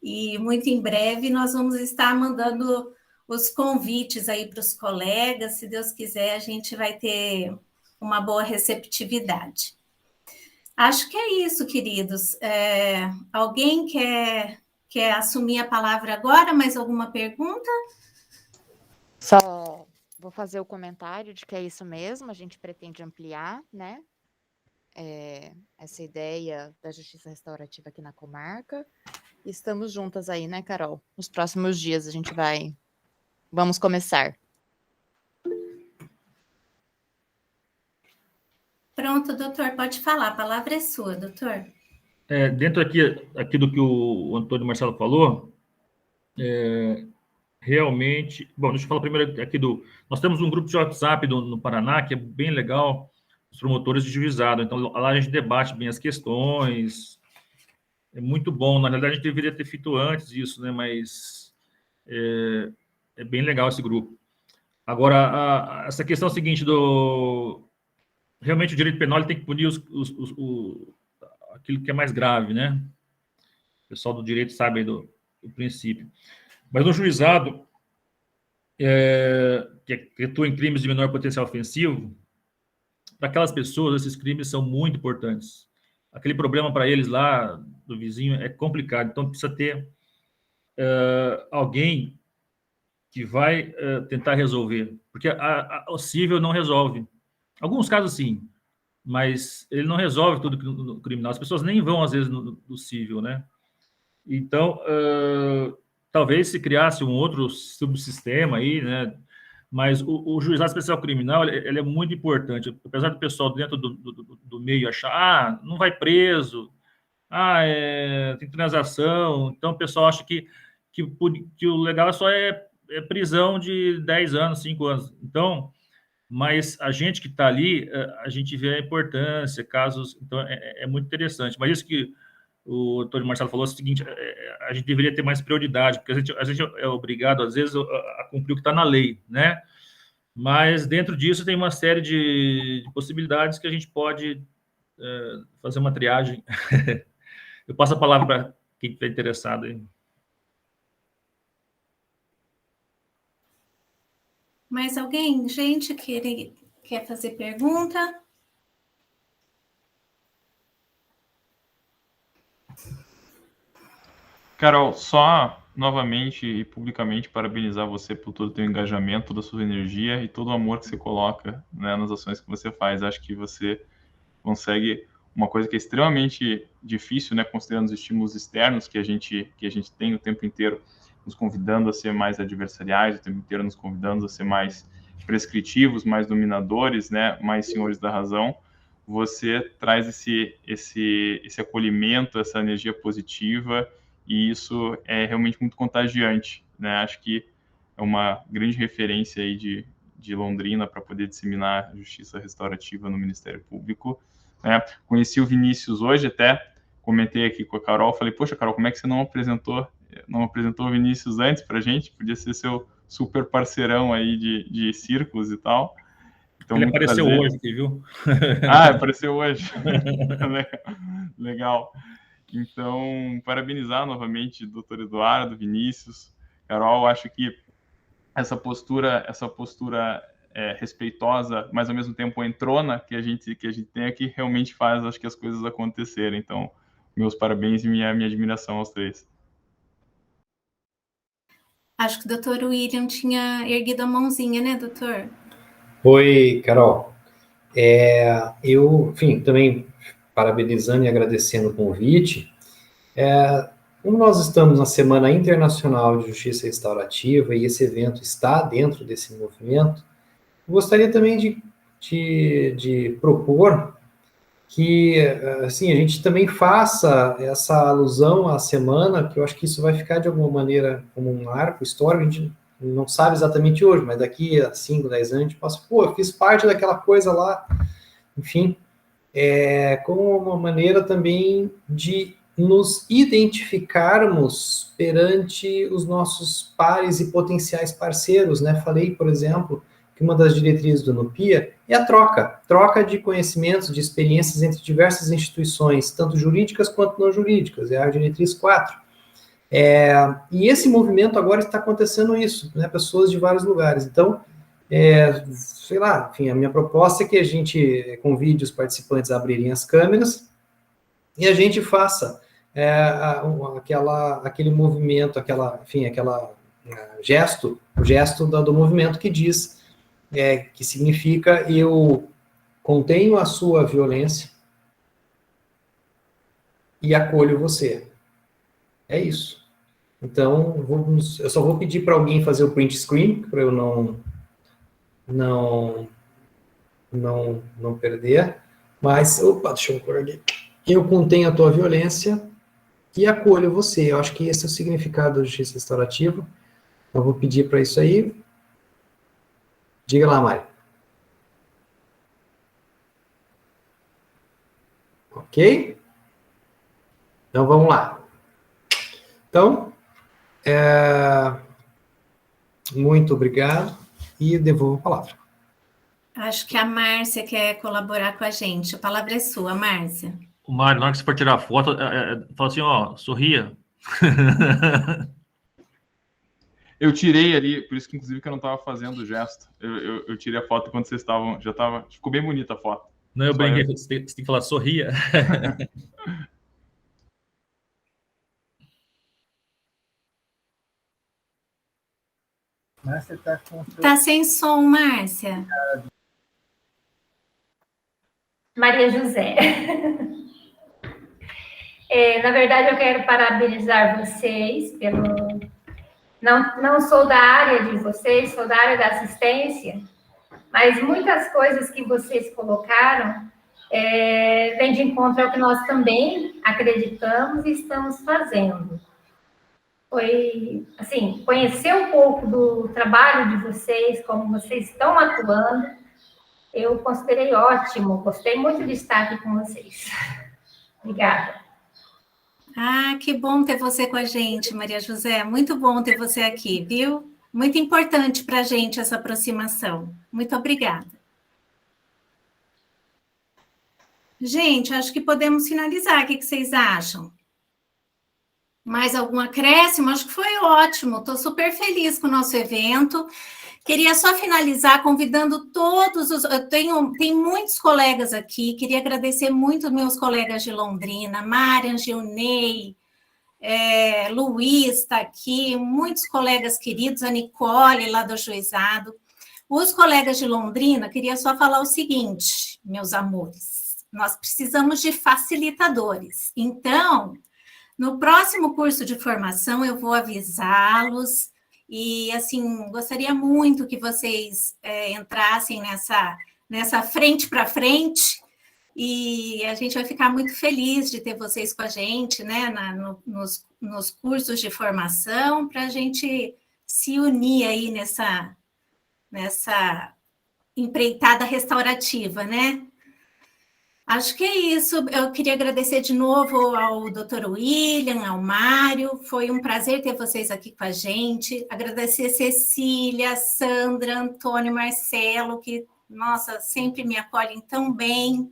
E muito em breve nós vamos estar mandando os convites aí para os colegas. Se Deus quiser, a gente vai ter uma boa receptividade. Acho que é isso, queridos. Alguém quer assumir a palavra agora? Mais alguma pergunta? Só vou fazer o comentário de que é isso mesmo, a gente pretende ampliar, né, essa ideia da justiça restaurativa aqui na comarca. Estamos juntas aí, né, Carol? Nos próximos dias a gente vamos começar. Pronto, doutor, pode falar, a palavra é sua, doutor. Dentro aqui do que o Antônio Marcelo falou, realmente... Bom, deixa eu falar primeiro aqui nós temos um grupo de WhatsApp no Paraná, que é bem legal, os promotores de juizado. Então, lá a gente debate bem as questões. É muito bom. Na realidade, a gente deveria ter feito antes isso, né? Mas é bem legal esse grupo. Agora, essa questão seguinte realmente o direito penal ele tem que punir aquilo que é mais grave, né? O pessoal do direito sabe aí do princípio. Mas no juizado, que atua em crimes de menor potencial ofensivo, para aquelas pessoas, esses crimes são muito importantes. Aquele problema para eles lá, do vizinho, é complicado. Então, precisa ter alguém que vai tentar resolver. Porque o cível não resolve. Alguns casos, sim. Mas ele não resolve tudo no criminal. As pessoas nem vão, às vezes, no cível, né? Então, talvez se criasse um outro subsistema aí, né? Mas o juizado especial criminal, ele é muito importante. Apesar do pessoal dentro do meio achar, não vai preso, tem transação. Então, o pessoal acha que o legal só é prisão de 10 anos, 5 anos. Então, mas a gente que está ali, a gente vê a importância, casos... Então, é muito interessante. Mas isso que o Antônio Marcelo falou é o seguinte, a gente deveria ter mais prioridade, porque a gente é obrigado, às vezes, a cumprir o que está na lei, né? Mas, dentro disso, tem uma série de possibilidades que a gente pode fazer uma triagem. Eu passo a palavra para quem estiver interessado aí. Mais alguém? Gente, quer fazer pergunta? Carol, só novamente e publicamente parabenizar você por todo o teu engajamento, toda a sua energia e todo o amor que você coloca, né, nas ações que você faz. Acho que você consegue uma coisa que é extremamente difícil, né, considerando os estímulos externos que a gente tem o tempo inteiro, nos convidando a ser mais adversariais, o tempo inteiro nos convidando a ser mais prescritivos, mais dominadores, né, mais senhores da razão. Você traz esse acolhimento, essa energia positiva, e isso é realmente muito contagiante, né? Acho que é uma grande referência aí de Londrina para poder disseminar a justiça restaurativa no Ministério Público, né? Conheci o Vinícius hoje, até comentei aqui com a Carol, falei, poxa, Carol, como é que você não apresentou o Vinícius antes para a gente? Podia ser seu super parceirão aí de círculos e tal. Então, ele apareceu hoje aqui, viu? Apareceu hoje. Legal. Então, parabenizar novamente o doutor Eduardo, Vinícius, Carol. Acho que essa postura respeitosa, mas ao mesmo tempo entrona que a gente tem aqui, realmente faz, acho que as coisas acontecerem. Então, meus parabéns e minha admiração aos três. Acho que o doutor William tinha erguido a mãozinha, né, doutor? Oi, Carol. Eu, enfim, também parabenizando e agradecendo o convite. Como nós estamos na Semana Internacional de Justiça Restaurativa e esse evento está dentro desse movimento, eu gostaria também de propor que, assim, a gente também faça essa alusão à semana, que eu acho que isso vai ficar de alguma maneira como um marco histórico. A gente não sabe exatamente hoje, mas daqui a 5, 10 anos a gente passa, eu fiz parte daquela coisa lá, enfim, como uma maneira também de nos identificarmos perante os nossos pares e potenciais parceiros, né? Falei, por exemplo, que uma das diretrizes do NUPIA é a troca de conhecimentos, de experiências entre diversas instituições, tanto jurídicas quanto não jurídicas, é a diretriz 4. E esse movimento agora está acontecendo isso, né, pessoas de vários lugares. Então, sei lá, enfim, a minha proposta é que a gente convide os participantes a abrirem as câmeras e a gente faça aquele movimento, o gesto do movimento que diz, que significa eu contenho a sua violência e acolho você. É isso. Então, eu só vou pedir para alguém fazer o print screen, para eu não perder. Mas, deixa eu pôr aqui. Eu contenho a tua violência e acolho você. Eu acho que esse é o significado da justiça restaurativa. Eu vou pedir para isso aí. Diga lá, Mari. Ok? Então, vamos lá. Então, muito obrigado e devolvo a palavra. Acho que a Márcia quer colaborar com a gente. A palavra é sua, Márcia. O Mário, na hora que você for tirar a foto, fala assim, ó, sorria. Eu tirei ali, por isso que inclusive que eu não estava fazendo o gesto. Eu tirei a foto quando vocês estavam, ficou bem bonita a foto. Não, eu brinquei, você tem que falar sorria. Márcia está com... Tá sem som, Márcia. Maria José. Na verdade, eu quero parabenizar vocês pelo... Não sou da área de vocês, sou da área da assistência, mas muitas coisas que vocês colocaram vêm de encontro ao que nós também acreditamos e estamos fazendo. Foi, assim, conhecer um pouco do trabalho de vocês, como vocês estão atuando, eu considerei ótimo, gostei muito de estar aqui com vocês. Obrigada. Ah, que bom ter você com a gente, Maria José. Muito bom ter você aqui, viu? Muito importante para a gente essa aproximação. Muito obrigada. Gente, acho que podemos finalizar. O que vocês acham? Mais algum acréscimo? Acho que foi ótimo. Estou super feliz com o nosso evento. Queria só finalizar convidando todos os... Tem muitos colegas aqui, queria agradecer muito meus colegas de Londrina, Marian, Gilney, Luiz está aqui, muitos colegas queridos, a Nicole, lá do Juizado. Os colegas de Londrina, queria só falar o seguinte, meus amores, nós precisamos de facilitadores. Então, no próximo curso de formação, eu vou avisá-los. E, assim, gostaria muito que vocês entrassem nessa frente para frente, e a gente vai ficar muito feliz de ter vocês com a gente, né, nos cursos de formação, para a gente se unir aí nessa empreitada restaurativa, né? Acho que é isso. Eu queria agradecer de novo ao Dr. William, ao Mário. Foi um prazer ter vocês aqui com a gente. Agradecer Cecília, Sandra, Antônio, Marcelo, que, nossa, sempre me acolhem tão bem.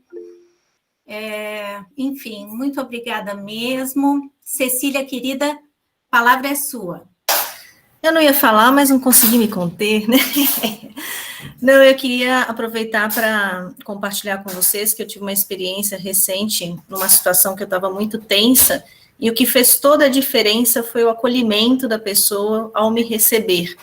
Enfim, muito obrigada mesmo. Cecília, querida, a palavra é sua. Eu não ia falar, mas não consegui me conter, né? Não, eu queria aproveitar para compartilhar com vocês que eu tive uma experiência recente, numa situação que eu estava muito tensa, e o que fez toda a diferença foi o acolhimento da pessoa ao me receber.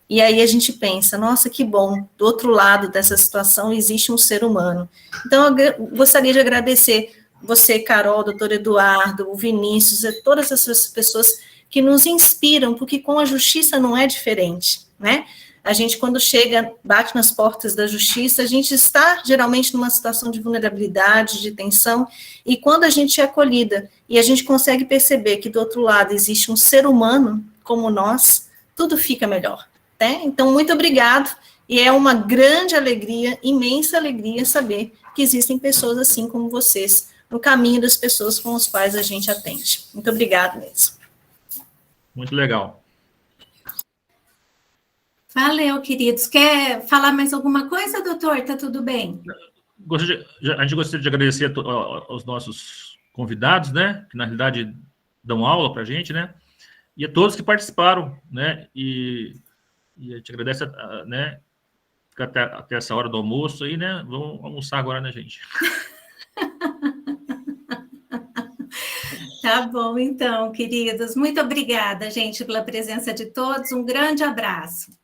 E aí a gente pensa, nossa, que bom, do outro lado dessa situação existe um ser humano. Então, eu gostaria de agradecer você, Carol, doutor Eduardo, o Vinícius, a todas essas pessoas que nos inspiram, porque com a justiça não é diferente, né? A gente, quando chega, bate nas portas da justiça, a gente está, geralmente, numa situação de vulnerabilidade, de tensão, e quando a gente é acolhida, e a gente consegue perceber que do outro lado existe um ser humano, como nós, tudo fica melhor, né? Então, muito obrigado, e é uma grande alegria, imensa alegria, saber que existem pessoas assim como vocês, no caminho das pessoas com as quais a gente atende. Muito obrigado mesmo. Muito legal. Valeu, queridos. Quer falar mais alguma coisa, doutor? Tá tudo bem? A gente gostaria de agradecer aos nossos convidados, né? Que na realidade dão aula para a gente, né? E a todos que participaram, né? E a gente agradece, né? Ficar até essa hora do almoço aí, né? Vamos almoçar agora, né, gente? Tá bom, então, queridos. Muito obrigada, gente, pela presença de todos. Um grande abraço.